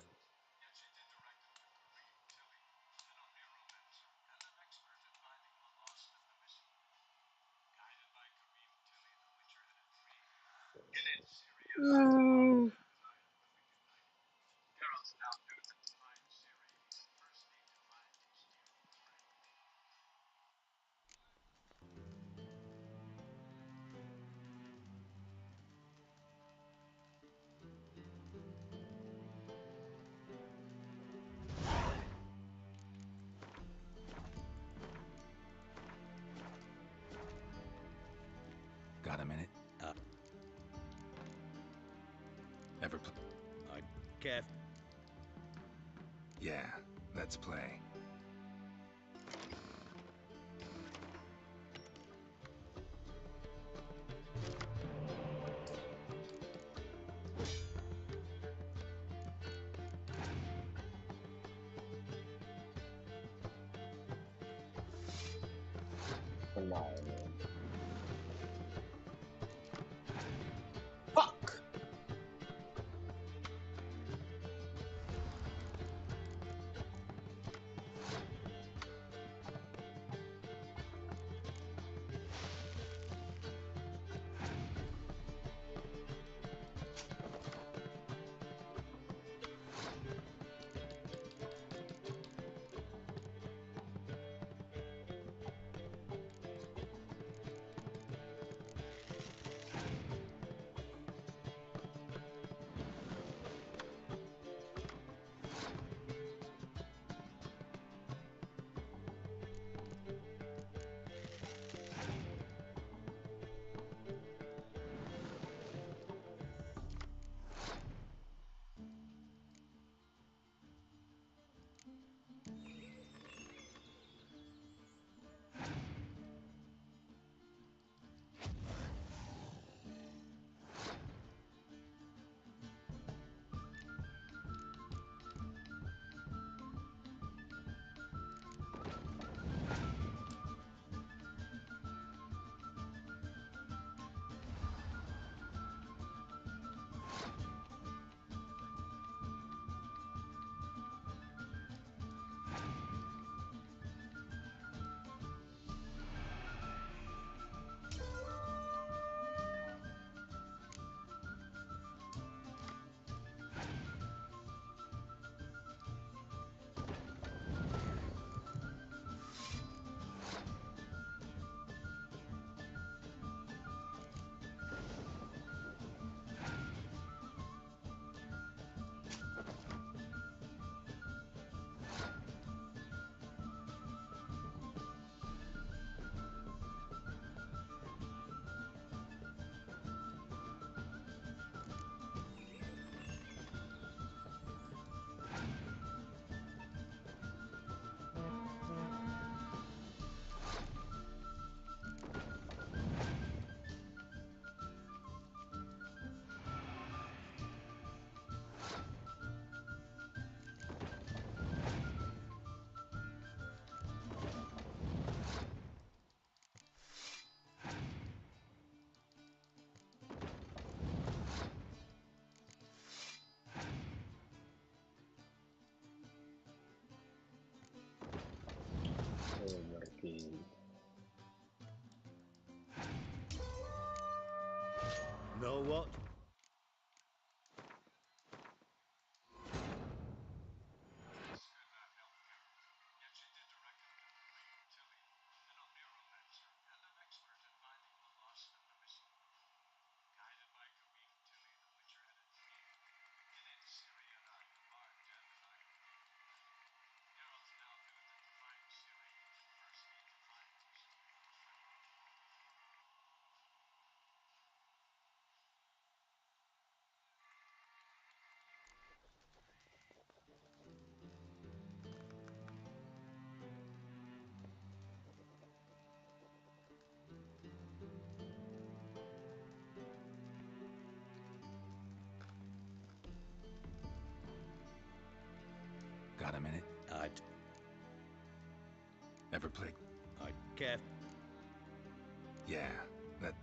Got a minute? Ever play? Kev. Yeah, let's play. Fuck! Got a minute? I'd Ever played? care. Yeah, that...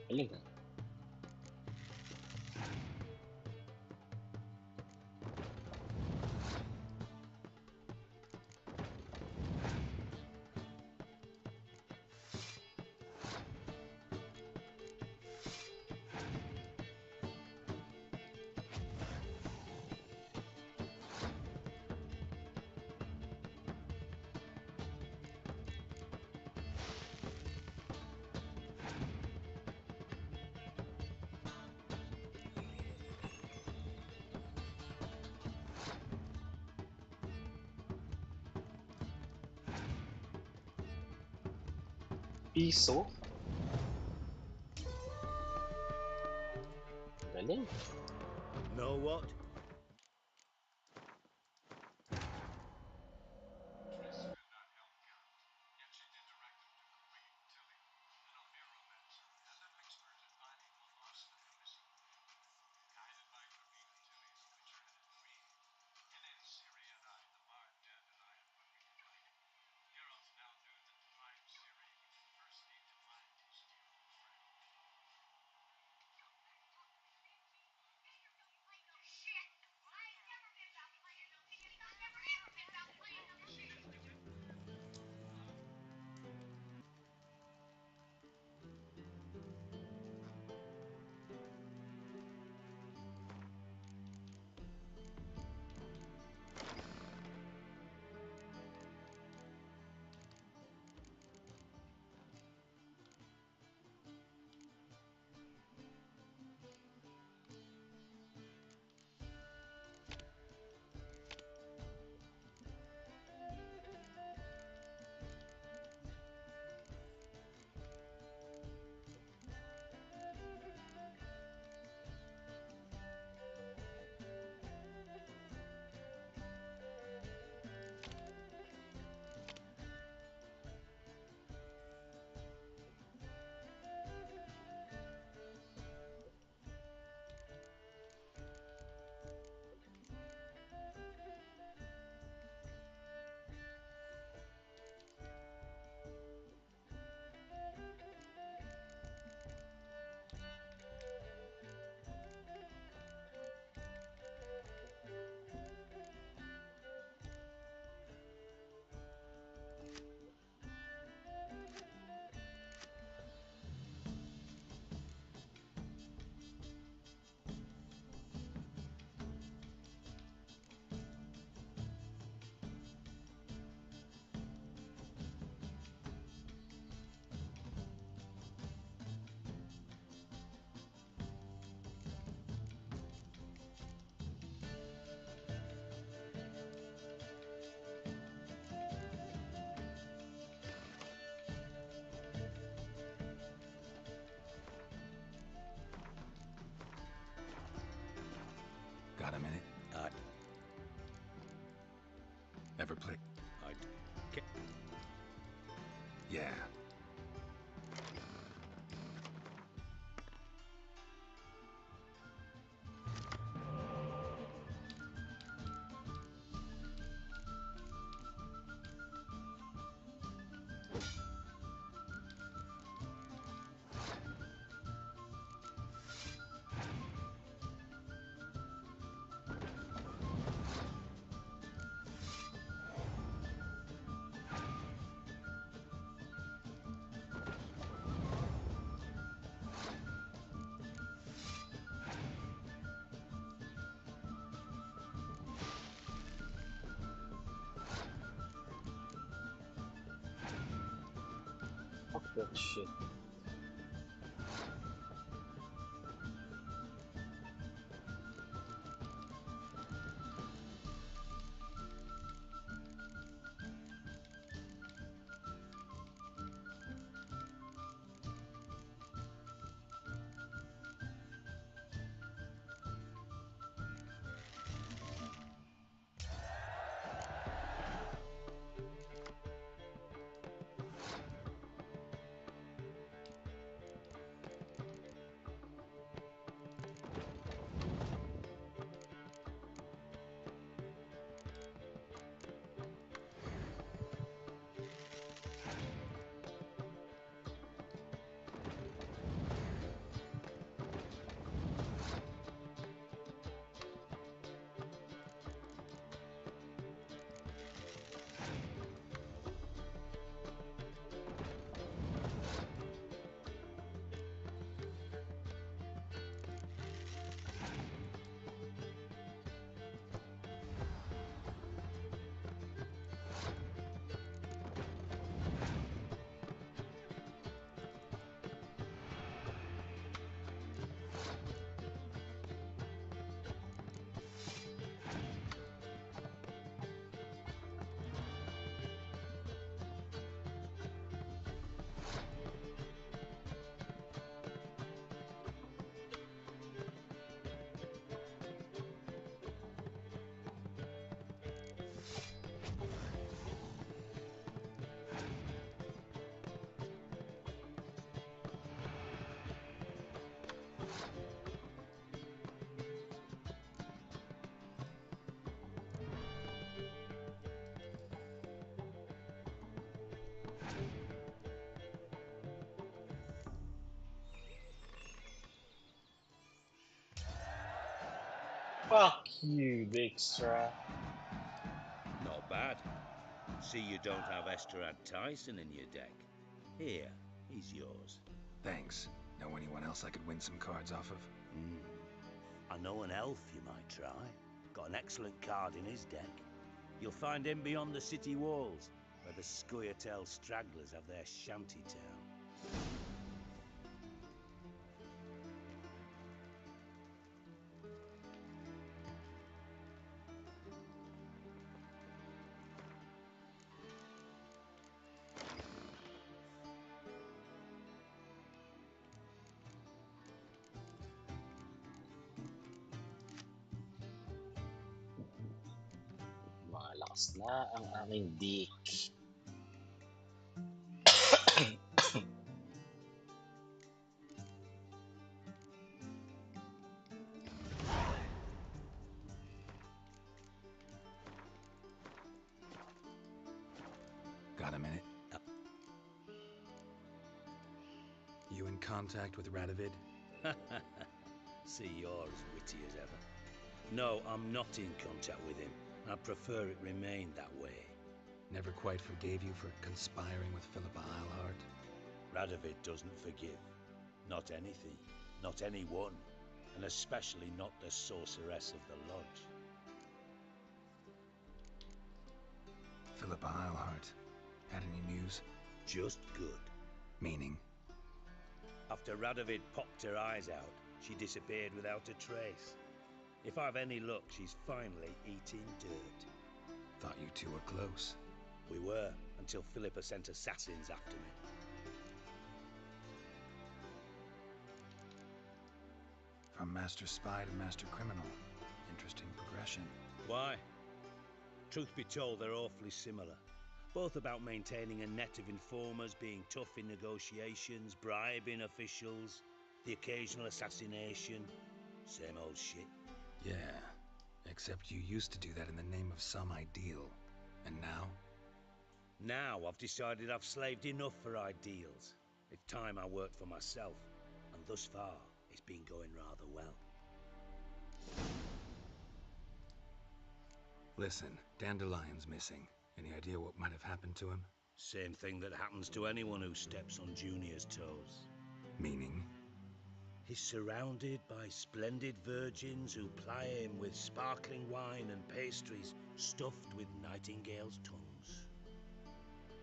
Galing ah. Piso? Galing. Know what? a minute? Ever play? Yeah. Fuck that shit. Fuck you, Dijkstra. Not bad. See you don't have Esterad Tyson in your deck. Here, he's yours. Thanks. Know anyone else I could win some cards off of? I know an elf you might try. Got an excellent card in his deck. You'll find him beyond the city walls, where the Scoia'tael stragglers have their shanty town. Malakas na ang aking dick. Got a minute? You in contact with Radovid? See, you're as witty as ever. No, I'm not in contact with him. I prefer it remained that way. Never quite forgave you for conspiring with Philippa Eilhart? Radovid doesn't forgive. Not anything. Not anyone. And especially not the sorceress of the Lodge. Philippa Eilhart. Had any news? Just good. Meaning? After Radovid popped her eyes out, she disappeared without a trace. If I've any luck, she's finally eating dirt. Thought you two were close. We were, until Philippa sent assassins after me. From Master Spy to Master Criminal. interesting progression. Why? Truth be told, they're awfully similar. Both about maintaining a net of informers, being tough in negotiations, bribing officials, the occasional assassination. Same old shit. Yeah, except you used to do that in the name of some ideal. And now? Now I've decided I've slaved enough for ideals. It's time I worked for myself. And thus far, it's been going rather well. Listen, Dandelion's missing. Any idea what might have happened to him? Same thing that happens to anyone who steps on Junior's toes. Meaning? He's surrounded by splendid virgins who ply him with sparkling wine and pastries stuffed with nightingales' tongues.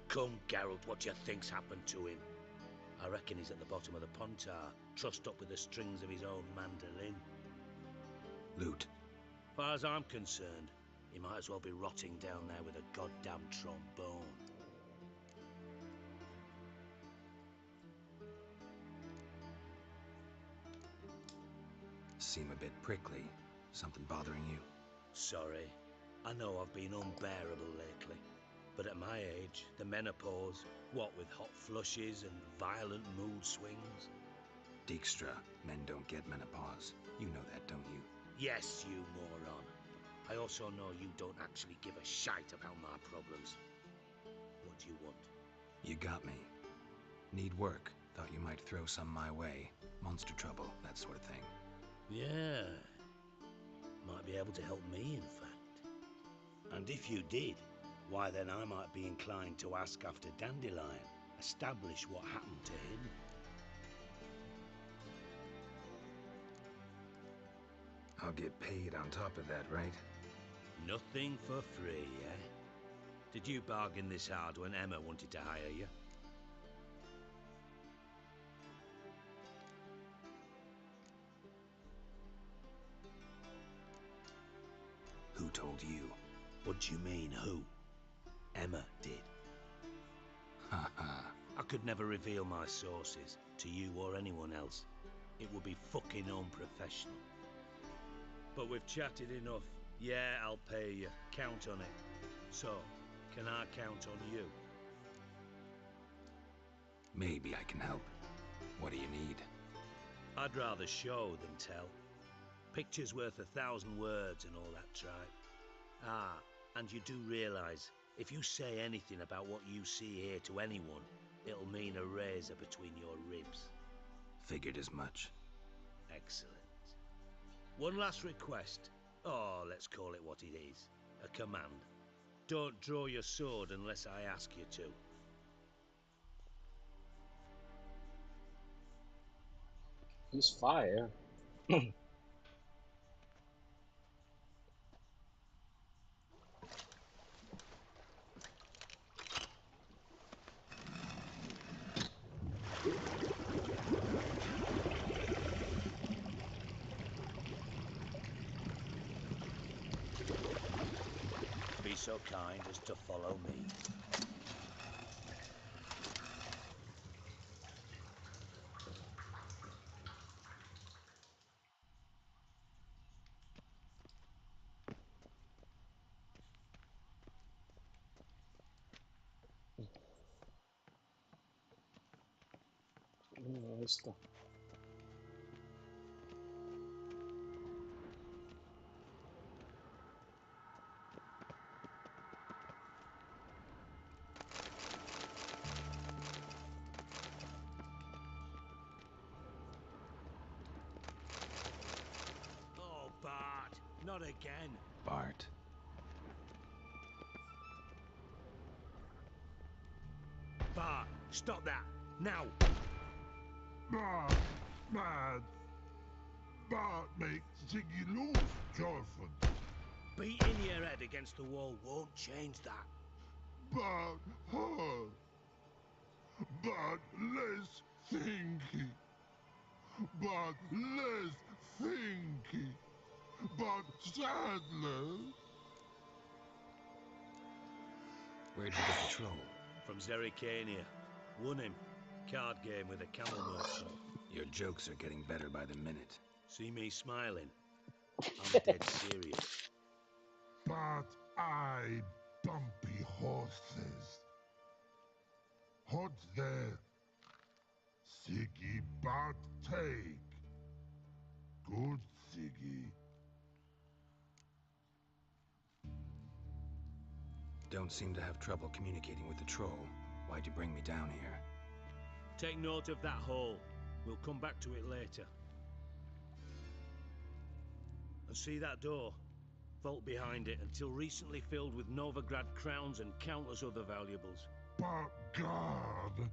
Come, Geralt, what do you think's happened to him? I reckon he's at the bottom of the Pontar, trussed up with the strings of his own mandolin. Loot. Far as I'm concerned, he might as well be rotting down there with a goddamn trombone. Seem a bit prickly. Something bothering you? Sorry. I know I've been unbearable lately. But at my age, the menopause, what with hot flushes and violent mood swings. Dijkstra, men don't get menopause. You know that, don't you? Yes, you moron. I also know you don't actually give a shite about my problems. What do you want? You got me. Need work. Thought you might throw some my way. Monster trouble, that sort of thing. Yeah. Might be able to help me, in fact. And if you did, why then I might be inclined to ask after Dandelion. Establish what happened to him. I'll get paid on top of that, right? Nothing for free, eh? Did you bargain this hard when Emma wanted to hire you? Who told you? What do you mean, who? Emma did. Ha ha. I could never reveal my sources to you or anyone else. It would be fucking unprofessional. But we've chatted enough. Yeah, I'll pay you. Count on it. So, can I count on you? Maybe I can help. What do you need? I'd rather show than tell. Picture's worth 1,000 words and all that tripe. Ah, and you do realise, if you say anything about what you see here to anyone, it'll mean a razor between your ribs. Figured as much. Excellent. One last request. Oh, let's call it what it is. A command. Don't draw your sword unless I ask you to. He's fire. Be so kind as to follow me. Ayos to. Oh, Bart, not again. Bart. Bart, stop that, now. Bart, bad. Bart make Ziggy lose, Jonathan. Beating your head against the wall won't change that. Bart hard. Bart less thinky. Bart less thinky. Bart Sadler. Where'd you get the troll? From Zerrikania. Won him. Card game with a camel merchant. Your jokes are getting better by the minute. See me smiling? I'm dead serious. But I bumpy horses. Hot there. Siggy but take. Good Siggy. Don't seem to have trouble communicating with the troll. Why'd you bring me down here? Take note of that hole. We'll come back to it later. And see that door? Vault behind it, until recently filled with Novigrad crowns and countless other valuables. But God,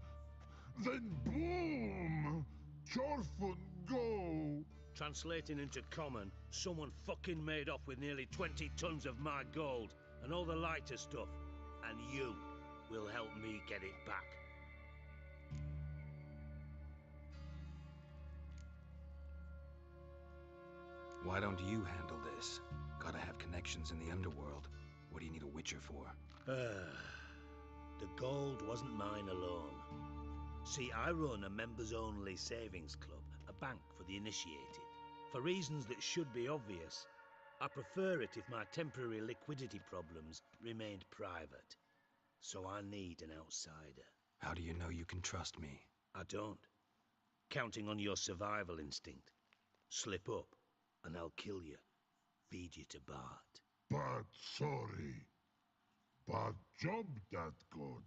then boom! Chorfun go! Translating into common, someone fucking made off with nearly 20 tons of my gold and all the lighter stuff, and you will help me get it back. Why don't you handle this? Gotta have connections in the underworld. What do you need a Witcher for? The gold wasn't mine alone. See, I run a members-only savings club, a bank for the initiated. For reasons that should be obvious, I prefer it if my temporary liquidity problems remained private. So I need an outsider. How do you know you can trust me? I don't. Counting on your survival instinct. Slip up, and I'll kill you. Feed you to Bart. But sorry. But job that good.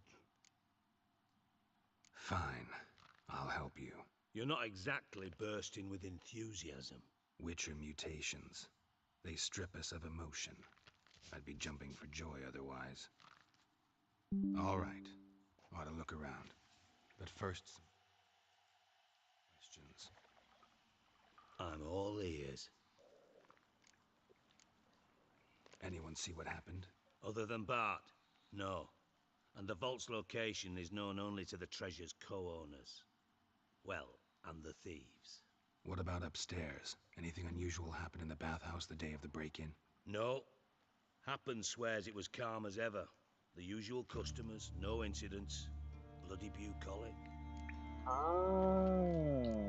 Fine. I'll help you. You're not exactly bursting with enthusiasm. Witcher mutations. They strip us of emotion. I'd be jumping for joy otherwise. All right. Ought to look around. But first, some questions. I'm all ears. Anyone see what happened? Other than Bart? No. And the vault's location is known only to the treasure's co-owners. Well, and the thieves. What about upstairs? Anything unusual happen in the bathhouse the day of the break-in? No. Happen swears it was calm as ever. The usual customers, no incidents. Bloody bucolic. Oh.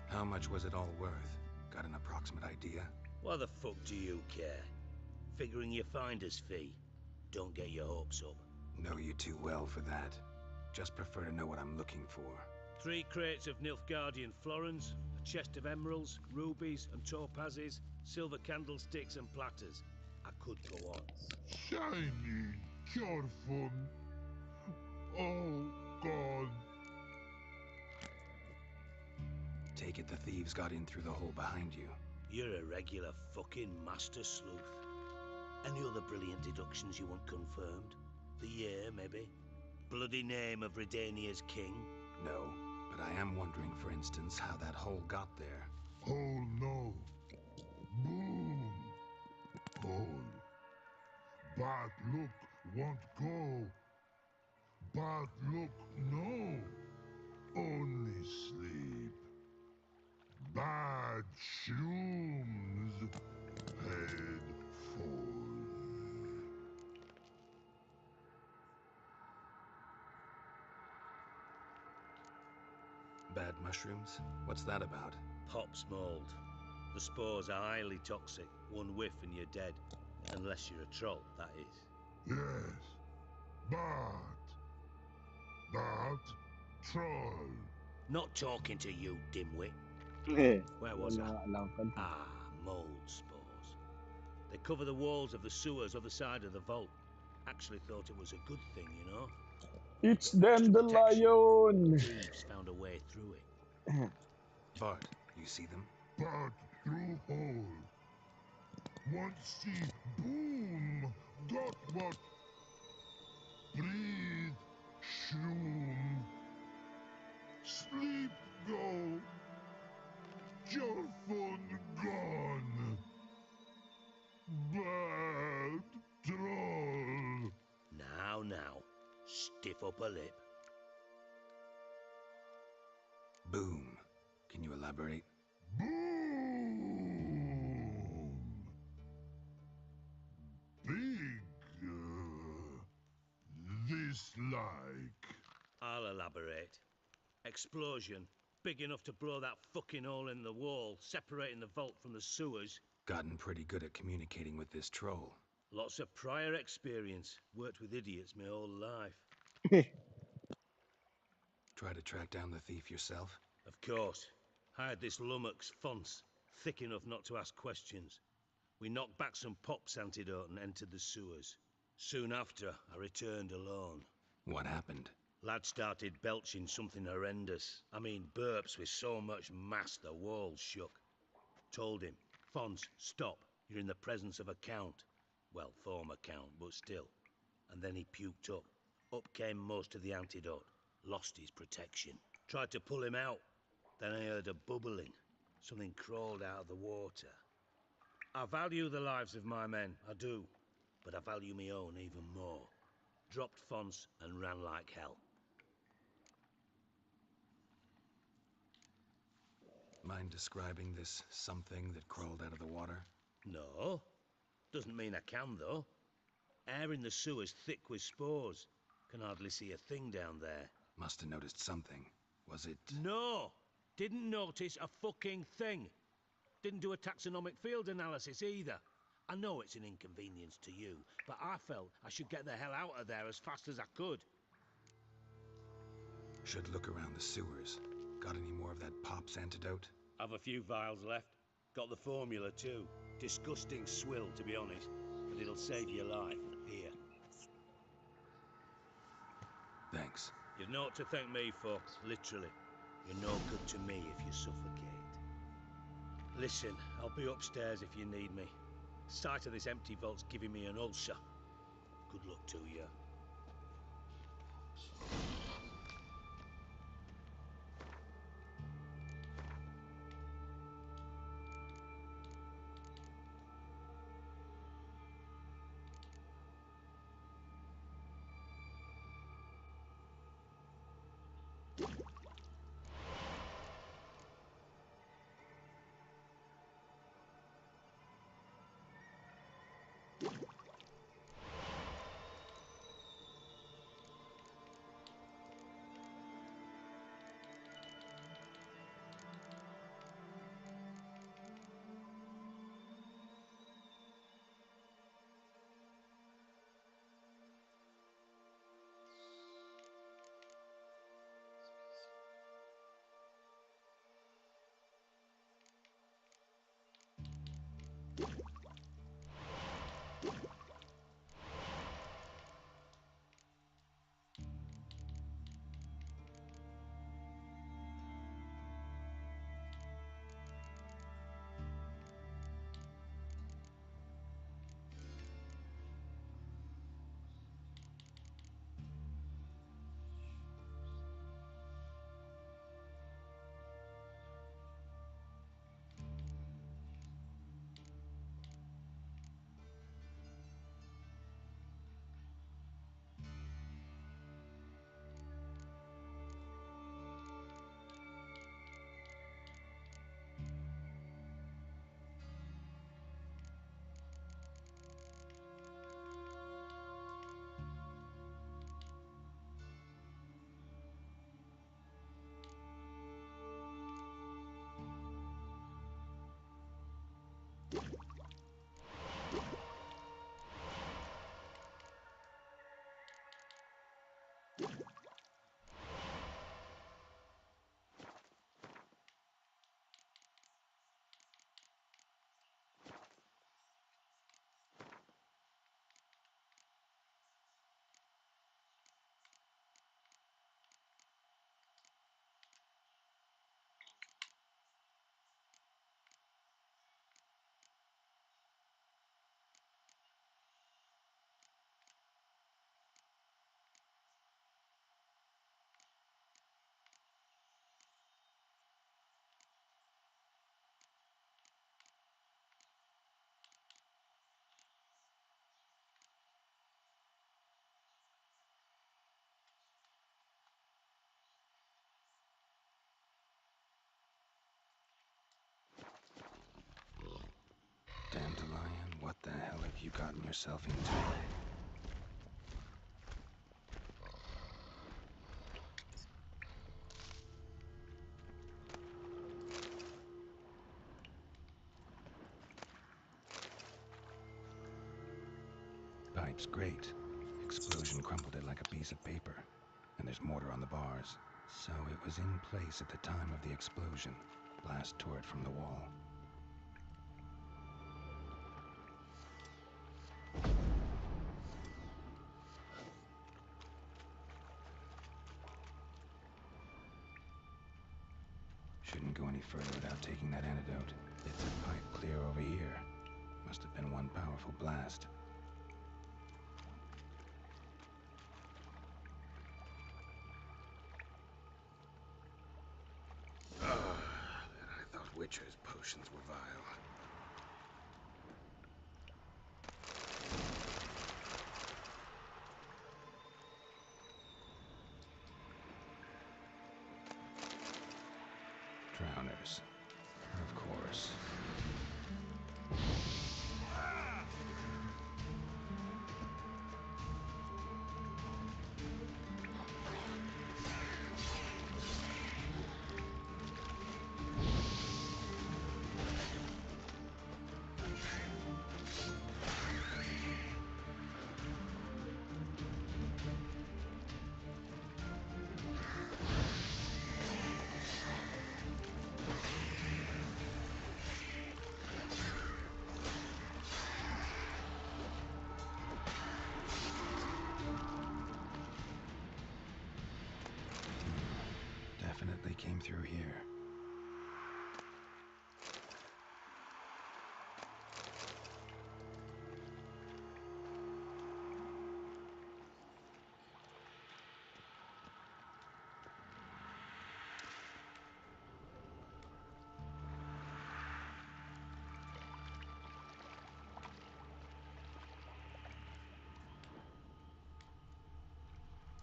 How much was it all worth? Got an approximate idea? Why the fuck do you care? Figuring your finder's fee. Don't get your hopes up. Know you too well for that. Just prefer to know what I'm looking for. 3 crates of Nilfgaardian florins, a chest of emeralds, rubies and topazes, silver candlesticks and platters. I could go on. Shiny, Chorfun. Oh, God. Take it the thieves got in through the hole behind you. You're a regular fucking master sleuth. Any other brilliant deductions you want confirmed? The year, maybe? Bloody name of Redania's king? No, but I am wondering, for instance, how that hole got there. Hole no. Boom. Hole. But look, won't go. But look, no. Only sleep. Bad shrooms. Head full. Bad mushrooms? What's that about? Pop's mold. The spores are highly toxic. One whiff and you're dead. Unless you're a troll, that is. Yes. But troll. Not talking to you, dimwit. Where was I? Ah, mold spores. They cover the walls of the sewers other side of the vault. Actually thought it was a good thing, you know? It's Dandelion! Thieves found a way through it. Bart, you see them? But through hole. Once see boom. Got what? Breathe. Shroom. Sleep go. Chorfun gone. Bad troll. Now. Stiff up a lip. Boom. Can you elaborate? Boom. Big. This like. I'll elaborate. Explosion. Big enough to blow that fucking hole in the wall, separating the vault from the sewers. Gotten pretty good at communicating with this troll. Lots of prior experience. Worked with idiots my whole life. Try to track down the thief yourself? Of course. Hired this lummox, Fons, thick enough not to ask questions. We knocked back some Pop's antidote and entered the sewers. Soon after, I returned alone. What happened? Lad started belching something horrendous. I mean, burps with so much mass the walls shook. Told him, Fons, stop. You're in the presence of a count. Well, former count, but still. And then he puked up. Up came most of the antidote. Lost his protection. Tried to pull him out. Then I heard a bubbling. Something crawled out of the water. I value the lives of my men, I do. But I value my own even more. Dropped Fons and ran like hell. Mind describing this something that crawled out of the water? No. Doesn't mean I can, though. Air in the sewers thick with spores. Can hardly see a thing down there. Must have noticed something. Was it... No! Didn't notice a fucking thing. Didn't do a taxonomic field analysis either. I know it's an inconvenience to you, but I felt I should get the hell out of there as fast as I could. Should look around the sewers. Got any more of that Pop's antidote? I've a few vials left. Got the formula too. Disgusting swill, to be honest. But it'll save your life. Here. Thanks. You've naught to thank me for, literally. You're no good to me if you suffocate. Listen, I'll be upstairs if you need me. Sight of this empty vault's giving me an ulcer. Good luck to you. Dandelion, what the hell have you gotten yourself into? Looks great. Explosion crumpled it like a piece of paper. And there's mortar on the bars. So it was in place at the time of the explosion. Blast tore it from the wall. Shouldn't go any further without taking that antidote. It's a pipe clear over here. Must have been one powerful blast. I thought Witcher's potions were vile. Drowners. Of course. Definitely came through here.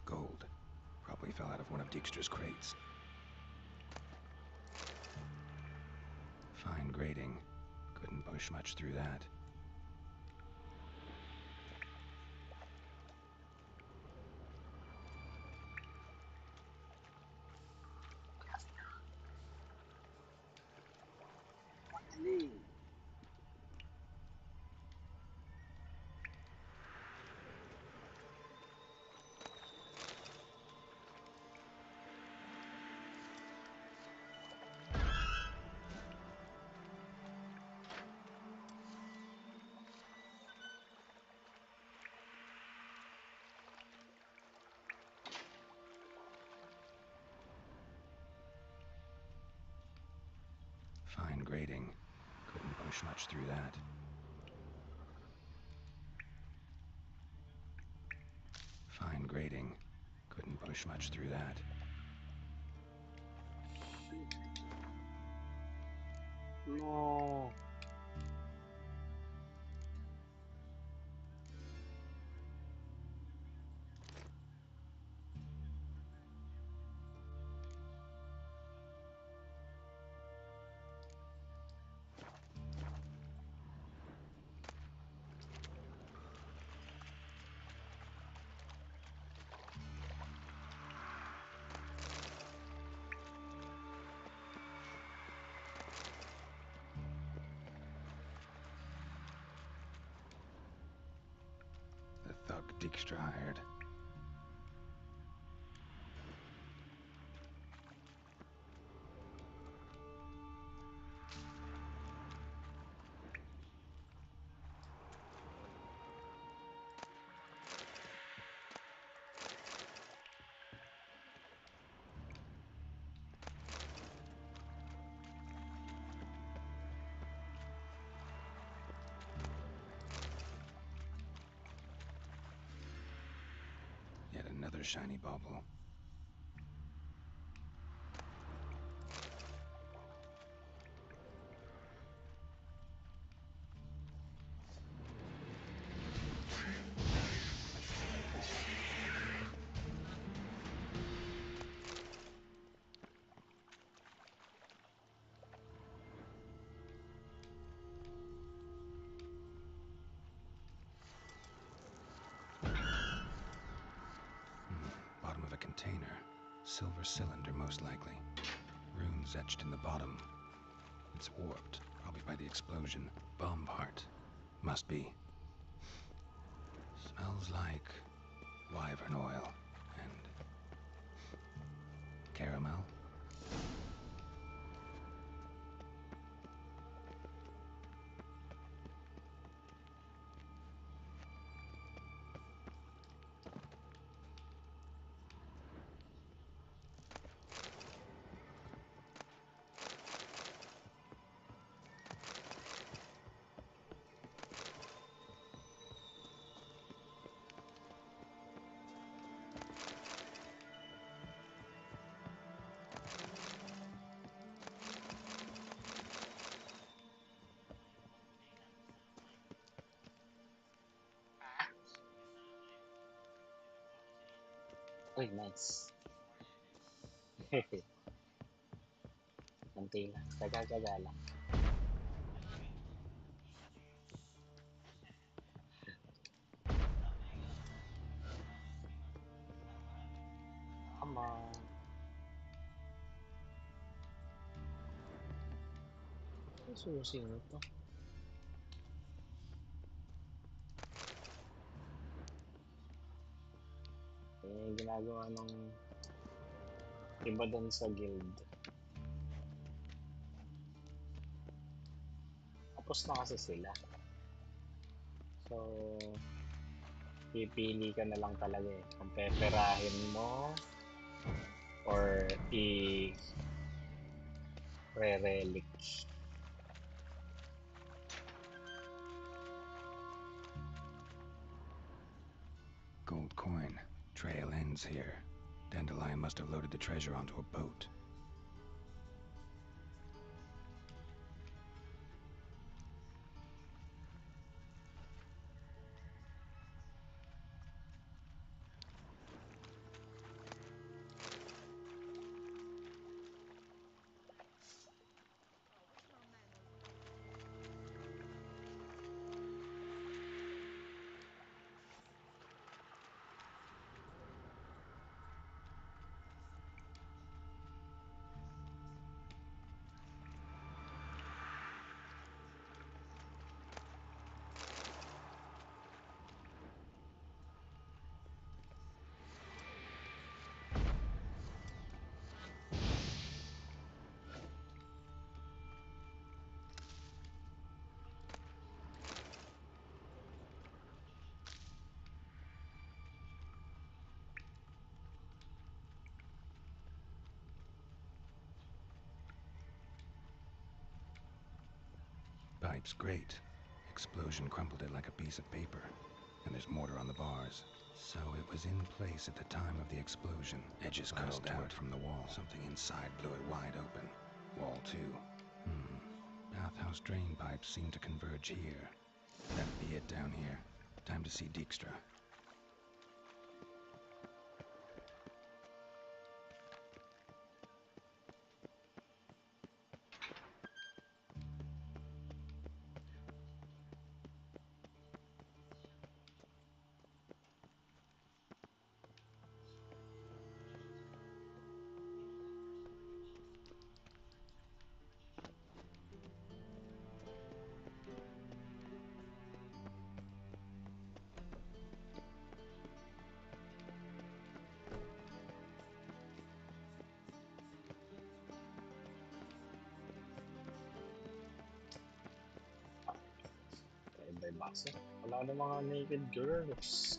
Gold. Probably fell out of one of Dijkstra's crates. Fine grading. Couldn't push much through that. Fine grading. Couldn't push much through that. Fine grading. Couldn't push much through that. No. The thug Dijkstra hired. Yet another shiny bauble. Bottom of a container. Silver cylinder, most likely. Runes etched in the bottom. It's warped, probably by the explosion. Bomb part. Must be. So Smells like wyvern oil and caramel. Uy, nice. Konti lang. Taga-taga lang. Come on. Susi na to. Eh, ginagawa nung iba dun sa guild. Tapos na kasi sila. So, pipili ka na lang talaga eh. Kung peperahin mo or re-relic. Gold coin. Trail ends here. Dandelion must have loaded the treasure onto a boat. Pipe's great. Explosion crumpled it like a piece of paper. And there's mortar on the bars. So it was in place at the time of the explosion. Edges curled out from the wall. Something inside blew it wide open. Wall too. Bathhouse drain pipes seem to converge here. That'd be it down here. Time to see Dijkstra. Iba base. Wala na mga naked girls.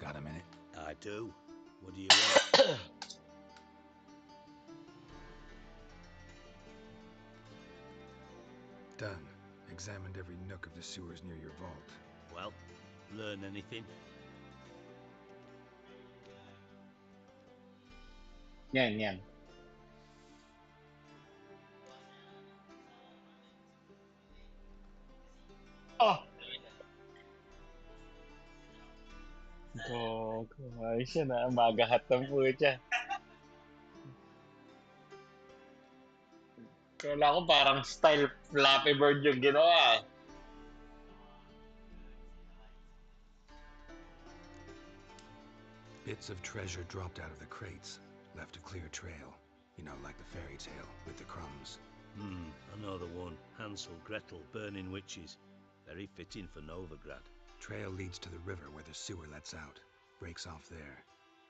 Got a minute? I do. What do you want? Done. Examined every nook of the sewers near your vault. Well, learn anything? Yan. Oh! Gogo. Ayos yan ah. Magahat ng pucha. Kala ko parang style Flappy Bird yung ginawa eh. Bits of treasure dropped out of the crates, left a clear trail. You know, like the fairy tale, with the crumbs. I know the one. Hansel, Gretel, burning witches. Very fitting for Novigrad. Trail leads to the river where the sewer lets out. Breaks off there.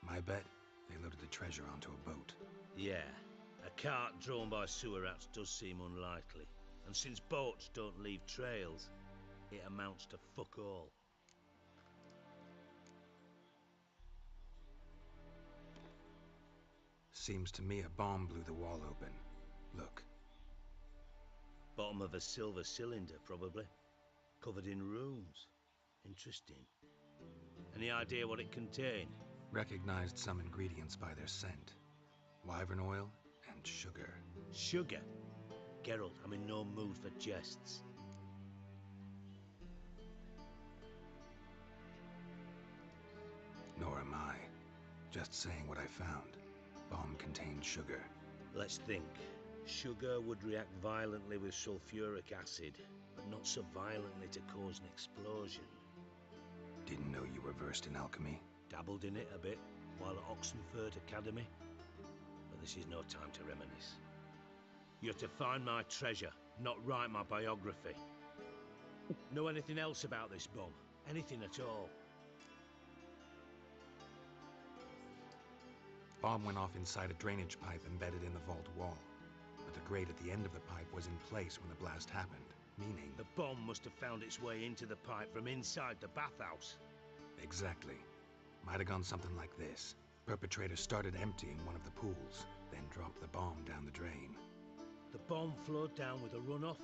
My bet, they loaded the treasure onto a boat. Yeah, a cart drawn by sewer rats does seem unlikely. And since boats don't leave trails, it amounts to fuck all. Seems to me a bomb blew the wall open. Look. Bottom of a silver cylinder, probably. Covered in runes. Interesting. Any idea what it contained? Recognized some ingredients by their scent. Wyvern oil and sugar. Sugar? Geralt, I'm in no mood for jests. Nor am I. Just saying what I found. Bomb contained sugar. Let's think. Sugar would react violently with sulfuric acid, but not so violently to cause an explosion. Didn't know you were versed in alchemy. Dabbled in it a bit while at Oxenford Academy. But this is no time to reminisce. You're to find my treasure, not write my biography. Know anything else about this bomb? Anything at all? Bomb went off inside a drainage pipe embedded in the vault wall. But the grate at the end of the pipe was in place when the blast happened, meaning... The bomb must have found its way into the pipe from inside the bathhouse. Exactly. Might have gone something like this. Perpetrator started emptying one of the pools, then dropped the bomb down the drain. The bomb flowed down with a runoff,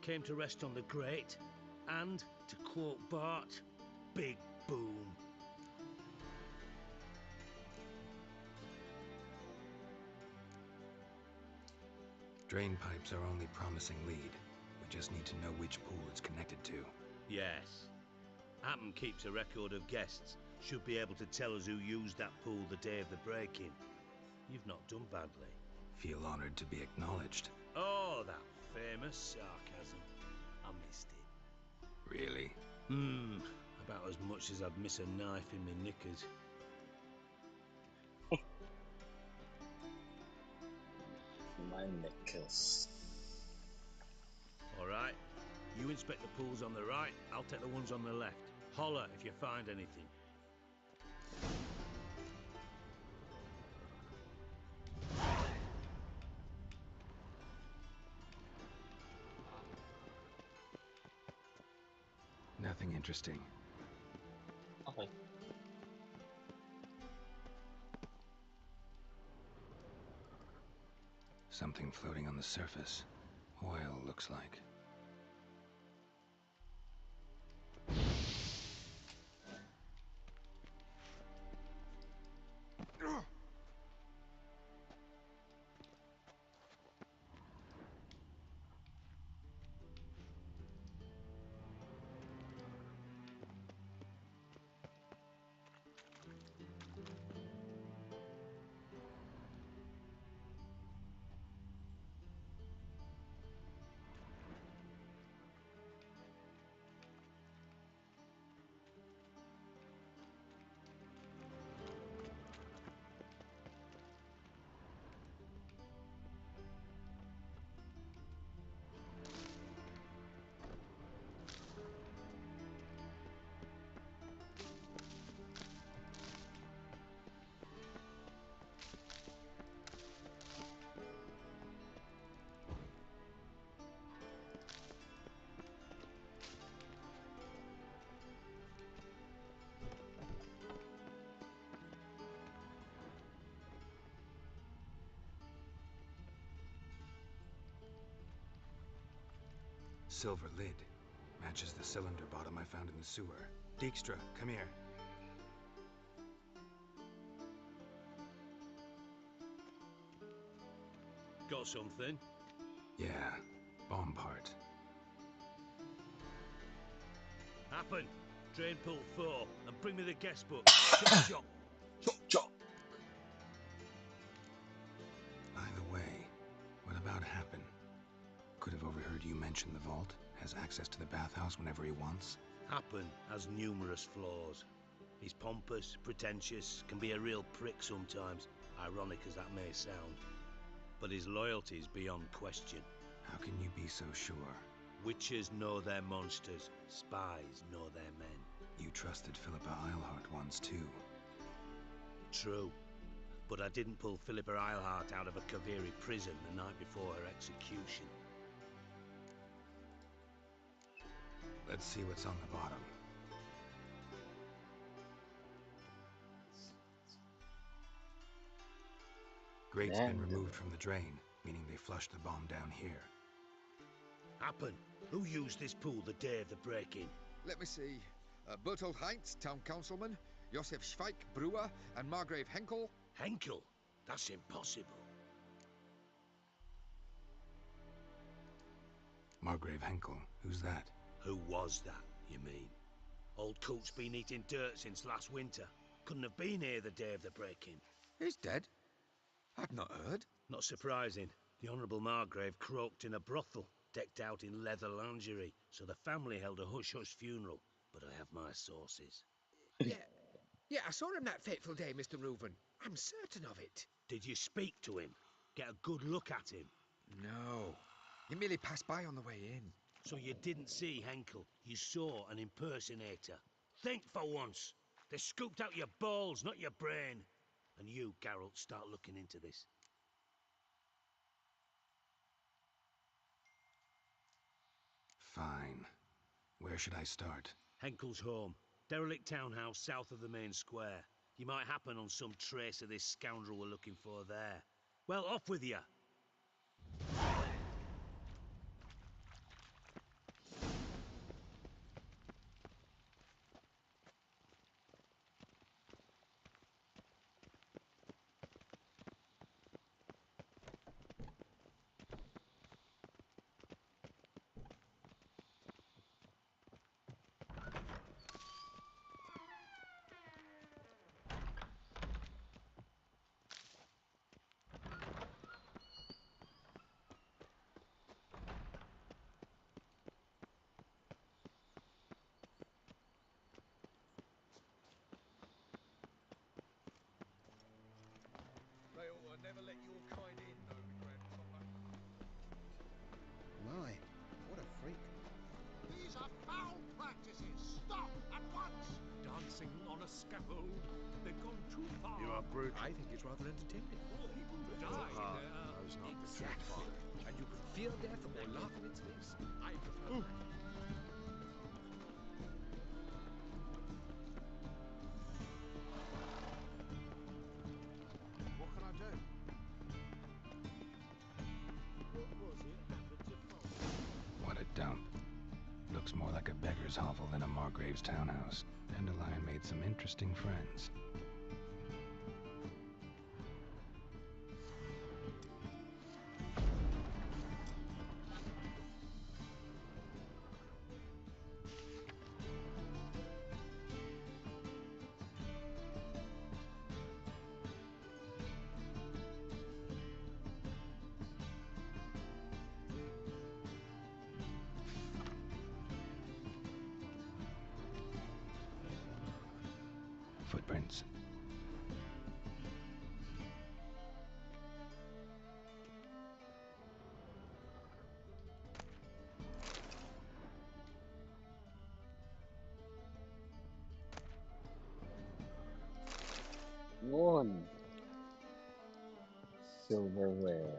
came to rest on the grate, and, to quote Bart, big boom. Drain pipes are only promising lead. We just need to know which pool it's connected to. Yes. Hammond keeps a record of guests. Should be able to tell us who used that pool the day of the break-in. You've not done badly. Feel honored to be acknowledged. Oh, that famous sarcasm. I missed it. Really? About as much as I'd miss a knife in my knickers. My knickers. All right. You inspect the pools on the right, I'll take the ones on the left. Holler if you find anything. Nothing interesting. Okay. Something floating on the surface. Oil, looks like. Silver lid. Matches the cylinder bottom I found in the sewer. Dijkstra, come here. Got something? Yeah, bomb part. Happen. Drain pool 4 and bring me the guest book. Chop chop. Chop chop. By the way, what about Happen? Could have overheard you mention the vault. Has access to the bathhouse whenever he wants. Happen has numerous flaws. He's pompous, pretentious, can be a real prick sometimes, ironic as that may sound. But his loyalty is beyond question. How can you be so sure? Witches know their monsters, spies know their men. You trusted Philippa Eilhart once too. True. But I didn't pull Philippa Eilhart out of a Kaviri prison the night before her execution. Let's see what's on the bottom. Grate's been removed from the drain, meaning they flushed the bomb down here. Happen. Who used this pool the day of the break-in? Let me see. Bertold Heinz, town councilman, Josef Schweik, brewer, and Margrave Henkel. Henkel? That's impossible. Margrave Henkel? Who's that? Who was that, you mean? Old Coot's been eating dirt since last winter. Couldn't have been here the day of the break-in. He's dead? I've not heard. Not surprising. The Honourable Margrave croaked in a brothel, decked out in leather lingerie, so the family held a hush-hush funeral. But I have my sources. Yeah, I saw him that fateful day, Mr. Reuven. I'm certain of it. Did you speak to him? Get a good look at him? No. He merely passed by on the way in. So you didn't see Henkel. You saw an impersonator. Think for once. They scooped out your balls, not your brain. And you, Geralt, start looking into this. Fine. Where should I start? Henkel's home. Derelict townhouse south of the main square. You might happen on some trace of this scoundrel we're looking for there. Well, off with you. They ought to never let your kind in, though, Grandpapa. My, what a freak. These are foul practices. Stop at once. Dancing on a scaffold. They've gone too far. You are brutal. I think it's rather entertaining. People die there. Exactly. And you can fear death or laugh in its face. I prefer that. What can I do? What a dump. Looks more like a beggar's hovel than a Margrave's townhouse. Dandelion made some interesting friends. Footprints. One. Silverware.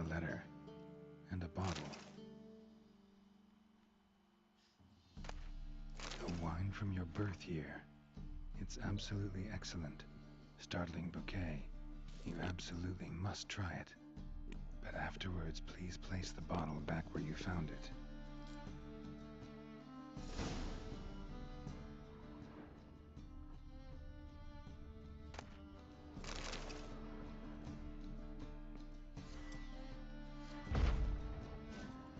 letter. And a bottle. The wine from your birth year. It's absolutely excellent. Startling bouquet. You absolutely must try it. But afterwards, please place the bottle back where you found it.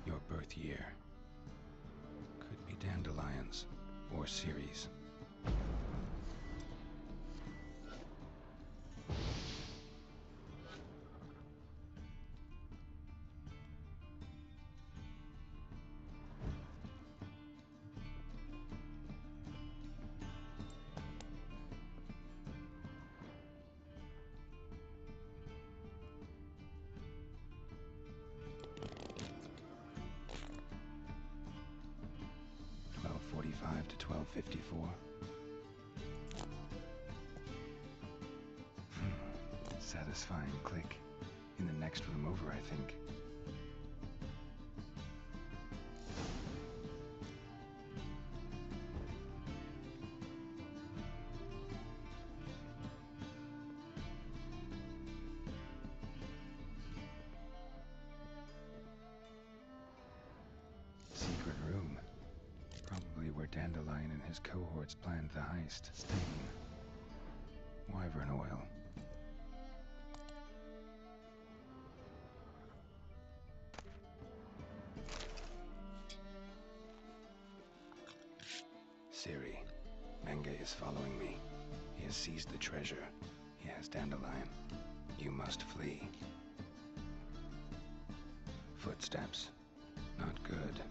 Your birth year. Could be dandelions or Ceres. To 12:54. Satisfying click. In the next room over, I think. Secret room. Probably where Dandelion and his cohorts planned the heist. Stain. Wyvern oil. Ciri. Menge is following me. He has seized the treasure. He has Dandelion. You must flee. Footsteps. Not good.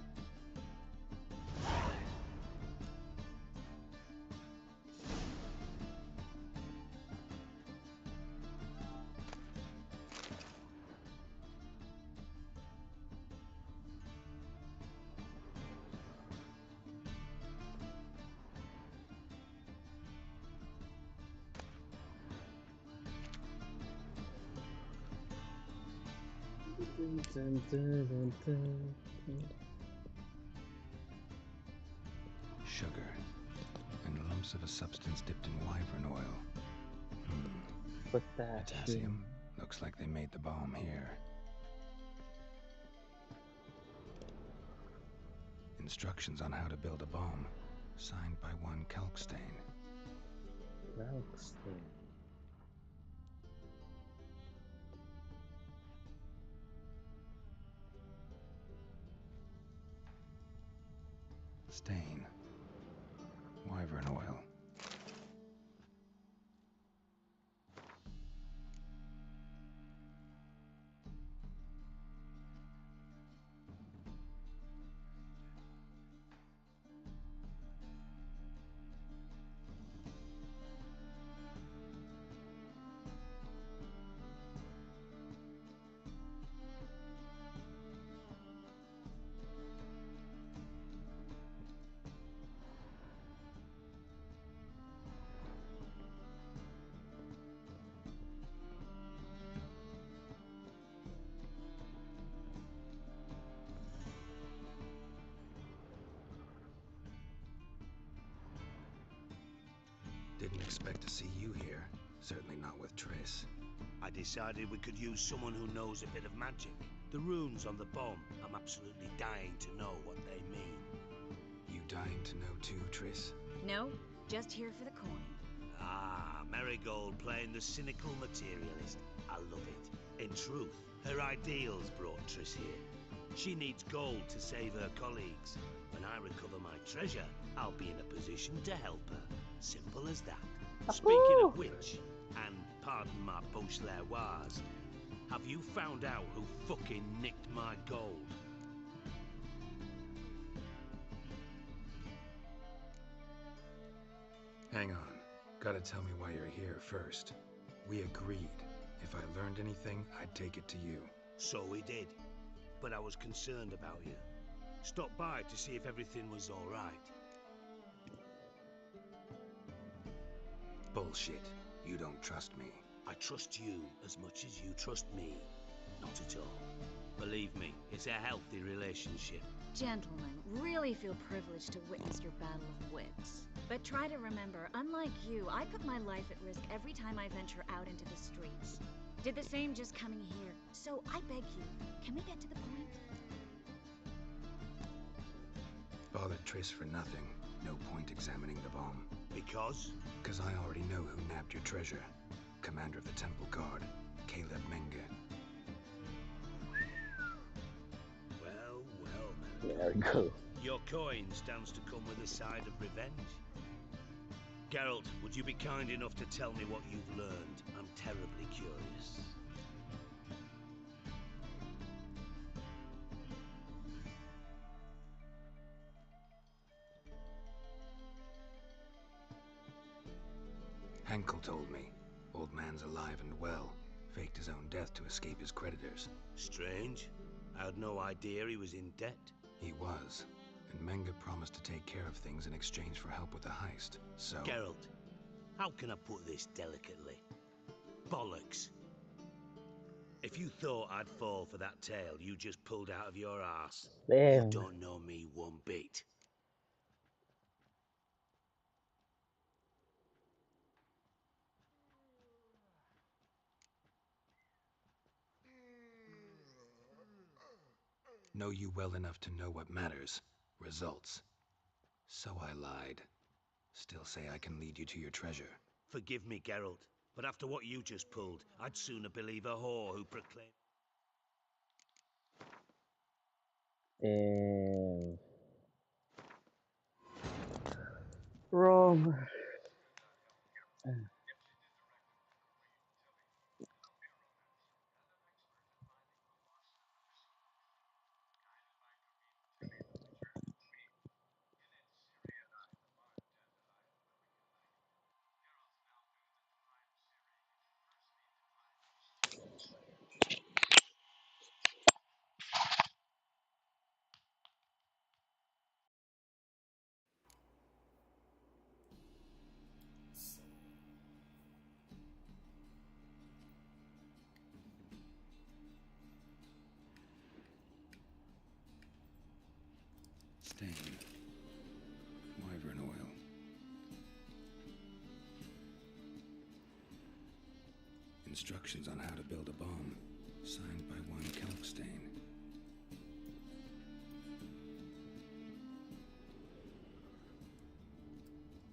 Sugar. And lumps of a substance dipped in wyvern oil. Potassium. Looks like they made the bomb here. Instructions on how to build a bomb. Signed by one Kalkstein. Kalkstein. Stain. Wyvern oil. Didn't expect to see you here. Certainly not with Triss. I decided we could use someone who knows a bit of magic. The runes on the bomb, I'm absolutely dying to know what they mean. You dying to know too, Triss? No, just here for the coin. Ah, Marigold playing the cynical materialist. I love it. In truth, her ideals brought Triss here. She needs gold to save her colleagues. When I recover my treasure, I'll be in a position to help her. Simple as that. Speaking of which, and pardon my Beauclervoise, have you found out who fucking nicked my gold? Hang on. Gotta tell me why you're here first. We agreed. If I learned anything, I'd take it to you. So we did. But I was concerned about you. Stopped by to see if everything was all right. Bullshit. You don't trust me. I trust you as much as you trust me. not at all. Believe me, it's a healthy relationship. Gentlemen, really feel privileged to witness your battle of wits. But try to remember, unlike you, I put my life at risk every time I venture out into the streets. Did the same just coming here. So I beg you, can we get to the point? Bothered Triss for nothing. No point examining the bomb. Because? Because I already know who nabbed your treasure. Commander of the Temple Guard, Caleb Menge. Well, well, There we go. your coin stands to come with a side of revenge. Geralt, would you be kind enough to tell me what you've learned? I'm terribly curious. Henkel told me. Old man's alive and well. Faked his own death to escape his creditors. Strange. I had no idea he was in debt. He was. And Menge promised to take care of things in exchange for help with the heist. So... Geralt, how can I put this delicately? Bollocks. If you thought I'd fall for that tale you just pulled out of your arse, Damn. you don't know me one bit. Know you well enough to know what matters. Results. So I lied. Still say I can lead you to your treasure. Forgive me, Geralt, but after what you just pulled, I'd sooner believe a whore who proclaimed... And... Wrong. Stain. Wyvern oil. Instructions on how to build a bomb. Signed by one Kalkstein.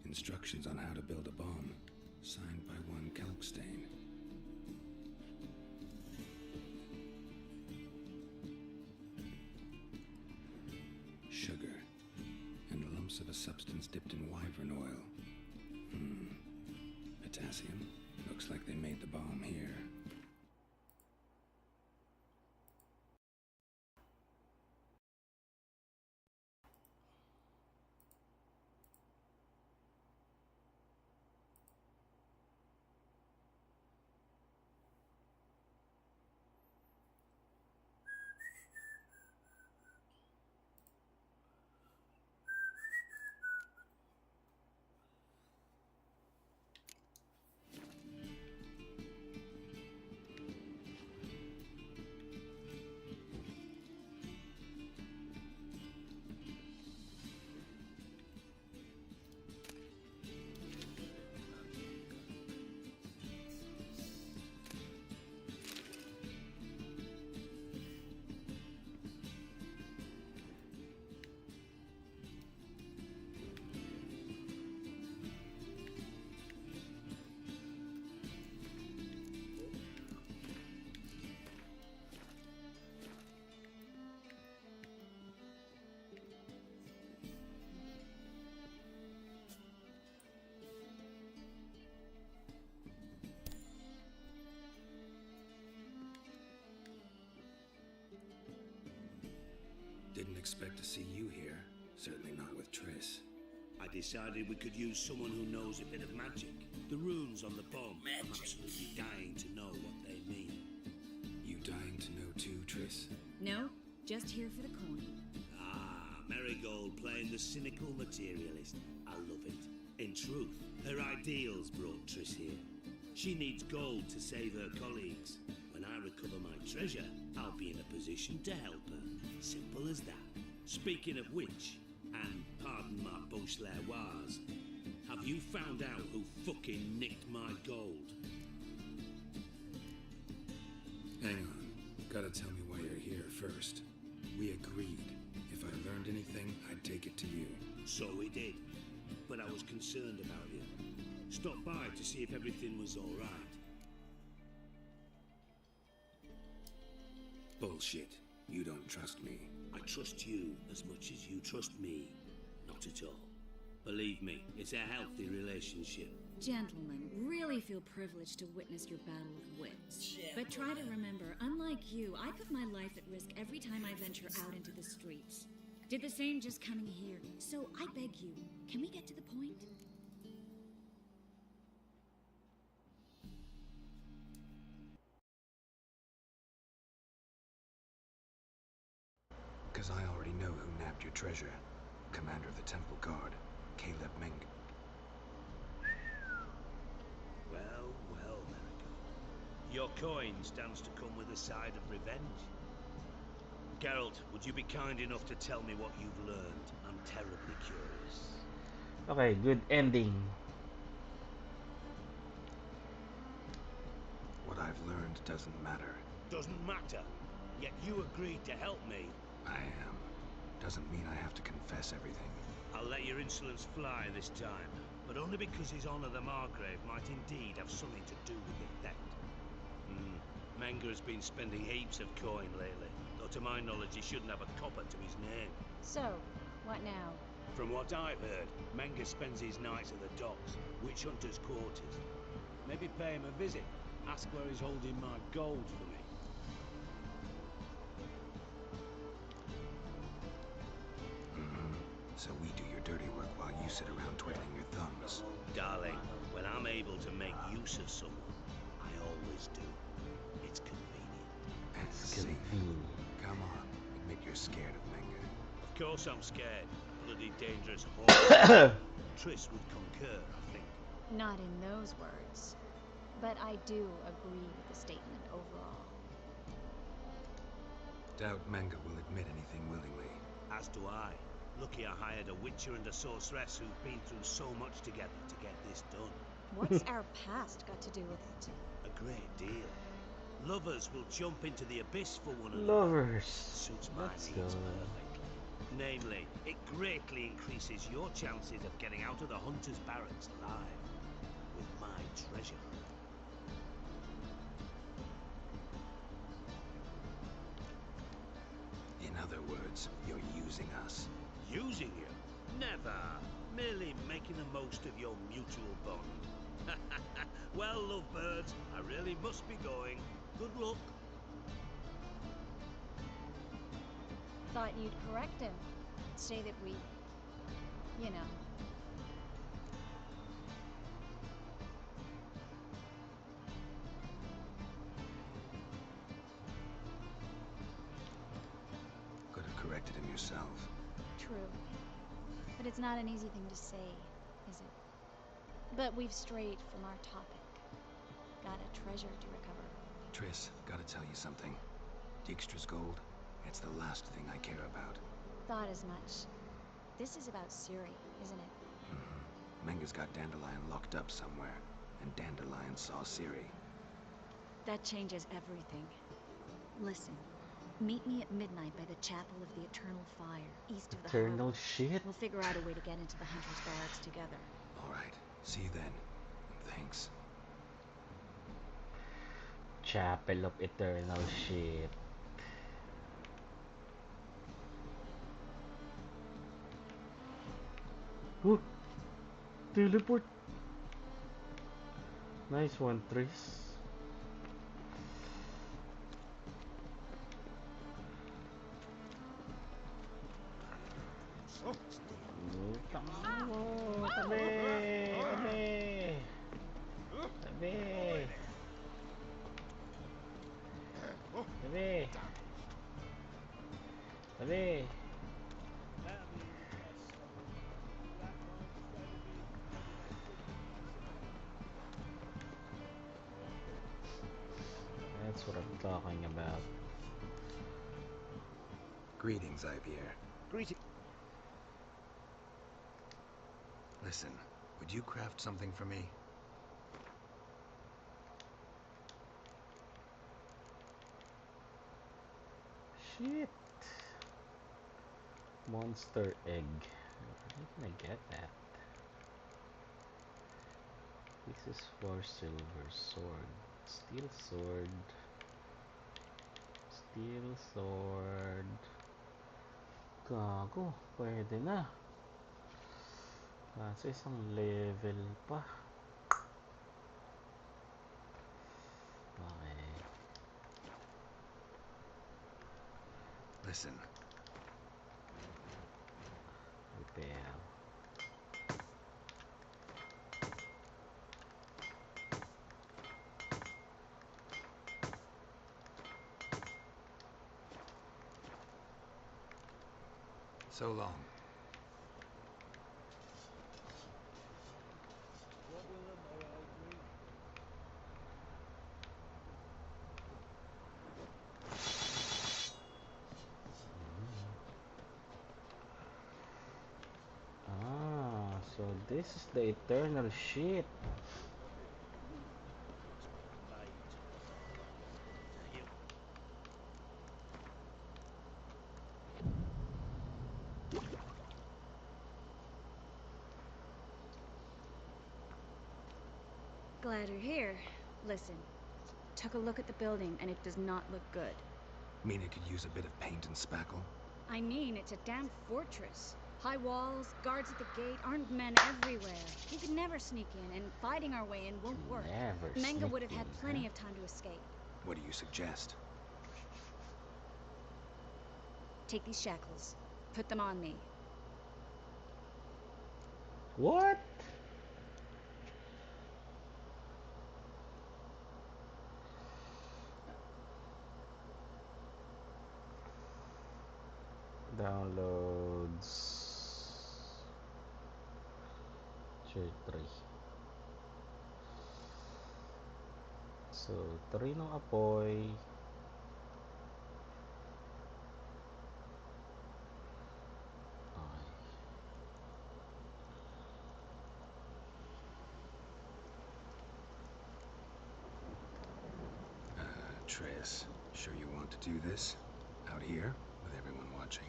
Instructions on how to build a bomb. Signed by one Kalkstein. Sugar. And lumps of a substance dipped in wyvern oil. Potassium. Looks like they made the bomb here. Didn't expect to see you here. Certainly not with Triss. I decided we could use someone who knows a bit of magic. The runes on the bomb. I'm absolutely dying to know what they mean. You dying to know too, Triss? No, just here for the coin. Ah, Marigold playing the cynical materialist. I love it. In truth, her ideals brought Triss here. She needs gold to save her colleagues. When I recover my treasure, I'll be in a position to help her. Simple as that. Speaking of which, and pardon my Beauclervoise, have you found out who fucking nicked my gold? Hang on. Gotta tell me why you're here first. We agreed. If I learned anything, I'd take it to you. So we did. But I was concerned about you. Stopped by to see if everything was all right. Bullshit. You don't trust me. I trust you as much as you trust me. Not at all. Believe me, it's a healthy relationship. Gentlemen, really feel privileged to witness your battle of wits. But try to remember, unlike you, I put my life at risk every time I venture out into the streets. Did the same just coming here. So I beg you, can we get to the point? Because I already know who nabbed your treasure. Commander of the Temple Guard, Caleb Meng. Well, well, Marigold. Your coin stands to come with a side of revenge. Geralt, would you be kind enough to tell me what you've learned? I'm terribly curious. Okay, good ending. What I've learned doesn't matter. Doesn't matter. Yet you agreed to help me. I am. Doesn't mean I have to confess everything. I'll let your insolence fly this time, but only because His Honor the Margrave might indeed have something to do with the theft. Menga has been spending heaps of coin lately, though to my knowledge he shouldn't have a copper to his name. So, what now? From what I've heard, Menga spends his nights at the docks, witch hunters' quarters. Maybe pay him a visit, ask where he's holding my gold for me. So we do your dirty work while you sit around twiddling your thumbs. Darling, when I'm able to make use of someone, I always do. It's convenient. And safe. Come on, admit you're scared of Menga. Of course I'm scared. Bloody dangerous horse. Triss would concur, I think. Not in those words. But I do agree with the statement overall. Doubt Menga will admit anything willingly. As do I. Lucky I hired a witcher and a sorceress who've been through so much together to get this done. What's our past got to do with it? A great deal. Lovers will jump into the abyss for one another. Lovers. Suits my Let's needs go. perfectly. Namely, it greatly increases your chances of getting out of the hunter's barracks alive with my treasure. In other words, you're using us. Using you? Never. Merely making the most of your mutual bond. Well, lovebirds, I really must be going. Good luck. Thought you'd correct him. Say that we, you know. Could have corrected him yourself. True. But it's not an easy thing to say, is it? But we've strayed from our topic. Got a treasure to recover. Triss, gotta tell you something. Dijkstra's gold, it's the last thing I care about. Thought as much. This is about Ciri, isn't it? Menga's got Dandelion locked up somewhere, and Dandelion saw Ciri. That changes everything. Listen, meet me at midnight by the Chapel of the Eternal Fire, east of the Eternal harbor. shit? We'll figure out a way to get into the Hunter's Barracks together. Alright, see you then. Thanks. Chapel of Eternal shit. Ooh! Teleport! Nice one, Triss. Tabi! That's what I'm talking about. Greetings, Ivier. Greeting. Listen, would you craft something for me? Shit. Monster egg. Where can I get that? This is for silver sword. Steel sword. Steel sword. Gago, pwede na. Kaso isang level pa. Okay. Listen. Repair. So long. What will the morrow bring? Ah, so this is the eternal shit. Glad you're here. Listen, took a look at the building and it does not look good. Mean it could use a bit of paint and spackle? I mean, it's a damn fortress. High walls, guards at the gate, armed men everywhere. We could never sneak in, and fighting our way in won't work. Never Menga would have sneak had in, plenty huh? of time to escape. What do you suggest? Take these shackles. Put them on me. What? Downloads. Tier 3. So, 3 ng apoy. Triss, sure you want to do this? Out here, with everyone watching?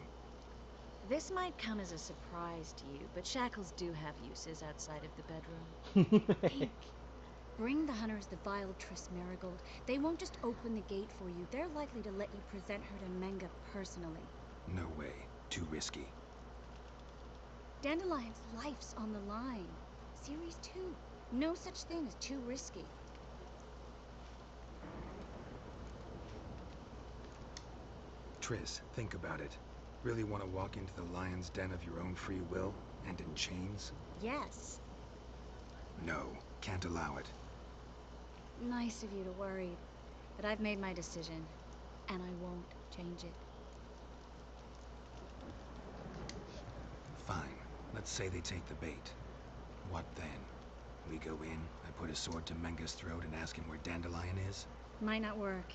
This might come as a surprise to you, but shackles do have uses outside of the bedroom. Think. Bring the hunters the vile Triss Marigold. They won't just open the gate for you. They're likely to let you present her to Menga personally. No way. Too risky. Dandelion's life's on the line. Series 2. No such thing as too risky. Triss, think about it. Really want to walk into the lion's den of your own free will, and in chains? Yes. No, can't allow it. Nice of you to worry, but I've made my decision, and I won't change it. Fine. Let's say they take the bait. What then? We go in, I put a sword to Menga's throat and ask him where Dandelion is? Might not work.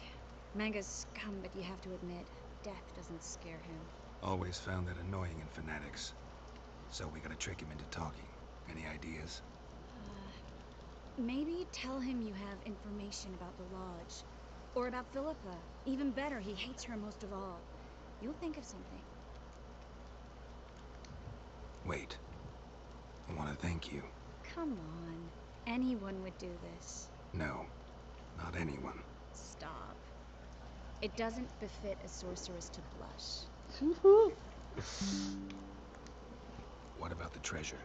Menga's scum, but you have to admit, death doesn't scare him. Always found that annoying in fanatics. So we gotta trick him into talking. Any ideas? Maybe tell him you have information about the Lodge. Or about Philippa. Even better, he hates her most of all. You'll think of something. Wait. I want to thank you. Come on. Anyone would do this. No, not anyone. Stop. It doesn't befit a sorceress to blush. What about the treasure?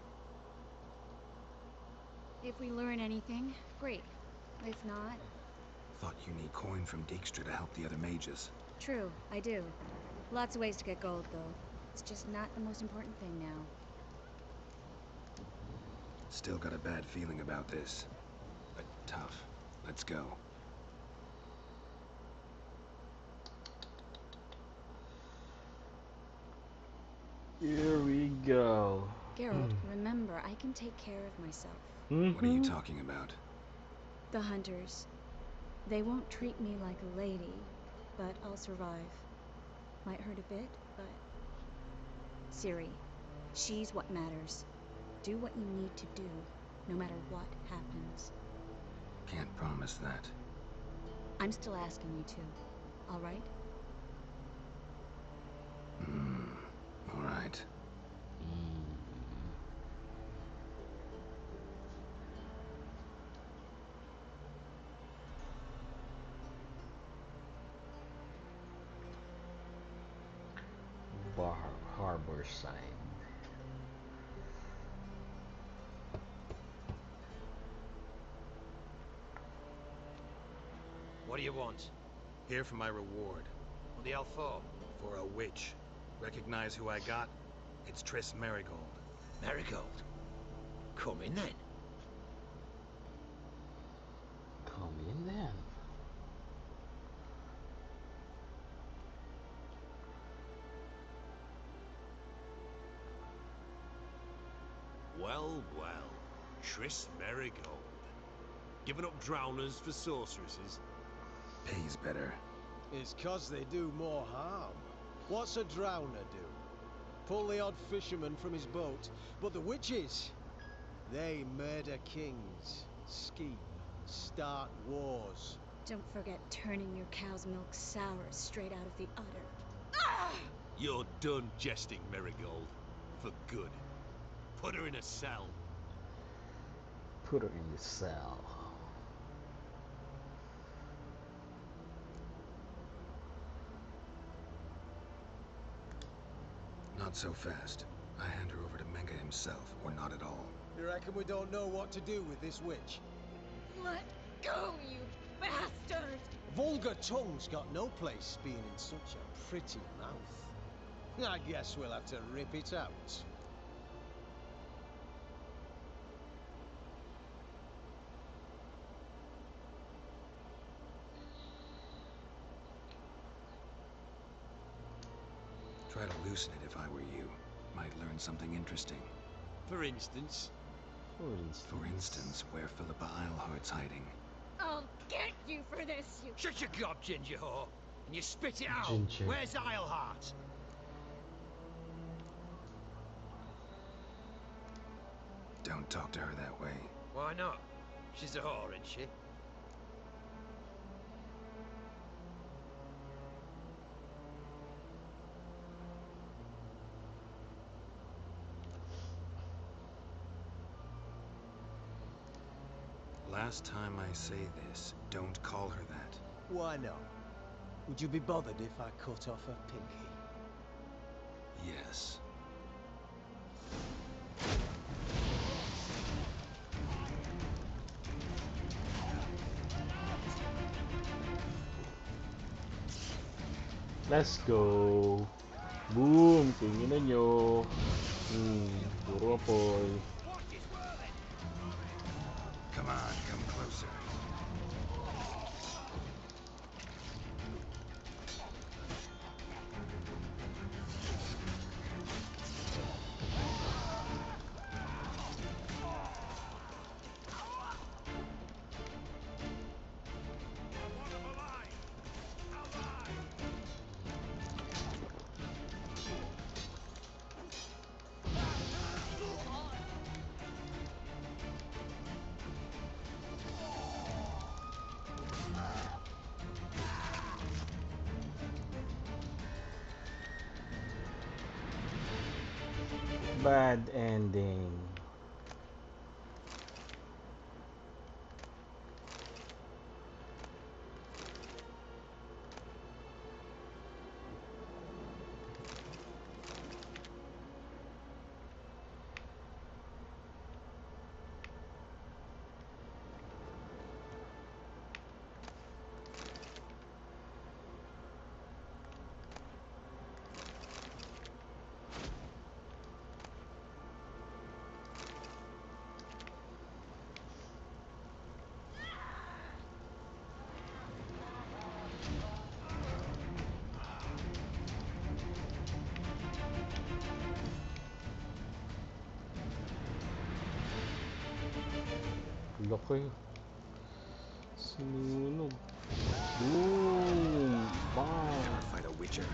If we learn anything, great. If not... Thought you need coin from Dijkstra to help the other mages. True, I do. Lots of ways to get gold, though. It's just not the most important thing now. Still got a bad feeling about this. But tough. Let's go. Here we go. Geralt, remember, I can take care of myself. What are you talking about? The hunters. They won't treat me like a lady, but I'll survive. Might hurt a bit, but... Ciri, she's what matters. Do what you need to do, no matter what happens. Can't promise that. I'm still asking you to, all right? All right. Harbor side. What do you want? Here for my reward. What the hell for? For a witch. Recognize who I got? It's Triss Merigold. Merigold? Come in then. Come in then. Well, well. Triss Merigold. Giving up drowners for sorceresses? Pays better. It's 'cause they do more harm. What's a drowner do? Pull the odd fisherman from his boat. But the witches, they murder kings, scheme, start wars. Don't forget turning your cow's milk sour straight out of the udder. You're done jesting, Merigold. For good. Put her in a cell. Put her in the cell. Not so fast. I hand her over to Menge himself, or not at all. You reckon we don't know what to do with this witch? Let go, you bastard! Vulgar tongue's got no place being in such a pretty mouth. I guess we'll have to rip it out. Try to loosen it if I were you. Might learn something interesting. For instance? For instance, where Philippa Eilhart's hiding. I'll get you for this, you... Shut your gob, ginger whore! And you spit it out! Ginger. Where's Eilhart? Don't talk to her that way. Why not? She's a whore, isn't she? Last time I say this, don't call her that. Why not? Would you be bothered if I cut off her pinky? Yes. Let's go. Boom, tinginan nyo. Puro apoy. Come on, come closer. Bad ending. Laki. Sinunog. Boom! Bomb! Never fight a witcher.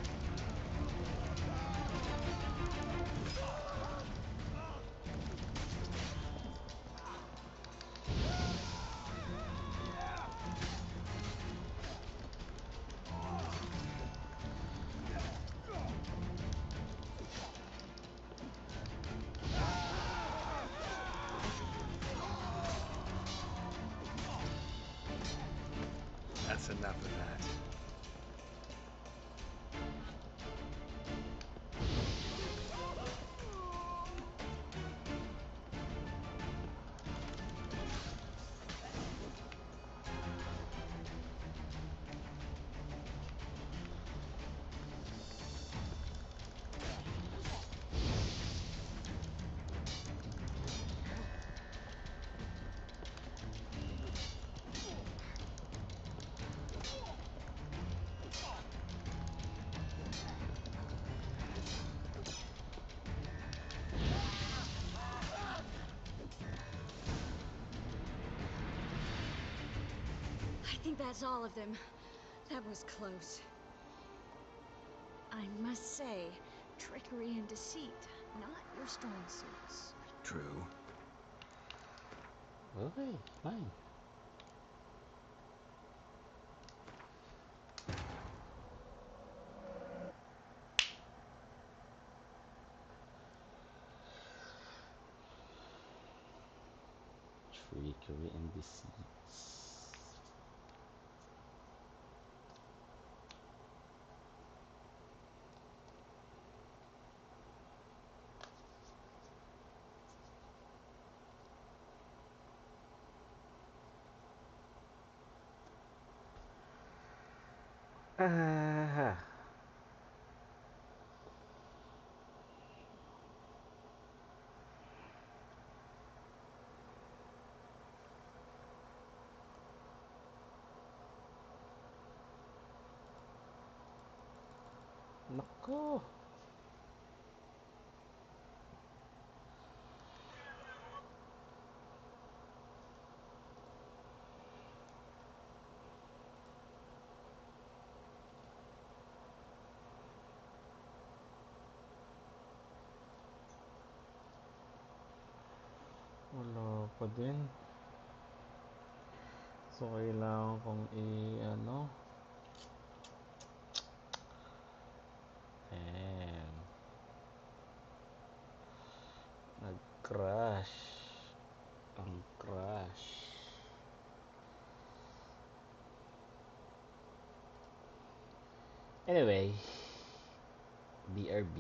That's enough of that. I think that's all of them. That was close. I must say, trickery and deceit, not your strong suits. True. Okay, fine. Trickery and deceit. Ah. Nako. Wala pa din. So, kailangan kong i-ano. Damn. Nag-crash. Ang crash. Anyway. BRB.